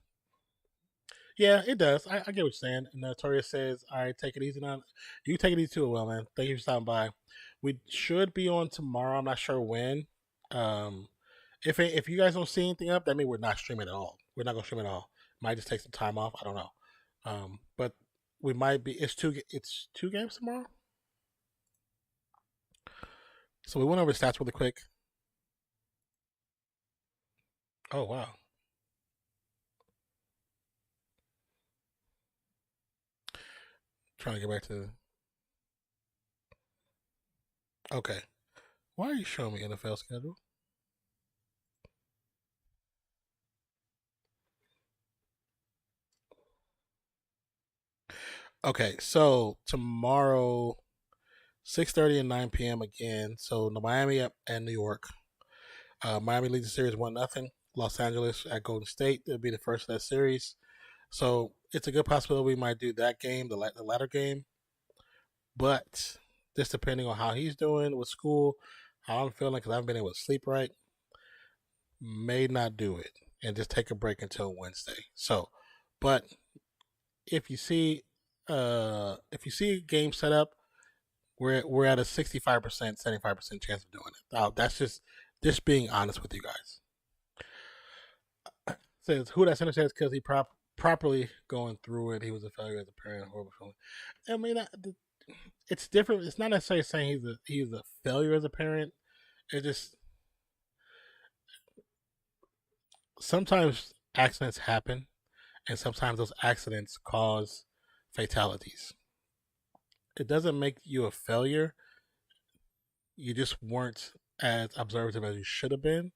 Yeah, it does. I get what you're saying. And Notorious says, "All right, take it easy now. You take it easy too, well, man. Thank you for stopping by. We should be on tomorrow. I'm not sure when. Um, if you guys don't see anything up, that means we're not streaming at all. We're not gonna stream at all. Might just take some time off. I don't know. But we might be. It's two games tomorrow. So we went over the stats really quick. Oh wow. Trying to get back to. Okay. Why are you showing me NFL schedule? Okay, so tomorrow 6:30 and 9 p.m. again. So the Miami and New York. Miami leads the series 1-0. Los Angeles at Golden State. It'll be the first of that series. So it's a good possibility we might do that game, the latter game. But just depending on how he's doing with school, how I'm feeling, because I haven't been able to sleep right, may not do it and just take a break until Wednesday. So, but if you see a game set up, we're at a 65%, 75% chance of doing it. That's just being honest with you guys. Says who that center says because he properly going through it. He was a failure as a parent, horrible feeling. I mean, it's different. It's not necessarily saying he's a failure as a parent. It just sometimes accidents happen, and sometimes those accidents cause fatalities. It doesn't make you a failure. You just weren't as observative as you should have been,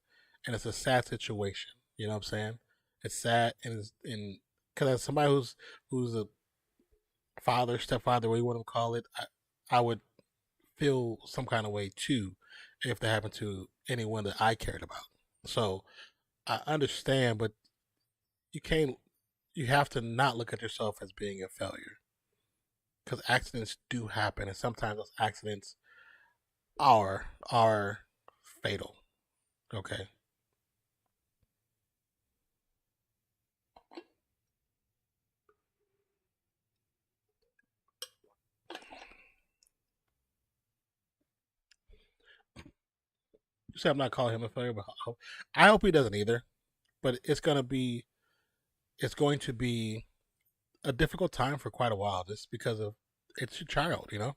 and it's a sad situation. You know what I'm saying? It's sad, and because as somebody who's a father, stepfather, what you want to call it, I would feel some kind of way too if that happened to anyone that I cared about. So I understand, but you can't. You have to not look at yourself as being a failure because accidents do happen, and sometimes those accidents are fatal. Okay. You say I'm not calling him a failure, but I hope he doesn't either. But it's going to be a difficult time for quite a while, just because of it's your child. You know,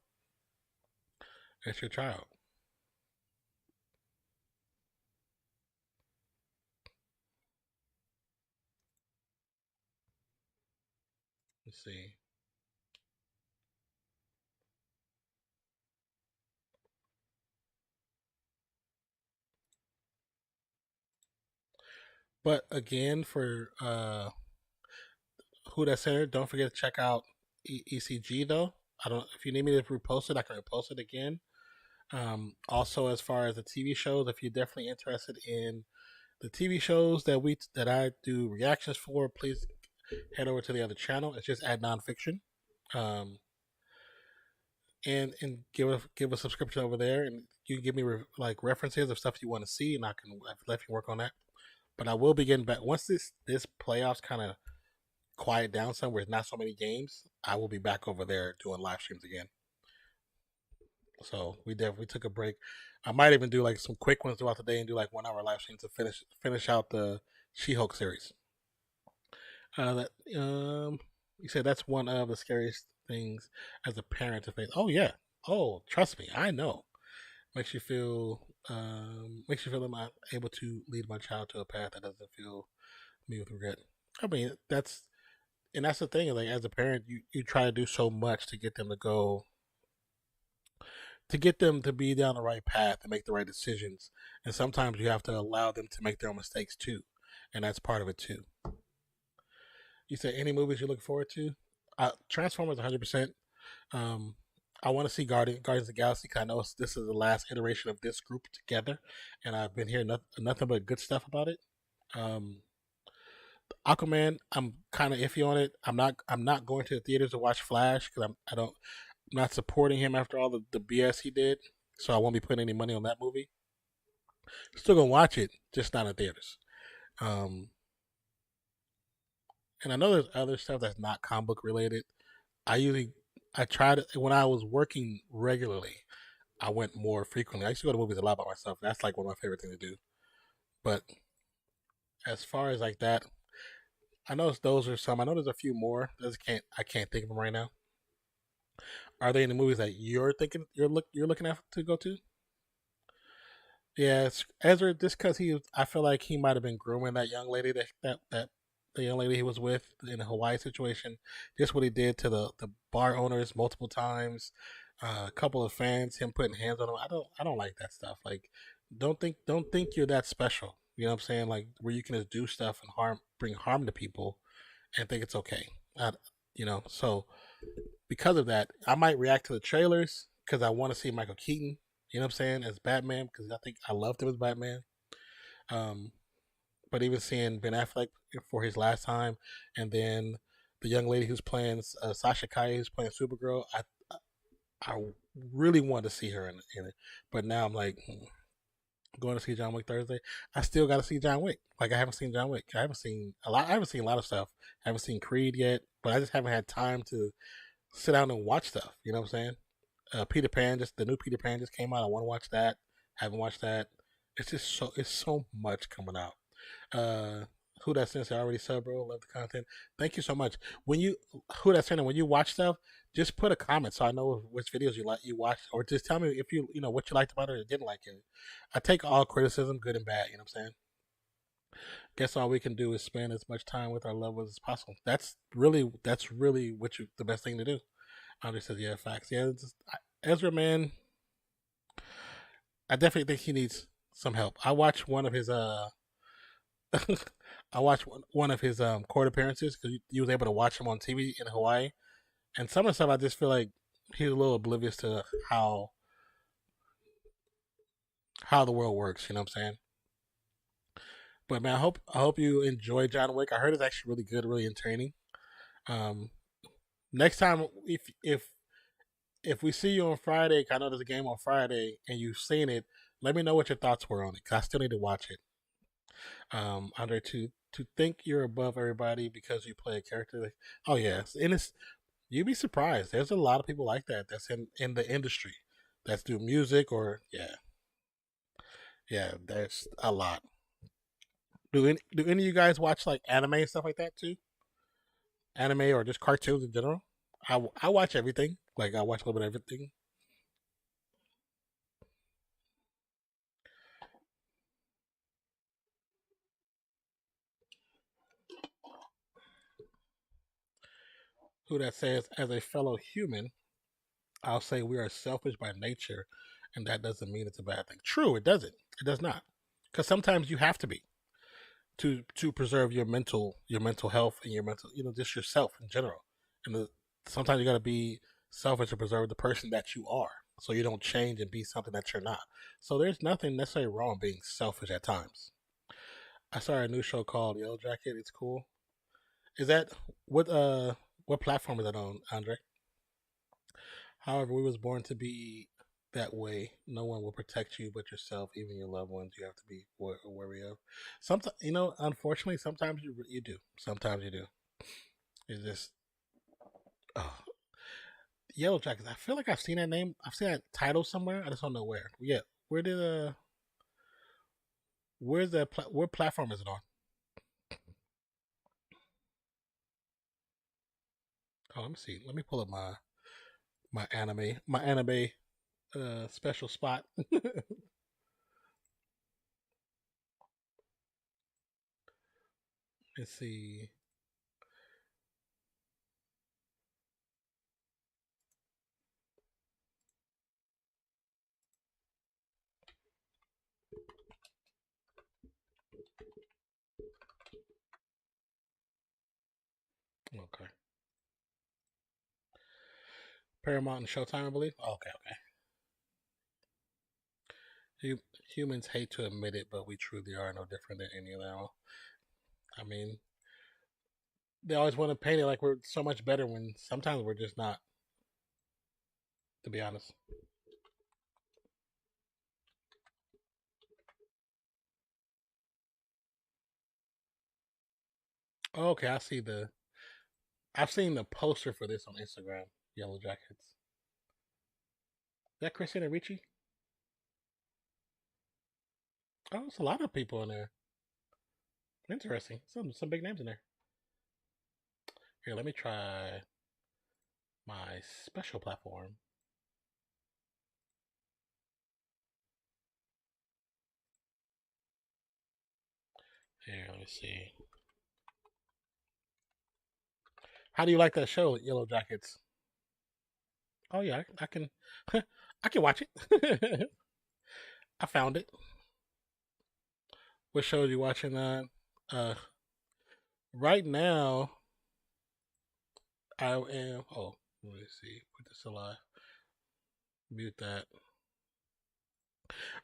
it's your child. Let's see. But again, for who that's there, don't forget to check out ECG though. I don't. If you need me to repost it, I can repost it again. Also, as far as the TV shows, if you're definitely interested in the TV shows that I do reactions for, please head over to the other channel. It's just at Nonfiction, um, and give a subscription over there, and you can give me like references of stuff you want to see, and I can let you work on that. But I will be getting back once this playoffs kind of quiet down somewhere. Not so many games. I will be back over there doing live streams again. So we definitely took a break. I might even do like some quick ones throughout the day and do like 1 hour live streams to finish out the She-Hulk series. That you said that's one of the scariest things as a parent to face. Oh yeah. Oh, trust me, I know. Makes you feel I'm able to lead my child to a path that doesn't fill me with regret. I mean, that's the thing. Like as a parent, you try to do so much to get them to go to get them to be down the right path and make the right decisions. And sometimes you have to allow them to make their own mistakes too, and that's part of it too. You said any movies you look forward to? Transformers, 100%. Um, I want to see Guardians of the Galaxy because I know this is the last iteration of this group together, and I've been hearing nothing but good stuff about it. Um, Aquaman, I'm kind of iffy on it. I'm not going to the theaters to watch Flash because I'm not supporting him after all the BS he did. So I won't be putting any money on that movie. Still gonna watch it, just not in theaters. Um, And I know there's other stuff that's not comic book related. I usually I try to when I was working regularly, I went more frequently. I used to go to movies a lot by myself. That's like one of my favorite things to do. But as far as like that, I know those are some. I know there's a few more. I can't think of them right now. Are they in the movies that you're thinking you're looking at to go to? Yeah, it's Ezra. Just because I feel like he might have been grooming that young lady that the young lady he was with in the Hawaii situation. Just what he did to the bar owners multiple times. A couple of fans, him putting hands on them. I don't like that stuff. Like, don't think you're that special. You know what I'm saying? Like where you can just do stuff and bring harm to people and think it's okay. I, so because of that, I might react to the trailers because I want to see Michael Keaton. You know what I'm saying, as Batman, because I think I loved him as Batman. Um, but even seeing Ben Affleck for his last time, and then the young lady who's playing Sasha Kaye, who's playing Supergirl, I really wanted to see her in it. But now I'm like, going to see John Wick Thursday. I still got to see John Wick. Like I haven't seen John Wick. I haven't seen a lot. I haven't seen a lot of stuff. I haven't seen Creed yet, but I just haven't had time to sit down and watch stuff. You know what I'm saying? Peter Pan, just the new Peter Pan just came out. I want to watch that. Haven't watched that. It's so much coming out. Uh, who that since I already said, bro. Love the content. Thank you so much. When you who that saying when you watch stuff, just put a comment so I know which videos you watched, or just tell me if what you liked about it or didn't like it. I take all criticism, good and bad. You know what I'm saying? Guess all we can do is spend as much time with our loved ones as possible. That's really the best thing to do. Andre says, yeah, facts. Yeah, Ezra, man, I definitely think he needs some help. I watched one of his I watched one of his court appearances because you was able to watch him on TV in Hawaii, and some of the stuff I just feel like he's a little oblivious to how the world works. You know what I'm saying? But man, I hope you enjoy John Wick. I heard it's actually really good, really entertaining. Um, next time, if we see you on Friday, 'cause I know there's a game on Friday, and you've seen it, let me know what your thoughts were on it. Cause I still need to watch it. Andre, to think you're above everybody because you play a character. Oh yes, and you'd be surprised. There's a lot of people like that. That's in the industry. That's do music or yeah. There's a lot. Do any of you guys watch like anime and stuff like that too? Anime or just cartoons in general? I watch everything. Like I watch a little bit of everything. Who that says, as a fellow human, I'll say we are selfish by nature, and that doesn't mean it's a bad thing. True, it doesn't. It does not, because sometimes you have to be to preserve your mental health and your mental, just yourself in general. And sometimes you got to be selfish to preserve the person that you are, so you don't change and be something that you're not. So there's nothing necessarily wrong being selfish at times. I saw a new show called Yellow Jacket. It's cool. Is that what what platform is that on, Andre? However, we was born to be that way. No one will protect you but yourself, even your loved ones. You have to be wary of. Sometimes, unfortunately, sometimes you do. Sometimes you do. It's just oh, Yellow Jackets. I feel like I've seen that name. I've seen that title somewhere. I just don't know where. Yeah, where did what platform is it on? Oh, let me see. Let me pull up my anime special spot. Let's see. Okay. Paramount and Showtime, I believe. Okay, okay. Humans hate to admit it, but we truly are no different than any other animal. I mean, they always want to paint it like we're so much better when sometimes we're just not, to be honest. Oh, okay, I've seen the poster for this on Instagram. Yellow Jackets. Is that Christina Ricci? Oh, it's a lot of people in there. Interesting. Some big names in there. Here, let me try my special platform. Here, let me see. How do you like that show, Yellow Jackets? Oh yeah, I can, I can watch it. I found it. What show are you watching? Uh, right now I am. Oh, let me see. Put this alive. Mute that.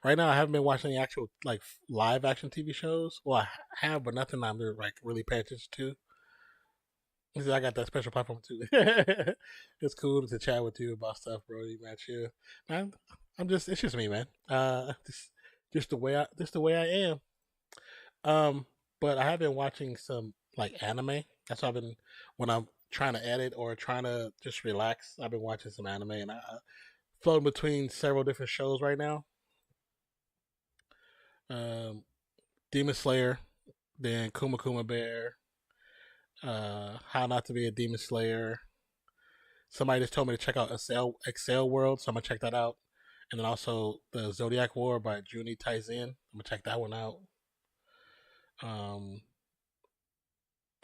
Right now, I haven't been watching the actual like live action TV shows. Well, I have, but nothing I'm like really paying attention to. I got that special platform too. It's cool to chat with you about stuff, bro. You man, chill. Man, I'm just it's just me, man. Just the way I am. Um, but I have been watching some like anime. That's what I've been when I'm trying to edit or trying to just relax. I've been watching some anime, and I floating between several different shows right now. Um, Demon Slayer, then Kuma Kuma Bear, How Not to Be a Demon Slayer. Somebody just told me to check out Excel World, so I'm gonna check that out. And then also the Zodiac War by Juni Taizin. I'm gonna check that one out. Um,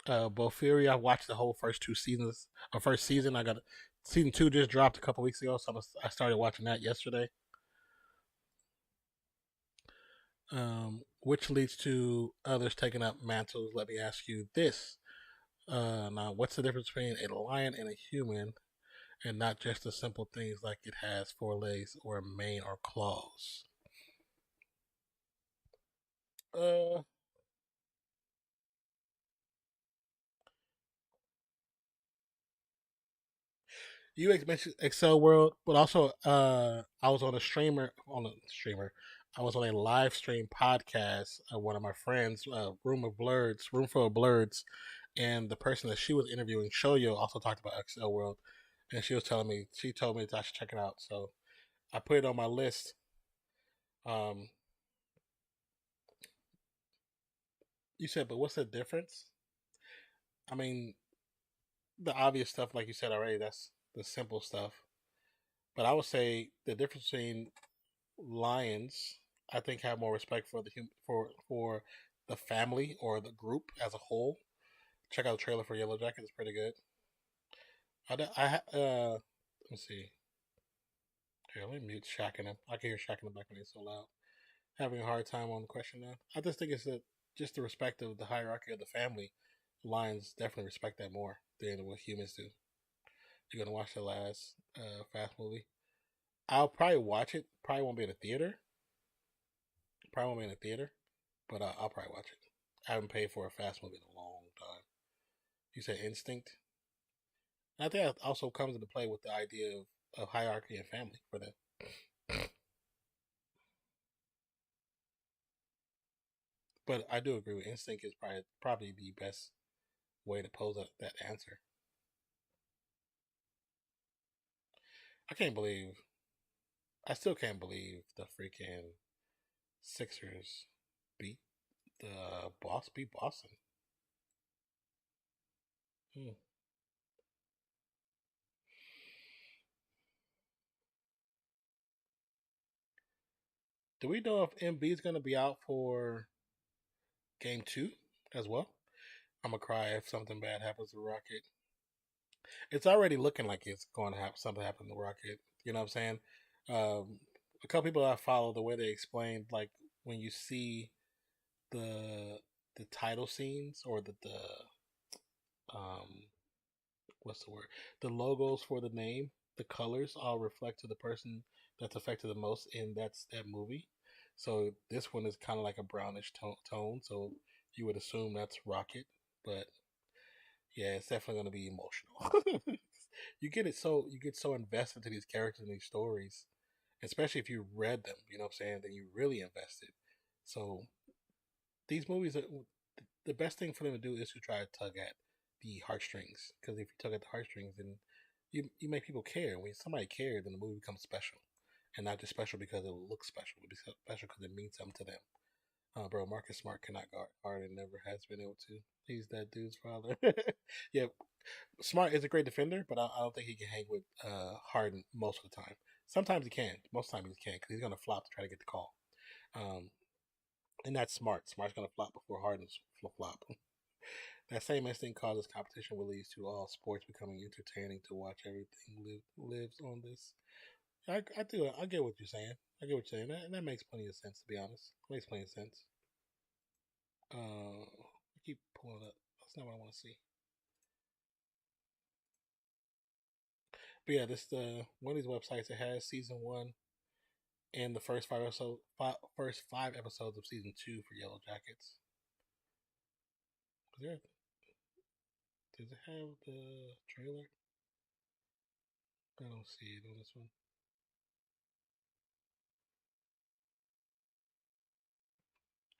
Bofuri, I watched the whole first two seasons. Or first season, I got season two just dropped a couple weeks ago, so I started watching that yesterday. Which leads to others taking up mantles. Let me ask you this: now, what's the difference between a lion and a human, and not just the simple things like it has four legs or a mane or claws? Uh, you mentioned Excel World, but also I was on a streamer. I was on a live stream podcast of one of my friends, Room Full of Blurs, and the person that she was interviewing, Shoyo, also talked about Excel World, and she told me that I should check it out. So I put it on my list. Um, you said, but what's the difference? I mean, the obvious stuff, like you said already, that's the simple stuff. But I would say the difference between lions, I think, have more respect for for the family or the group as a whole. Check out the trailer for Yellow Jacket; it's pretty good. Let me see. Here, let me mute Shaq in him. I can hear Shaq in the background; he's so loud. Having a hard time on the question now. I just think it's just the respect of the hierarchy of the family. Lions definitely respect that more than what humans do. You're gonna watch the last Fast movie. I'll probably watch it. Probably won't be in the theater. Probably won't be in the theater, but I'll probably watch it. I haven't paid for a Fast movie in a long time. You said Instinct. And I think that also comes into play with the idea of hierarchy and family for them. But I do agree with Instinct is probably the best way to pose that answer. I can't believe I still can't believe the freaking Sixers beat beat Boston. Hmm. Do we know if MB is going to be out for game two as well? I'm gonna cry if something bad happens to Rocket. It's already looking like it's going to have something happen to Rocket. You know what I'm saying? Um, a couple people I follow, the way they explained, like when you see the the title scenes or um what's the word, the logos for the name, the colors all reflect to the person that's affected the most in that movie. So this one is kind of like a brownish tone, so you would assume that's Rocket, but yeah, it's definitely going to be emotional. You get so invested to these characters and these stories, especially if you read them. You know what I'm saying? Then you really invested. So these movies, the best thing for them to do is to try to tug at the heartstrings. Because if you tug at the heartstrings, then you make people care. When somebody cares, then the movie becomes special, and not just special because it looks special. It becomes special because it means something to them. Bro, Marcus Smart cannot guard and never has been able to. He's that dude's father. Yeah, Smart is a great defender, but I don't think he can hang with Harden most of the time. Sometimes he can. Most of the time he can because he's going to flop to try to get the call. Um, and that's Smart. Smart's going to flop before Harden's flop. That same instinct causes competition, will lead to all sports becoming entertaining to watch. Everything lives on this. I do. I get what you're saying. I get what you're saying. That makes plenty of sense, to be honest. It makes plenty of sense. I keep pulling it up. That's not what I want to see. But yeah, this one of these websites that has season one and the first 5 episodes of season 2 for Yellow Jackets. Does it have the trailer? I don't see it on this one.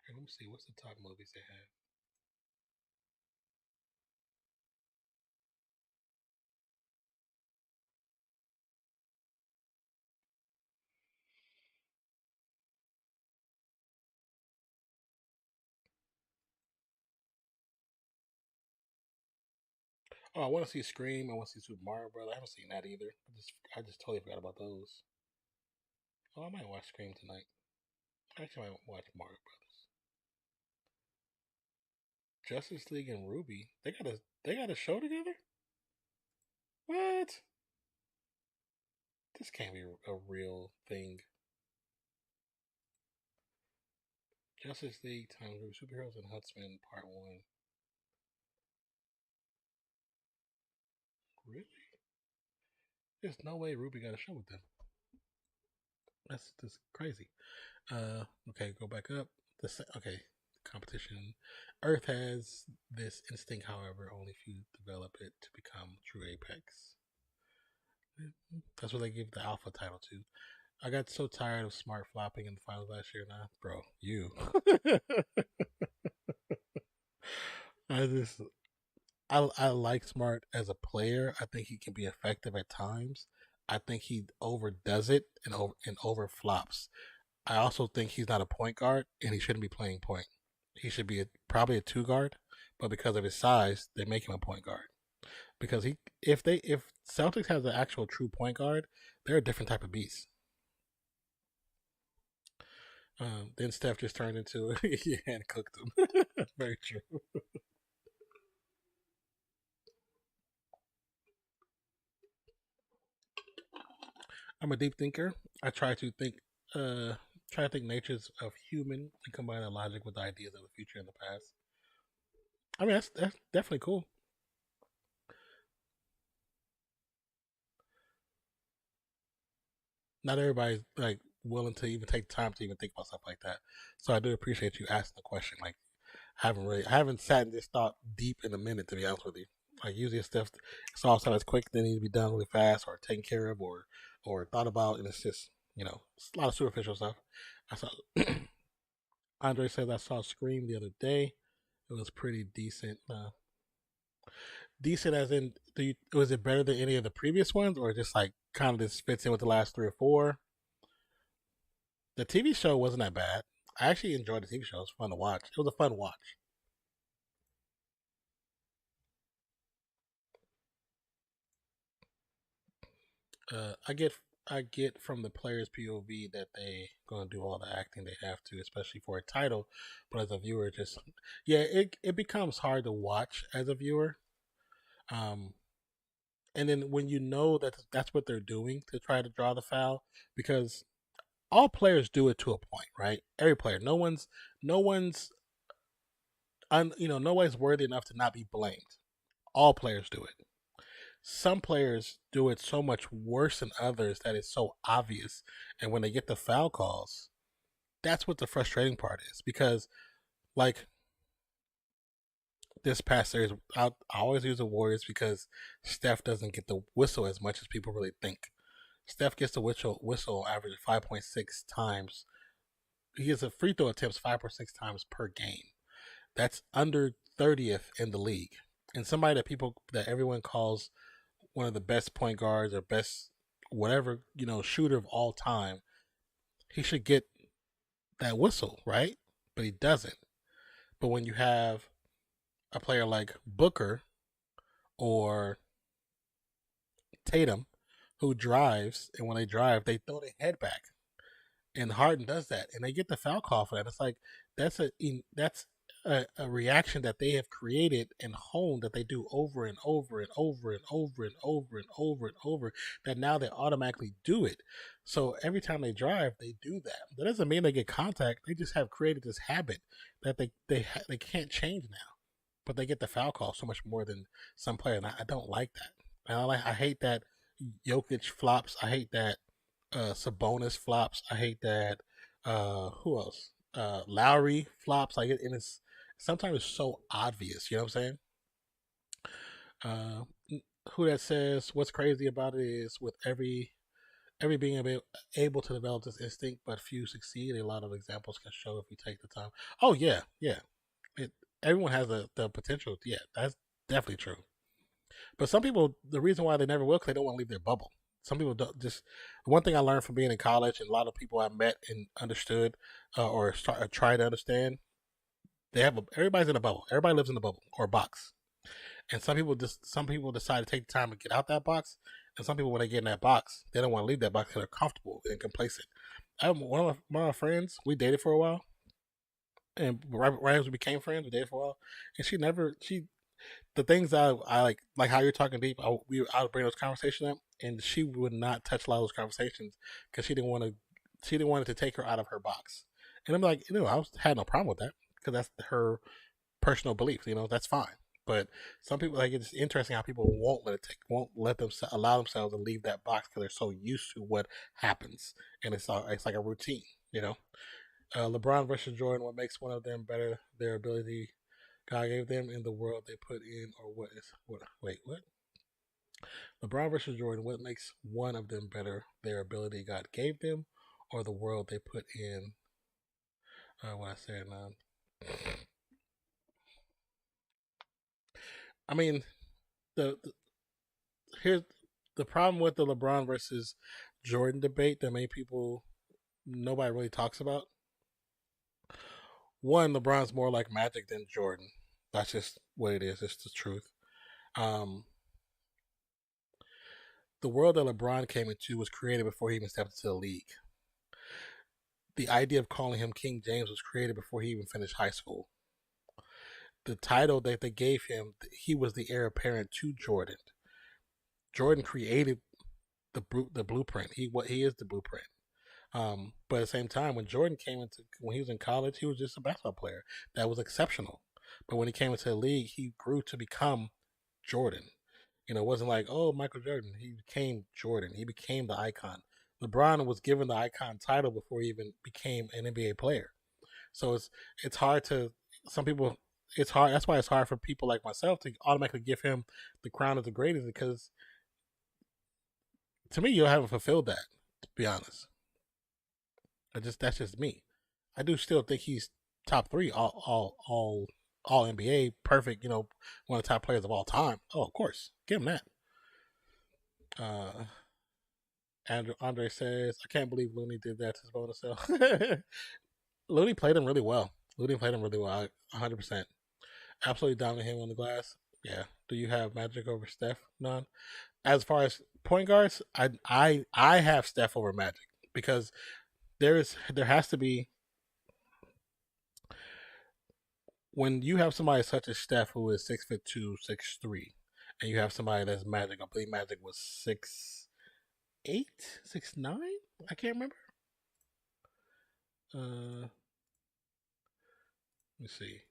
Okay, let me see. What's the top movies they have? Oh, I want to see Scream. I want to see Super Mario Bros. I haven't seen that either. I just totally forgot about those. Oh, I might watch Scream tonight. Actually, I might watch Mario Brothers. Justice League and Ruby. They got a show together. What? This can't be a real thing. Justice League times Ruby Superheroes and Huntsman Part 1. Really? There's no way Ruby got a show with them. That's just crazy. Okay, go back up. Okay, competition. Earth has this instinct, however, only few develop it to become true apex. That's what they give the alpha title to. I got so tired of Smart flopping in the finals last year. Now, bro, you. I just I like Smart as a player. I think he can be effective at times. I think he overdoes it and over flops. I also think he's not a point guard and he shouldn't be playing point. He should be probably a 2 guard, but because of his size, they make him a point guard. Because if Celtics has an actual true point guard, they're a different type of beast. Then Steph just turned into yeah, and cooked him. Very true. I'm a deep thinker. I uh, try to think natures of human and combine the logic with the ideas of the future and the past. I mean, that's definitely cool. Not everybody's like willing to even take time to even think about stuff like that. So I do appreciate you asking the question. Like, I haven't sat in this thought deep in a minute, to be honest with you. Like usually stuff, it's all stuff that's quick, that needs to be done really fast, or taken care of, or thought about, and it's just it's a lot of superficial stuff. I saw Andre says I saw Scream the other day. It was pretty decent. Decent as in, was it better than any of the previous ones, or just like kind of just fits in with the last 3 or 4? The TV show wasn't that bad. I actually enjoyed the TV show. It was fun to watch. It was a fun watch. I get from the player's POV that they gonna do all the acting they have to, especially for a title. But as a viewer, just yeah, it becomes hard to watch as a viewer. Um, and then when you know that that's what they're doing to try to draw the foul, because all players do it to a point, right? Every player, no one's, nobody's worthy enough to not be blamed. All players do it. Some players do it so much worse than others that it's so obvious. And when they get the foul calls, that's what the frustrating part is. Because, like, this past series, I always use the Warriors because Steph doesn't get the whistle as much as people really think. Steph gets the whistle average 5.6 times. He gets a free throw attempts 5.6 times per game. That's under 30th in the league, and somebody that everyone calls one of the best point guards or best whatever shooter of all time. He should get that whistle, right? But he doesn't. But when you have a player like Booker or Tatum who drives, and when they drive, they throw their head back, and Harden does that, and they get the foul call for that. It's like that's a reaction that they have created and honed that they do over and over and over and over and over and over and over. That now they automatically do it. So every time they drive, they do that. That doesn't mean they get contact. They just have created this habit that they can't change now. But they get the foul call so much more than some players. And I don't like that. And I hate that Jokic flops. I hate that Sabonis flops. I hate that. Who else? Lowry flops. Like and it's sometimes it's so obvious. You know what I'm saying? Who that says what's crazy about it is with every being able to develop this instinct, but few succeed. A lot of examples can show if you take the time. Oh yeah, yeah. It, everyone has the potential. Yeah, that's definitely true. But some people, the reason why they never will, because they don't want to leave their bubble. Some people don't just. One thing I learned from being in college, and a lot of people I met and understood, or try to understand, everybody's in a bubble. Everybody lives in a bubble or a box. And some people decide to take the time to get out that box, and some people when they get in that box, they don't want to leave that box because they're comfortable and complacent. One of my friends, we dated for a while, and right as we became friends, we dated for a while, and she the things I like how you're talking deep. I would bring those conversations up, and she would not touch a lot of those conversations because she didn't want it to take her out of her box. And I'm like, had no problem with that because that's her personal belief. That's fine. But some people like it's interesting how people won't let them allow themselves to leave that box because they're so used to what happens, and it's like a routine. LeBron versus Jordan. What makes one of them better? Their ability God gave them in the world they put in, or what is what? Wait, what? LeBron versus Jordan. What makes one of them better? Their ability God gave them, or the world they put in? What I said now. I mean, the here's the problem with the LeBron versus Jordan debate that nobody really talks about. One, LeBron's more like Magic than Jordan. That's just what it is. It's the truth. Um, the world that LeBron came into was created before he even stepped into the league. The idea of calling him King James was created before he even finished high school. The title that they gave him, he was the heir apparent to Jordan. Jordan created the blueprint. He is the blueprint. But at the same time, when he was in college, he was just a basketball player that was exceptional. But when he came into the league, he grew to become Jordan. It wasn't like, oh, Michael Jordan. He became Jordan. He became the icon. LeBron was given the icon title before he even became an NBA player. So it's hard to some people. It's hard. That's why it's hard for people like myself to automatically give him the crown of the greatest because to me, you haven't fulfilled that. To be honest, that's just me. I do still think he's top three, all NBA, perfect. One of the top players of all time. Oh, of course, give him that. Uh, Andre says, I can't believe Looney did that to his bonus cell. Looney played him really well. 100%. Absolutely dominated him on the glass. Yeah. Do you have Magic over Steph? None. As far as point guards, I have Steph over Magic because there has to be when you have somebody such as Steph who is 6'2", 6'3", and you have somebody that's Magic. I believe Magic was 6'8", 6'9". I can't remember. Let me see.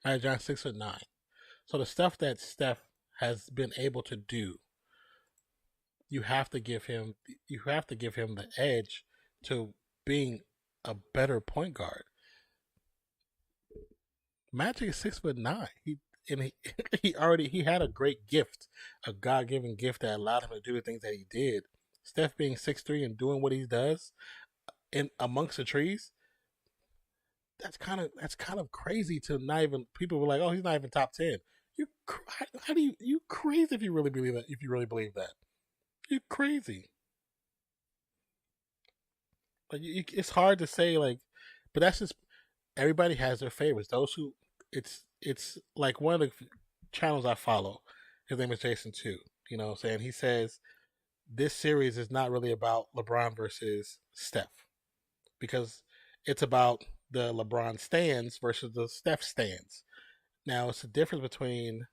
Magic Johnson 6'9". So the stuff that Steph has been able to do, you have to give him the edge to being a better point guard. Magic is 6'9". and he had a great gift, a God given gift that allowed him to do the things that he did. Steph being 6'3" and doing what he does in amongst the trees, that's kind of crazy to not even people were like, oh, he's not even top 10. You how do you crazy if you really believe that? If you really believe that, you're crazy. Like it's hard to say like, but that's just everybody has their favorites. Those who it's like one of the channels I follow. His name is Jason too. You know what I'm saying? He says this series is not really about LeBron versus Steph because it's about the LeBron stands versus the Steph stands. Now it's the difference between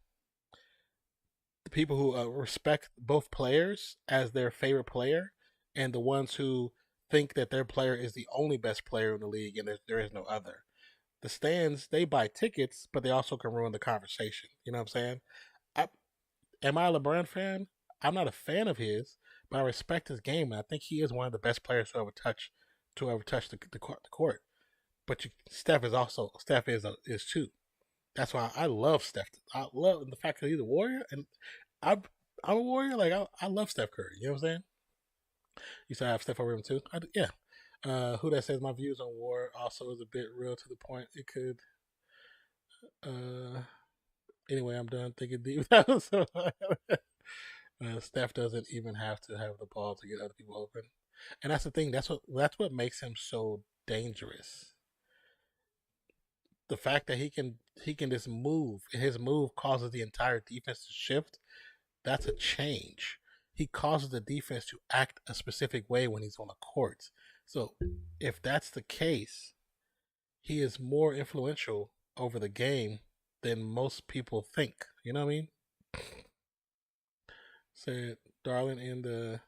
the people who respect both players as their favorite player and the ones who think that their player is the only best player in the league and there is no other. The stands, they buy tickets, but they also can ruin the conversation. You know what I'm saying? I, am I a LeBron fan? I'm not a fan of his, but I respect his game, and I think he is one of the best players to ever touch the court. But Steph is too. That's why I love Steph. I love the fact that he's a warrior, and I'm I'm a warrior. Like I love Steph Curry. You know what I'm saying? You said I have Steph over him too. Yeah. Who that says my views on war also is a bit real to the point. It could. Uh, anyway, I'm done thinking deep. So, Steph doesn't even have to have the ball to get other people open, and that's the thing. That's what makes him so dangerous. The fact that he can just move, and his move causes the entire defense to shift. That's a change. He causes the defense to act a specific way when he's on the court. So, if that's the case, he is more influential over the game than most people think. You know what I mean? Said Darling in the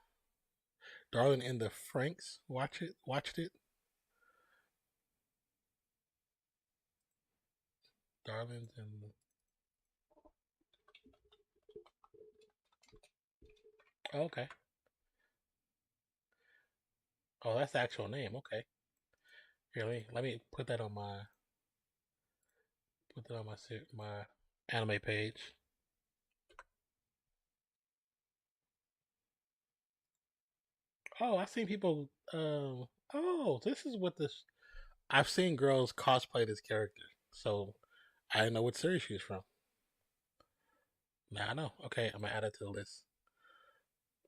Franks. Watched it. Darlings and oh, okay. Oh, that's the actual name. Okay. Here, let me put that on my anime page. Oh, I've seen people. Oh, this is what this. I've seen girls cosplay this character, so I didn't know what series she was from. Now I know. Okay, I'm gonna add it to the list.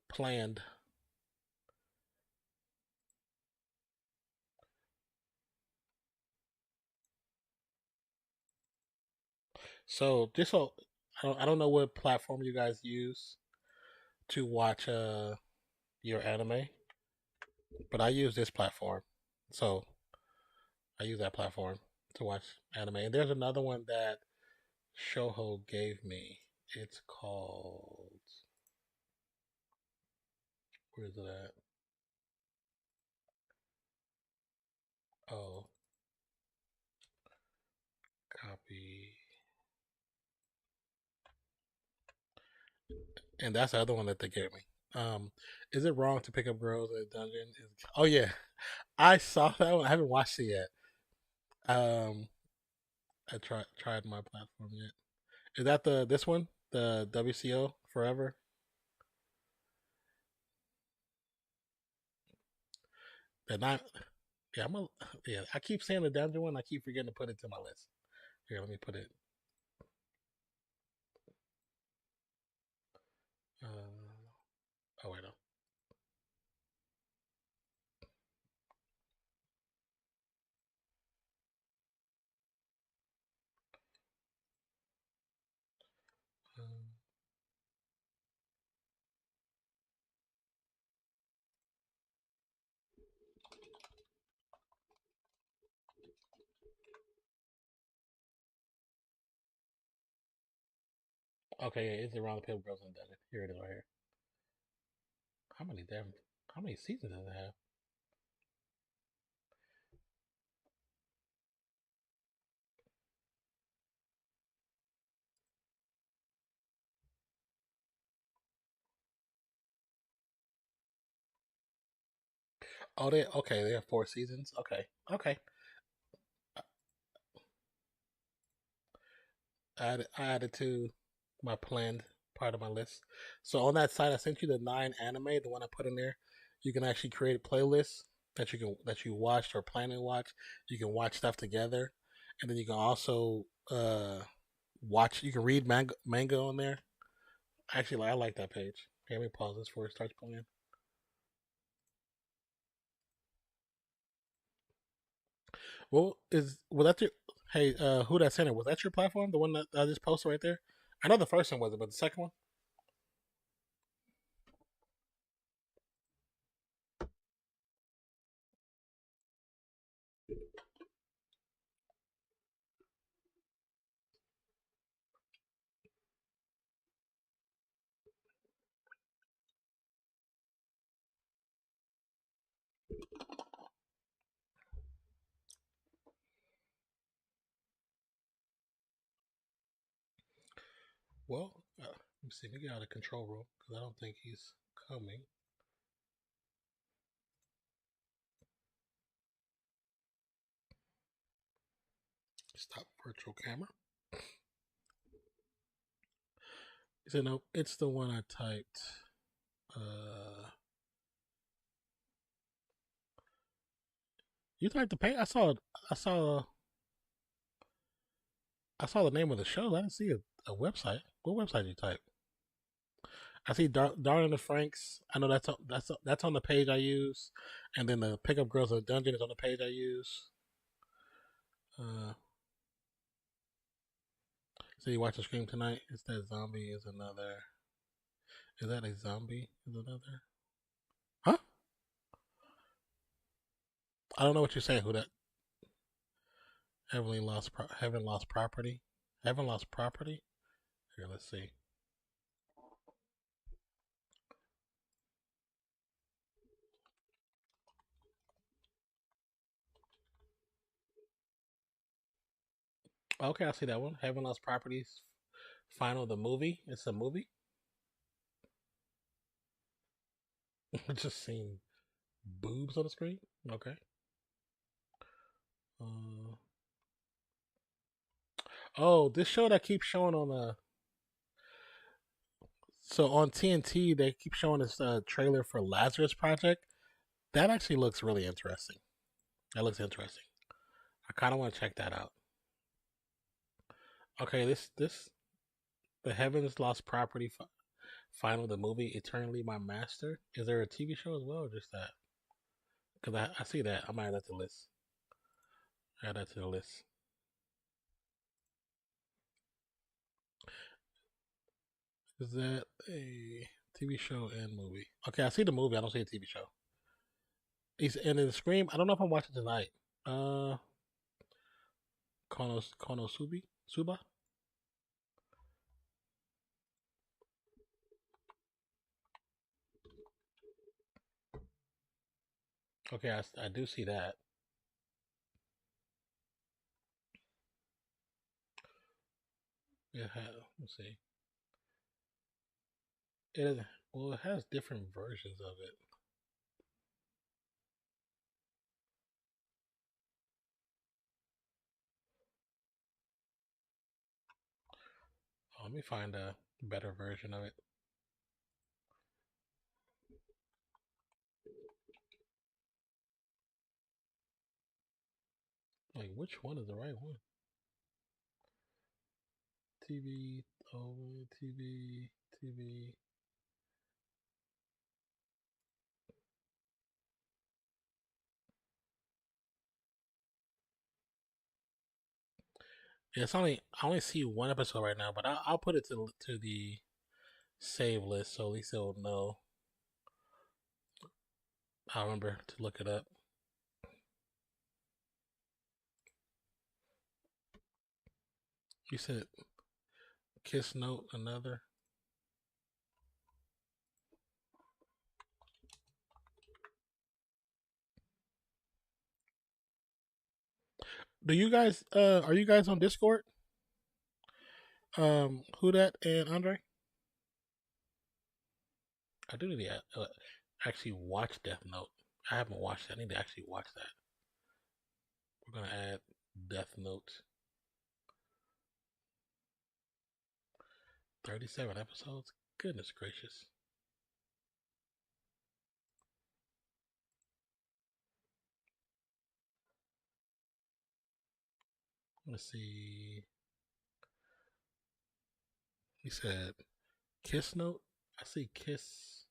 Planned. So just so I don't know what platform you guys use to watch your anime, but I use this platform. So I use that platform to watch anime. And there's another one that Shoho gave me. It's called where is it at? Oh, copy. And that's the other one that they gave me. Is it wrong to pick up girls at a dungeon? Oh yeah, I saw that one. I haven't watched it yet. Um, I tried my platform yet. Is that this one? The WCO Forever? The not. Yeah, yeah. I keep saying the dungeon one. I keep forgetting to put it to my list. Here, let me put it. Oh wait, no. Um, okay, yeah, it's around the Pale Girls in the Dungeon. Here it is right here. How many damn? How many seasons does it have? Oh, they okay. They have 4 seasons. Okay, okay. I added to my planned part of my list. So on that site, I sent you the 9 anime, the one I put in there. You can actually create playlists that you watched or plan to watch. You can watch stuff together, and then you can also watch. You can read manga on there. Actually, I like that page. Okay, let me pause this before it starts playing. Was that your hey who that center was that your platform? The one that I just posted right there. I know the first one wasn't, but the second one. Well, let me see. Let me get out of the control room because I don't think he's coming. Stop virtual camera. He said no. It's the one I typed. Uh, you typed the page. I saw. I saw the name of the show. I didn't see a website. What website did you type? I see Darn and the Franks. I know that's on the page I use, and then the Pickup Girls of the Dungeon is on the page I use. Uh, so you watch the Scream tonight? It's that zombie is another. Is that a zombie? Is another? Huh? I don't know what you're saying. Who that? Heaven lost property. Heaven lost property. Here, let's see. Okay, I see that one. Heaven lost properties. Final the movie. It's a movie. Just seeing boobs on the screen. Okay. Uh, oh, this show that keeps showing on the so on TNT they keep showing this trailer for Lazarus Project. That actually looks really interesting. That looks interesting. I kind of want to check that out. Okay, this the Heavens Lost Property final the movie Eternally My Master. Is there a TV show as well or just that? Because I see that. I might add that to the list. Add that to the list. Is that a TV show and movie? Okay, I see the movie. I don't see a TV show. He's and in the Scream. I don't know if I'm watching tonight. Uh, Konosubi Suba. Okay, I do see that. Let's see. It is, well, it has different versions of it. Oh, let me find a better version of it. Like, which one is the right one? TV, oh, TV, TV. Yeah, it's only I only see one episode right now, but I'll put it to the save list so at least it'll know. I'll remember to look it up. You said Kiss Note another. Do you guys are you guys on Discord? Who that and Andre? I do need to actually watch Death Note. I haven't watched that. I need to actually watch that. We're gonna add Death Note. 37 episodes? Goodness gracious. Let's see. He said Kiss Note. I see Kiss.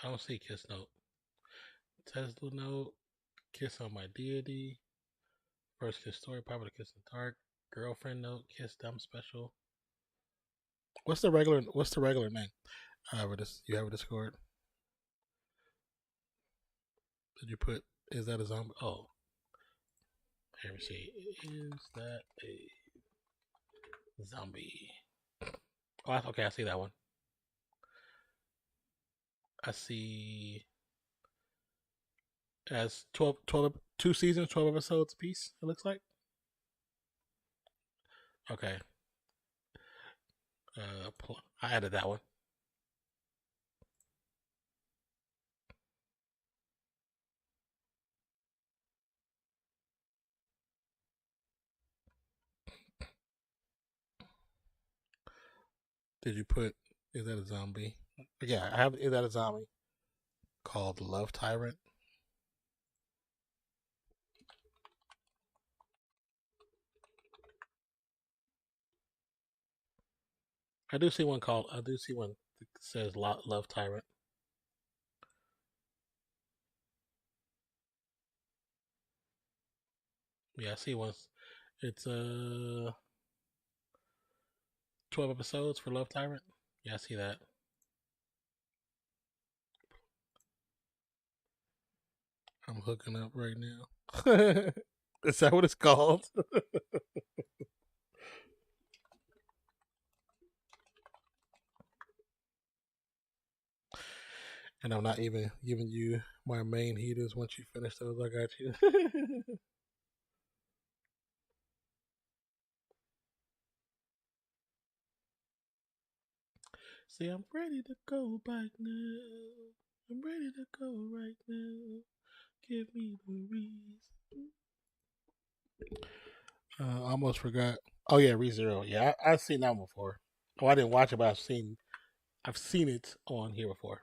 I don't see Kiss Note. Tesla Note. Kiss on My Deity. First Kiss Story. Popular Kiss in the Dark. Girlfriend Note. Kiss Dumb Special. What's the regular name? You have a Discord. Did you put? Is that a zombie? Oh, here we see. Is that a zombie? Oh, okay. I see that one. I see. It has 2 seasons, 12 episodes a piece. It looks like. Okay. I added that one. Did you put? Is that a zombie? Yeah, I have. Is that a zombie? Called Love Tyrant. I do see one called. I do see one that says Love Tyrant. Yeah, I see one. It's 12 episodes for Love Tyrant. Yeah, I see that. I'm hooking up right now. Is that what it's called? And I'm not even giving you my main heaters. Once you finish those, I got you. See, I'm ready to go back now. I'm ready to go right now. Give me the reason. Almost forgot. Oh yeah, ReZero. Yeah, I've seen that one before. Oh, I didn't watch it, but I've seen it on here before.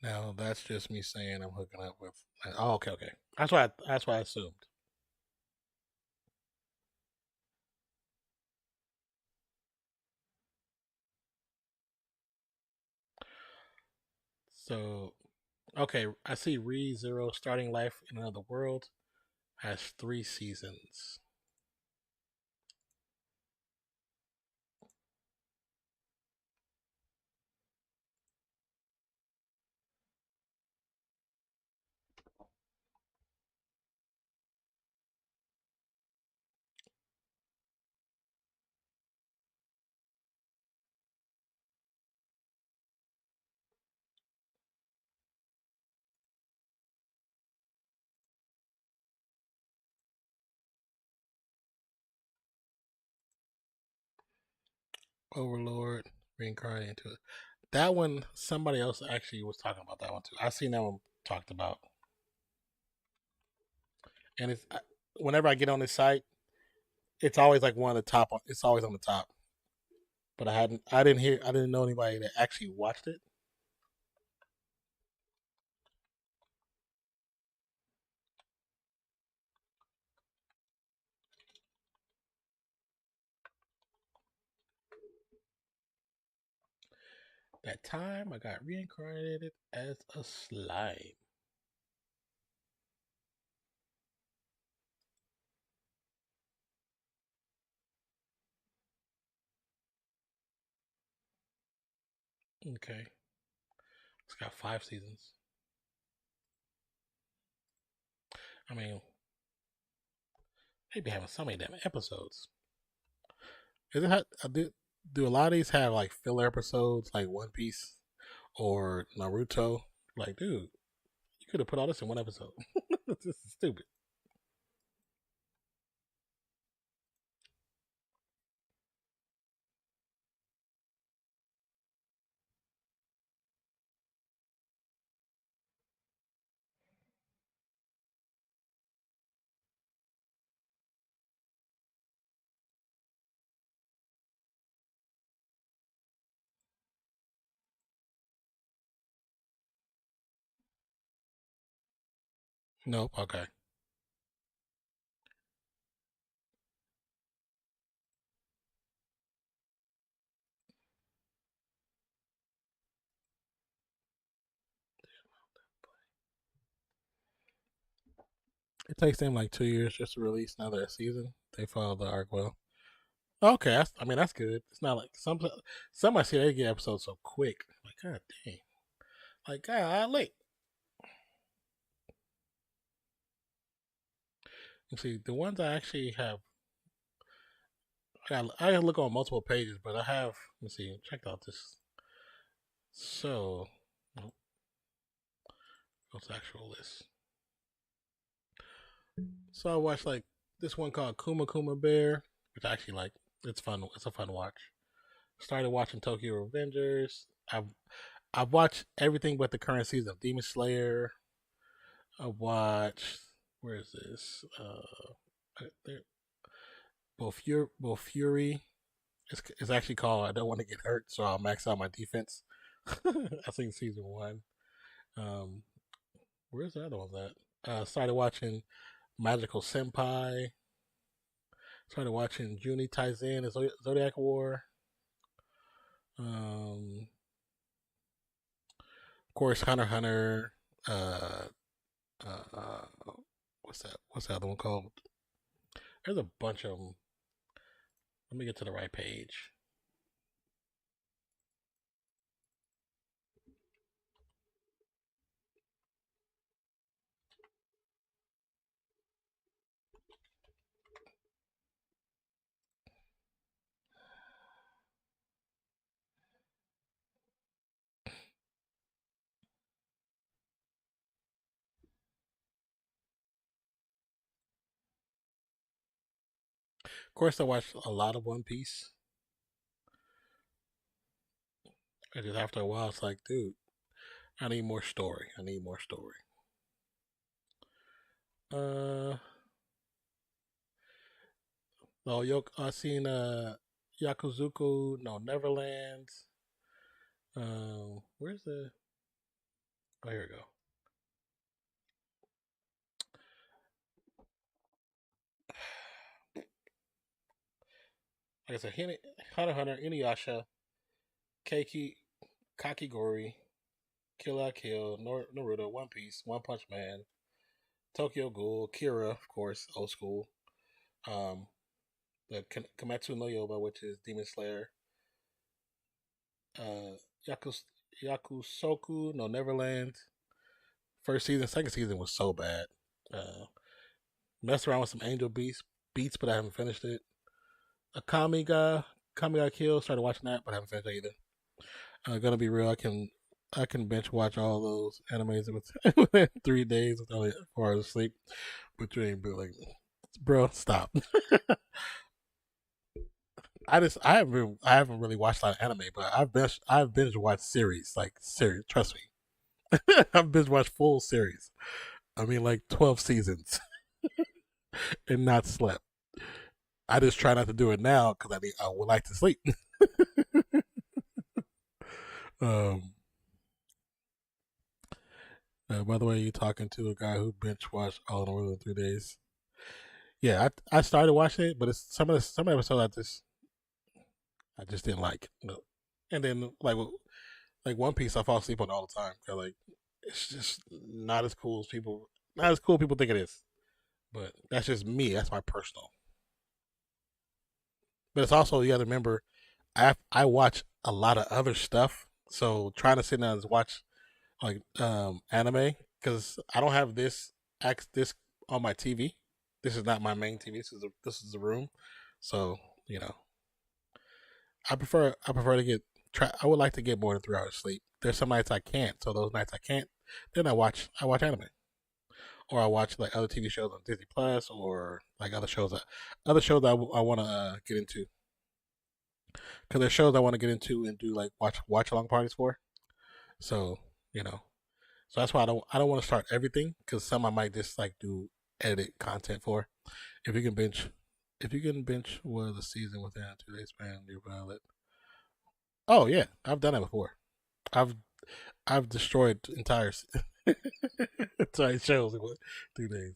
Now that's just me saying I'm hooking up with. Oh, okay, okay. That's why I assumed. So okay, I see ReZero starting life in another world has 3 seasons. Overlord reincarnated into it. That one, somebody else actually was talking about that one too. I seen that one talked about, and whenever I get on this site, it's always like one of the top. It's always on the top. But I didn't know anybody that actually watched it. That time I got reincarnated as a slime. Okay, it's got 5 seasons. I mean, They be having so many damn episodes. Is it do a lot of these have like filler episodes like One Piece or Naruto? Like, dude, you could have put all this in one episode. This is stupid. Nope. Okay. It takes them like 2 years just to release another season. They follow the arc well. Okay, I mean that's good. It's not like some I see they get episodes so quick. Like god dang, like god late. You see the ones I actually have. I gotta look on multiple pages, but I have. Let me see. Check out this. So, what's the actual list? So I watched like this one called Kuma Kuma Bear, which I actually like. It's fun. It's a fun watch. Started watching Tokyo Revengers. I've watched everything but the current season of Demon Slayer. I watched where is this? Fury. It's actually called I Don't Want to Get Hurt, so I'll max out my defense. I seen season one. Um, where's the other ones at? Started watching Magical Senpai. Started watching Juni Taizen and Zodiac War. Of course, Hunter x Hunter. Uh, uh, what's that? What's the other one called? There's a bunch of them. Let me get to the right page. Of course, I watched a lot of One Piece. And just after a while, it's like, dude, I need more story. I need more story. Uh, no, I seen Yakuzuku, no Neverland. Where's the? Oh, here we go. Like I said, Hunter x Hunter, Inuyasha, Keiki, Kakigori, Kill La Kill, Naruto, One Piece, One Punch Man, Tokyo Ghoul, Kira, of course, old school. Um, the Kimetsu no Yoba, which is Demon Slayer. Uh, Yakusoku, no Neverland. First season, second season was so bad. Uh, Messed around with some Angel Beats, but I haven't finished it. Kami got killed. Started watching that, but I haven't finished it either. Gonna be real, I can bench watch all those animes within 3 days with only 4 hours of sleep. But you ain't like, bro, stop. I haven't really watched a lot of anime, but I've binge watched series like series. Trust me, I've binge watched full series. I mean, like 12 seasons and not slept. I just try not to do it now because I would like to sleep. um, by the way, you talking to a guy who binge watched all in a row in 3 days. Yeah, I started watching it, but it's some episodes I just didn't like. No. And then like One Piece, I fall asleep on it all the time. Like it's just not as cool people think it is. But that's just me. That's my personal. But it's also you got to remember, I watch a lot of other stuff. So trying to sit down and watch like anime because I don't have this on my TV. this is not my main TV. This is the room. So you know, I prefer to get. I would like to get more than 3 hours sleep. There's some nights I can't. So those nights I can't, then I watch anime, or I watch like other TV shows on Disney Plus, or like other shows I want to get into. Because there's shows I want to get into and do like watch along parties for. So you know, so that's why I don't want to start everything, because some I might just like do edit content for. If you can binge, if you can binge was a season within a 2 day span, you're valid. Oh yeah, I've done that before. I've I've destroyed entire entire shows in 2 days.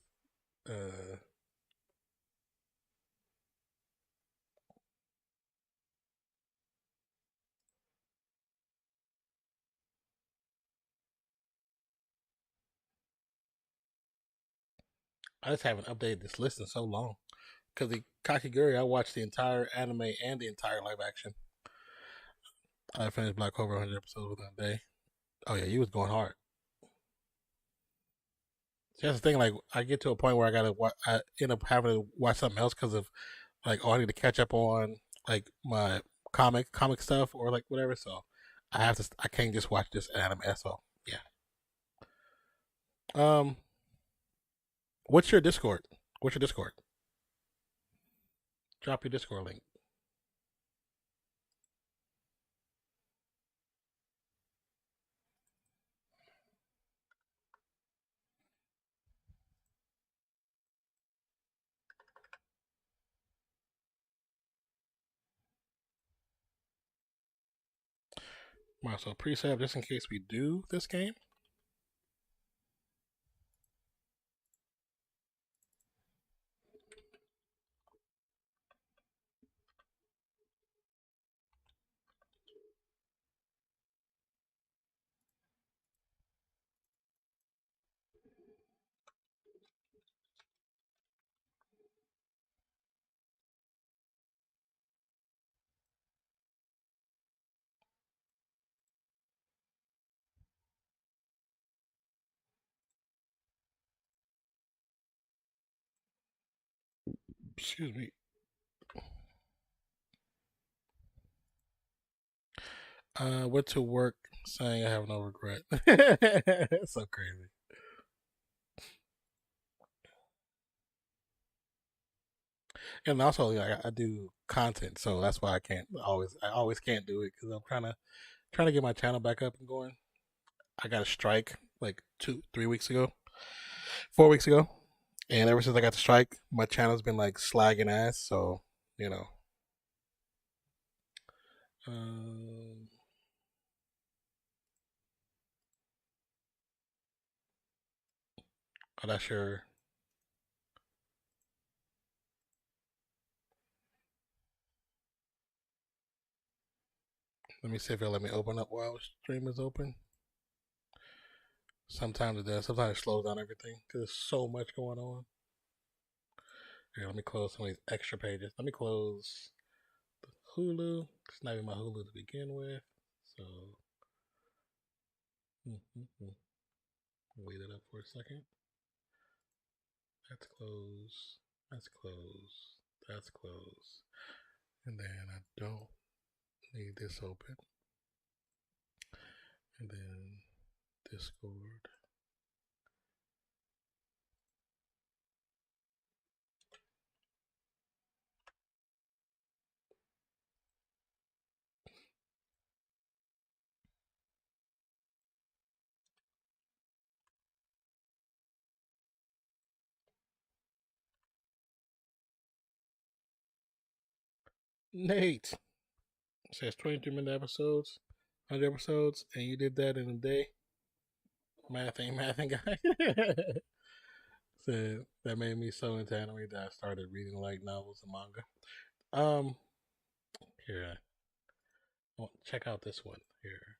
Uh, I just haven't updated this list in so long, because the Kakiguri I watched the entire anime and the entire live action. I finished Black Clover 100 episodes within a day. Oh yeah, you was going hard. See, that's the thing. Like, I get to a point where I end up having to watch something else because of like, oh, I need to catch up on like my comic stuff or like whatever. So I can't just watch this anime. So yeah. Um, what's your Discord? What's your Discord? Drop your Discord link. Right, so pre-save just in case we do this game. Excuse me. Went to work saying I have no regret. So crazy. And also, yeah, I do content, so that's why I always can't do it, because I'm trying to get my channel back up and going. I got a strike like 3 weeks ago, 4 weeks ago, and ever since I got the strike, my channel's been like slagging ass. So you know, um, I'm not sure. Let me see if it'll let me open up while the stream is open. Sometimes it does. Sometimes it slows down everything because there's so much going on. Here, let me close some of these extra pages. Let me close Hulu. It's not even my Hulu to begin with. So, wait it up for a second. That's close. That's close. That's close. And then I don't need this open. And then Discord. Nate it says 23-minute episodes, 100 episodes, and you did that in a day. Math ain't mathing, guy. Said that made me so into anime that I started reading like novels and manga. Um, here, check out this one here.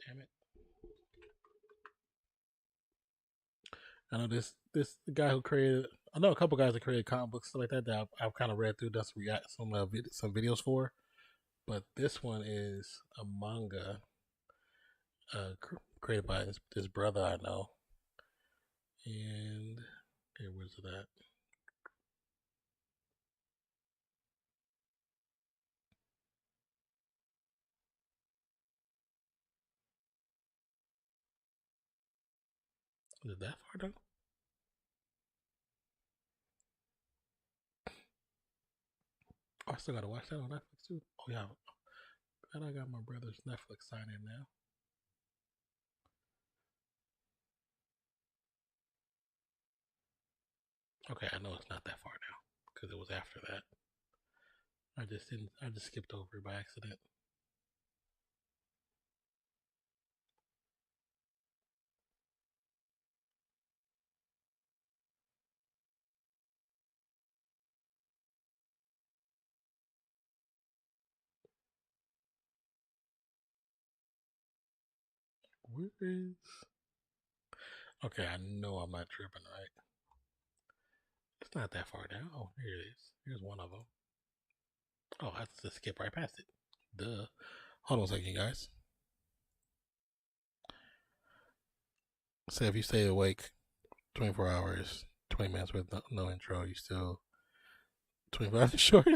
Damn it! I know this guy who created. I know a couple guys that created comic books stuff like that I've kind of read through, done some videos for. But this one is a manga created by this brother I know. And here, where's it at? Is it that far though? Oh, I still gotta watch that on Netflix too. Oh yeah, glad I got my brother's Netflix sign in now. Okay, I know it's not that far now because it was after that. I just didn't. I just skipped over it by accident. Where is? Okay, I know I'm not tripping, right? It's not that far down. Oh, here it is. Here's one of them. Oh, I have to skip right past it. Duh. Hold on a second, guys. So if you stay awake 24 hours, 20 minutes with no intro, you still 25 minutes short.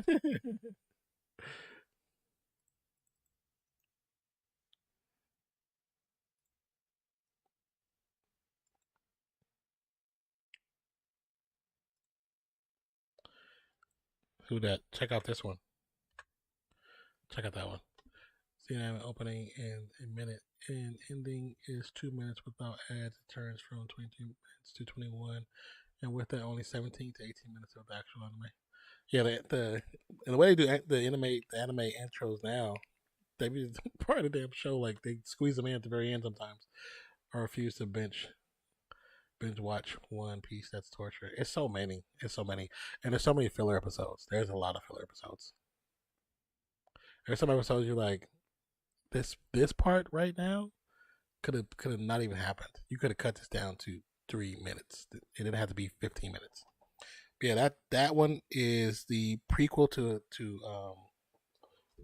Who that? Check out this one. Check out that one. CNN opening in a minute and ending is 2 minutes without ads. It turns from 22 minutes to 21, and with that, only 17 to 18 minutes of the actual anime. Yeah, and the way they do the anime intros now, they be part of the damn show. Like they squeeze them in at the very end sometimes, or refuse to binge watch One Piece. That's torture. It's so many. It's so many, and there's so many filler episodes. There's a lot of filler episodes. There's some episodes you're like, this part right now could have not even happened. You could have cut this down to 3 minutes. It didn't have to be 15 minutes. But yeah, that one is the prequel to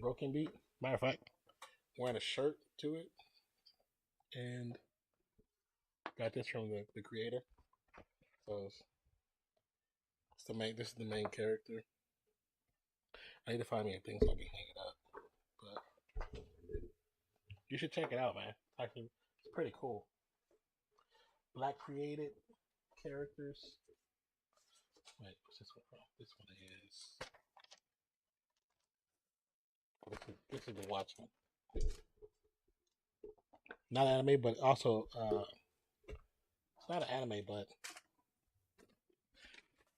Broken Beat. Matter of fact, wearing a shirt to it, and got this from the creator. So it's the main. This is the main character. I need to find me a thing so I can hang it up. But you should check it out, man. Actually, it's pretty cool. Black created characters. Wait, what's this one from? This one is. This is the Watchmen. Not anime, but also it's not an anime, but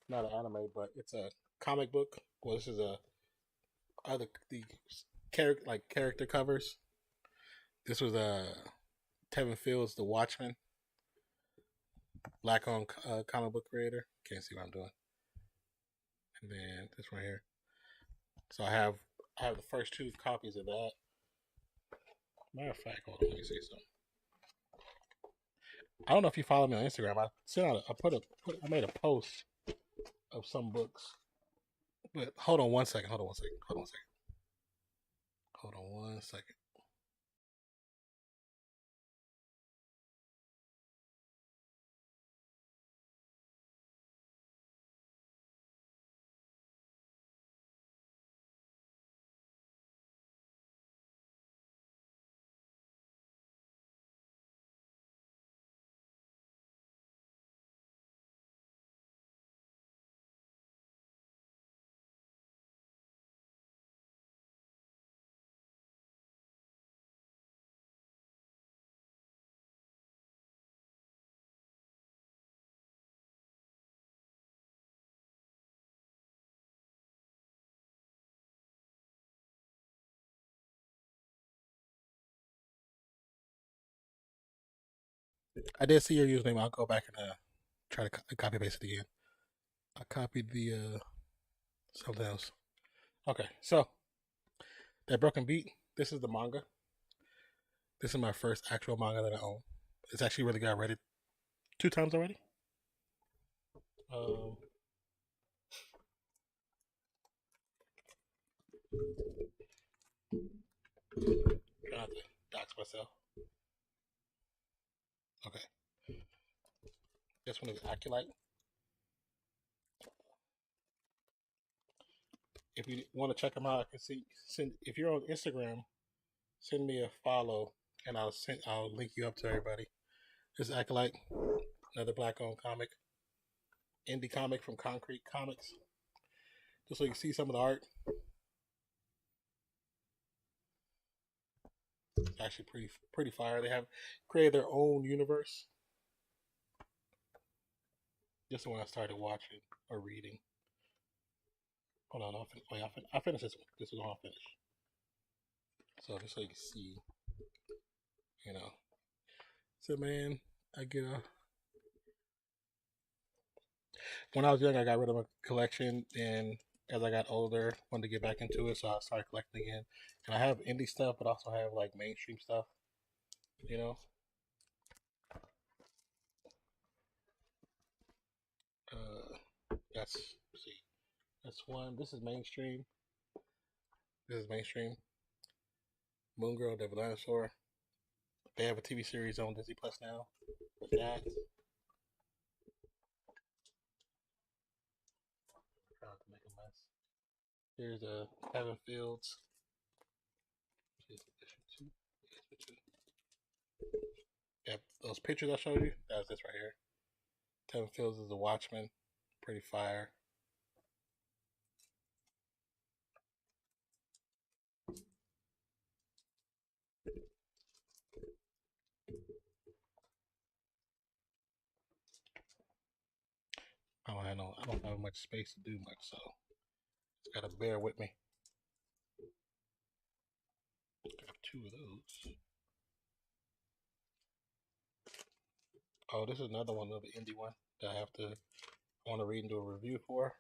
not an anime, but it's a comic book. Well, this is a other the character covers. This was Tevin Fields, the Watchmen, black-owned comic book creator. Can't see what I'm doing. And then this one here. So I have the first two copies of that. Matter of fact, hold on, let me see something. I don't know if you follow me on Instagram. I made a post of some books. But hold on one second. Hold on one second. Hold on one second. Hold on one second. I did see your username. I'll go back and try to copy paste it again. I copied the something else. Okay, so that Broken Beat. This is the manga. This is my first actual manga that I own. It's actually really good. I read it 2 times already. Um, Try not to dox myself. This one is Aculite. If you want to check them out, I can see. If you're on Instagram, send me a follow, and I'll link you up to everybody. This is Acolyte, another black-owned comic, indie comic from Concrete Comics. Just so you can see some of the art. It's actually pretty fire. They have created their own universe. This is when I started watching or reading. Hold on, I'll finish this one. This is all I'll finish. So just so you can see, you know. So man, I get a. When I was young, I got rid of my collection, and as I got older, wanted to get back into it, so I started collecting again. And I have indie stuff, but also have like mainstream stuff. You know, that's see, that's one. This is mainstream. This is mainstream. Moon Girl, Devil Dinosaur. They have a TV series on Disney Plus now. With that, trying to make a mess. Here's Kevin Fields. Yeah, those pictures I showed you. That's this right here. Kevin Fields is a Watchman. Pretty fire. I don't have much space to do much, so just gotta bear with me. Got two of those. Oh, this is another one, another indie one that I want to read and do a review for.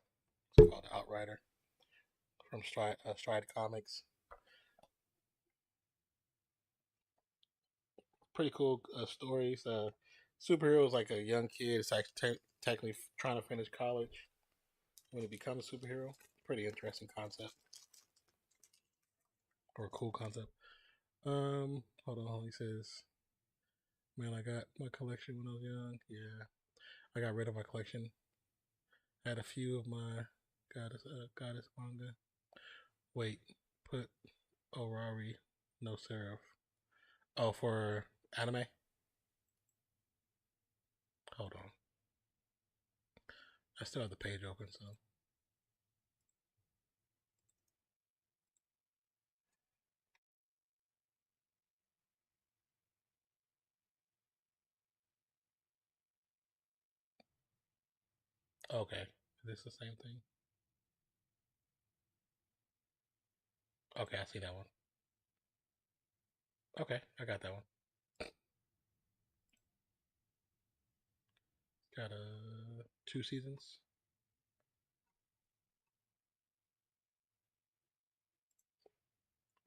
It's called Outrider from Stride Comics. Pretty cool stories. Superhero is like a young kid. It's like technically trying to finish college when he becomes a superhero. Pretty interesting concept or a cool concept. Hold on. He says, "Man, I got my collection when I was young. Yeah, I got rid of my collection. I had a few of my goddess manga. Wait, put Orari, no serif. Oh, for anime. Hold on. I still have the page open, so okay. Is this the same thing? Okay, I see that one. Okay, I got that one. Got 2 seasons.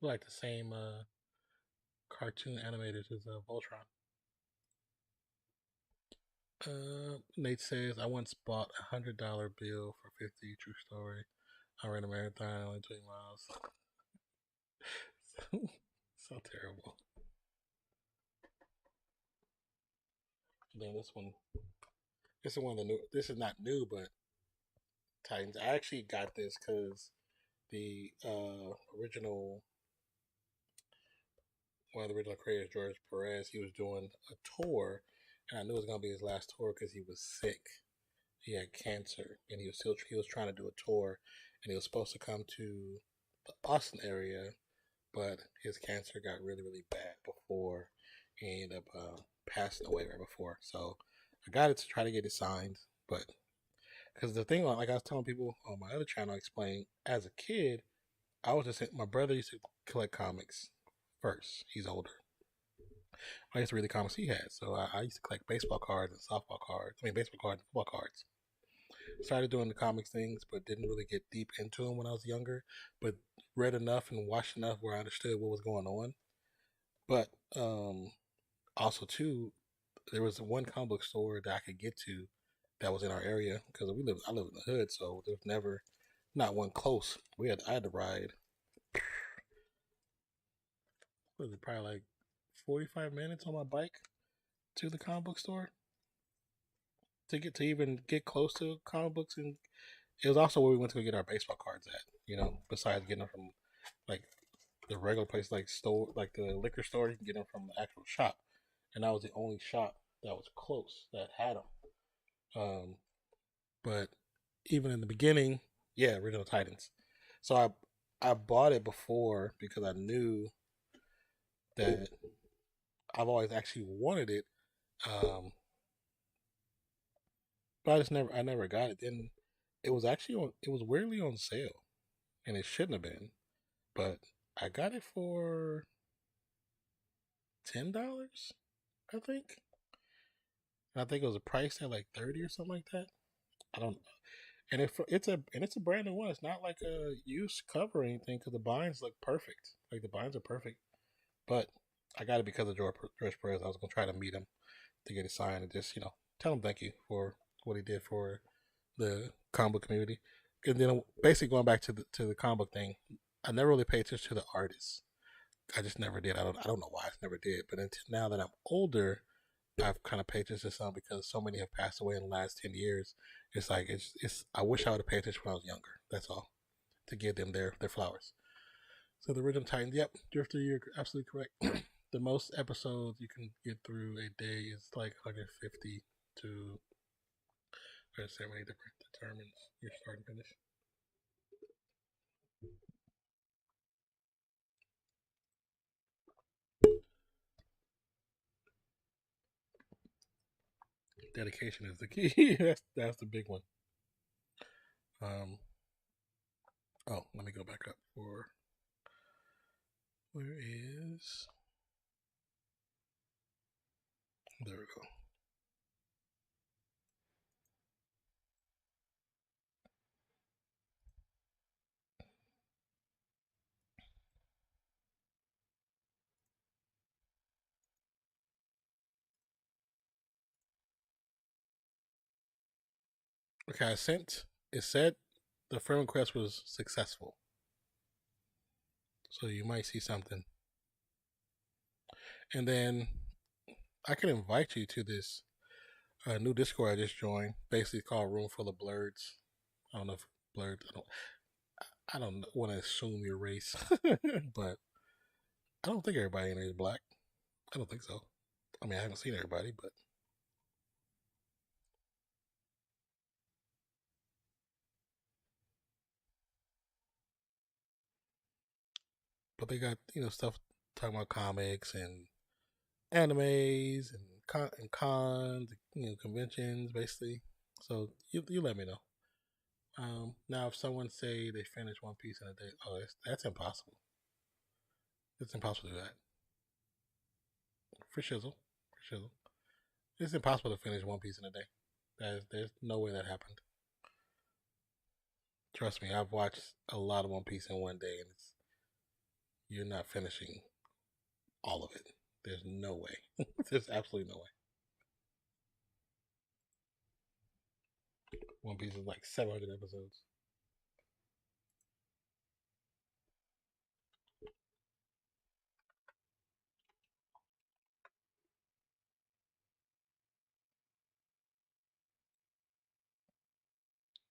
Like the same cartoon animators as Voltron. Nate says, I once bought $100 bill for 50. True story. I ran a marathon only 20 miles. So terrible. And then this is one of the new. This is not new, but Titans. I actually got this because the original one of the original creators, George Perez, he was doing a tour, and I knew it was gonna be his last tour because he was sick. He had cancer, and he was trying to do a tour, and he was supposed to come to the Austin area, but his cancer got really bad before he ended up passing away right before. So I got it to try to get it signed, but because the thing, like I was telling people on my other channel, I explained as a kid, I was just my brother used to collect comics first. He's older. I used to read the comics he had, so I used to collect baseball cards and softball cards. I mean, baseball cards and football cards. Started doing the comics things, but didn't really get deep into them when I was younger. But read enough and watched enough where I understood what was going on. But also too, there was one comic book store that I could get to that was in our area because I live in the hood, so there was never not one close. I had to ride. What was it, probably like 45 minutes on my bike to the comic book store. to even get close to comic books, and it was also where we went to go get our baseball cards at. Besides getting them from like the regular place, like store, like the liquor store, you can get them from the actual shop, and that was the only shop that was close that had them. But even in the beginning, yeah, Original Titans. So I bought it before because I knew that I've always actually wanted it, um, but I never got it. Then it was weirdly on sale, and it shouldn't have been, but I got it for $10, I think. And I think it was a price at like 30 or something like that. I don't. And it's a brand new one. It's not like a used cover or anything because the binds look perfect. Like the binds are perfect. But I got it because of George Perez. I was gonna try to meet him to get it signed and just tell him thank you for what he did for the comic book community. And then basically going back to the comic book thing, I never really paid attention to the artists. I just never did. I don't know why I never did. But until now that I'm older, I've kind of paid attention to some because so many have passed away in the last 10 years. It's like it's. I wish I would have paid attention when I was younger. That's all, to give them their flowers. So the original Titans. Yep, Drifter, you're absolutely correct. The most episodes you can get through a day is like 150 to. There's so many different determines your start and finish. Dedication is the key. That's the big one. Um. Oh, let me go back up for where is there we go. Okay, I sent. It said the friend request was successful, so you might see something. And then I can invite you to this new Discord I just joined, basically called Room Full of Blurs. I don't know if blurred. I don't want to assume your race, but I don't think everybody in there is black. I don't think so. I mean, I haven't seen everybody, but they got stuff talking about comics and animes and cons, conventions, basically. So you let me know. Now, if someone say they finish One Piece in a day, oh, that's impossible. It's impossible to do that. For shizzle, for shizzle. It's impossible to finish One Piece in a day. There's no way that happened. Trust me, I've watched a lot of One Piece in one day, and you're not finishing all of it. There's no way. There's absolutely no way. One Piece is like 700 episodes.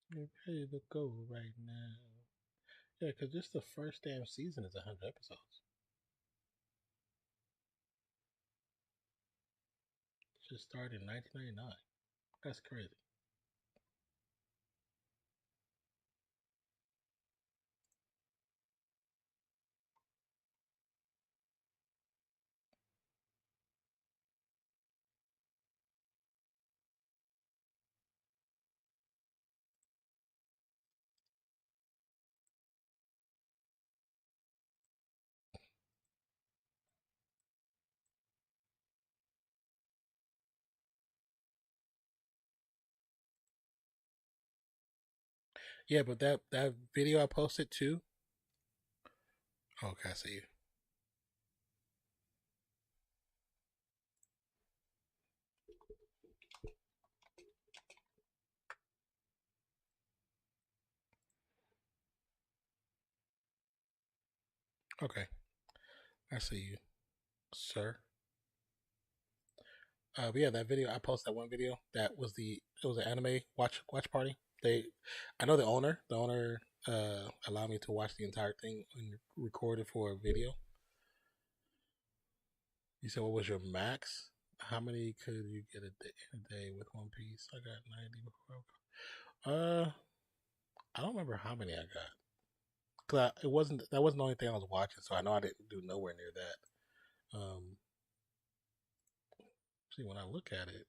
You're ready to go right now. Yeah, because just the first damn season is 100 episodes. It just started in 1999. That's crazy. Yeah, but that video I posted too. Okay, I see you. Okay, I see you, sir. But yeah, that video I posted that one video that was it was an anime watch party. They, I know the owner. The owner allowed me to watch the entire thing and record it for a video. You said what was your max? How many could you get a day with One Piece? I got 90 before. I don't remember how many I got. Cause it wasn't that wasn't the only thing I was watching, so I know I didn't do nowhere near that. See, when I look at it,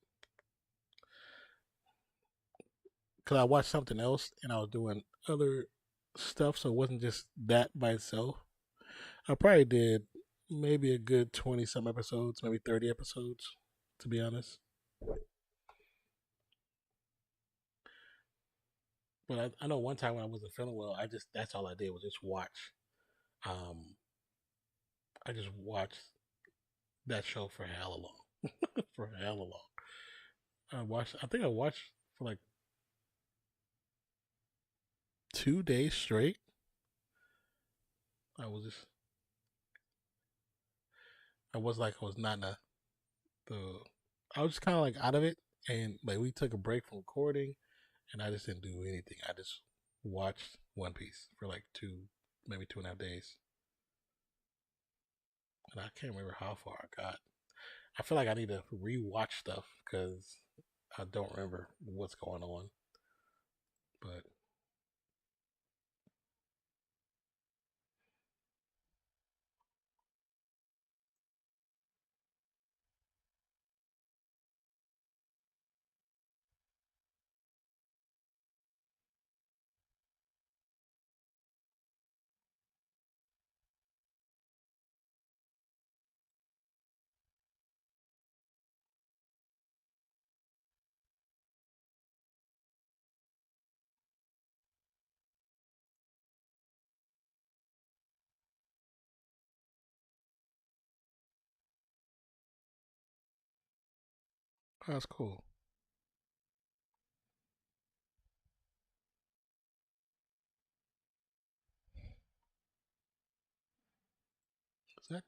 because I watched something else and I was doing other stuff, so it wasn't just that by itself. I probably did maybe a good 20 some episodes, maybe 30 episodes, to be honest. But I know one time when I wasn't feeling well, that's all I did was just watch. Um, I just watched that show for hella long, for hella long. I think I watched for like 2 days straight. I was just, I was not in the, I was just kind of like out of it, and like we took a break from recording, and I just didn't do anything. I just watched One Piece for like maybe 2.5 days, and I can't remember how far I got. I feel like I need to rewatch stuff because I don't remember what's going on. But that's cool. Is that?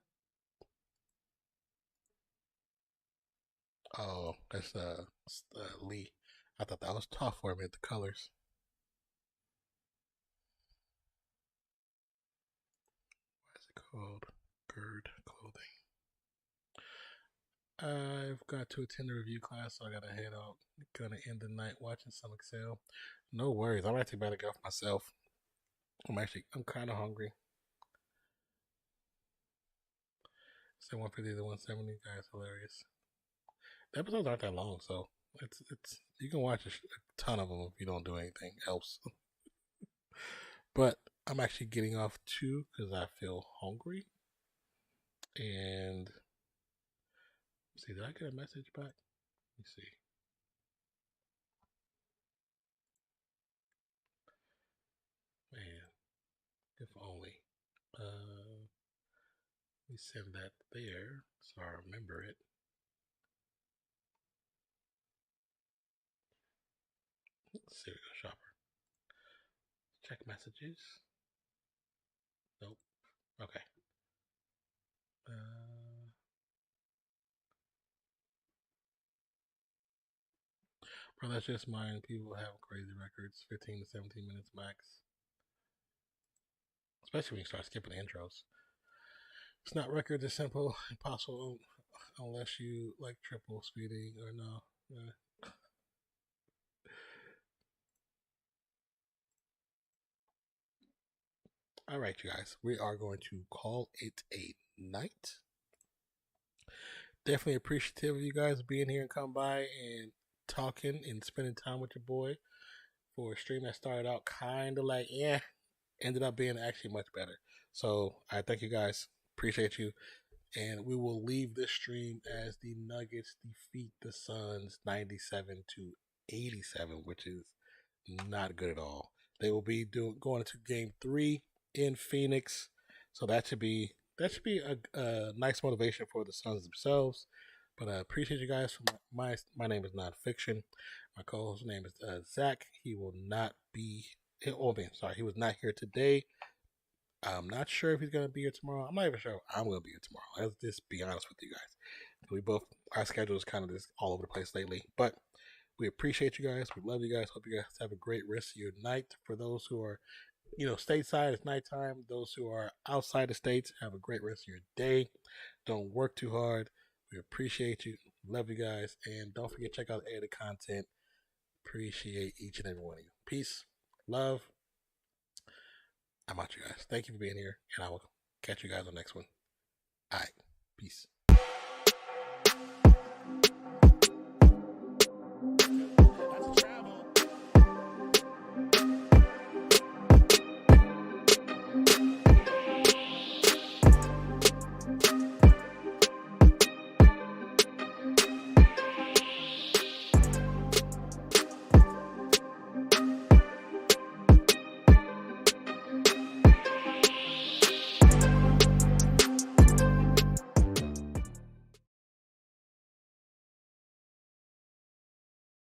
Oh, that's Lee. I thought that was tough for me at the colors. What is it called? Gird clothing. I've got to attend a review class, so I gotta head out. Gonna end the night watching some Excel. No worries. I'm actually about to go for myself. I'm kind of hungry. Say 150 to 170. Guys, hilarious. The episodes aren't that long, so it's you can watch a ton of them if you don't do anything else. But I'm actually getting off too because I feel hungry. And see, did I get a message back? Let me see. Man, if only. Let me send that there so I remember it. Cereal shopper. Check messages. Nope. Okay. Bro, that's just mine. People have crazy records, 15 to 17 minutes max. Especially when you start skipping intros. It's not records as simple, impossible unless you like triple speeding or no. All right, you guys, we are going to call it a night. Definitely appreciative of you guys being here and come by and talking and spending time with your boy for a stream that started out kind of like, yeah, ended up being actually much better. So I thank you guys. Appreciate you. And we will leave this stream as the Nuggets defeat the Suns 97 to 87, which is not good at all. They will be going into Game 3 in Phoenix, so that should be a nice motivation for the Suns themselves. But I appreciate you guys. My name is Nonpfixion. My co-host's name is Zach. He will not be. Oh man, sorry, he was not here today. I'm not sure if he's gonna be here tomorrow. I'm not even sure if I'm gonna be here tomorrow. Let's just be honest with you guys. We both our schedule is kind of just all over the place lately, but we appreciate you guys. We love you guys. Hope you guys have a great rest of your night. For those who are, stateside, it's nighttime. Those who are outside the states, have a great rest of your day. Don't work too hard. We appreciate you. Love you guys, and don't forget to check out the edited content. Appreciate each and every one of you. Peace, love. I'm out, you guys. Thank you for being here, and I will catch you guys on the next one. All right, peace.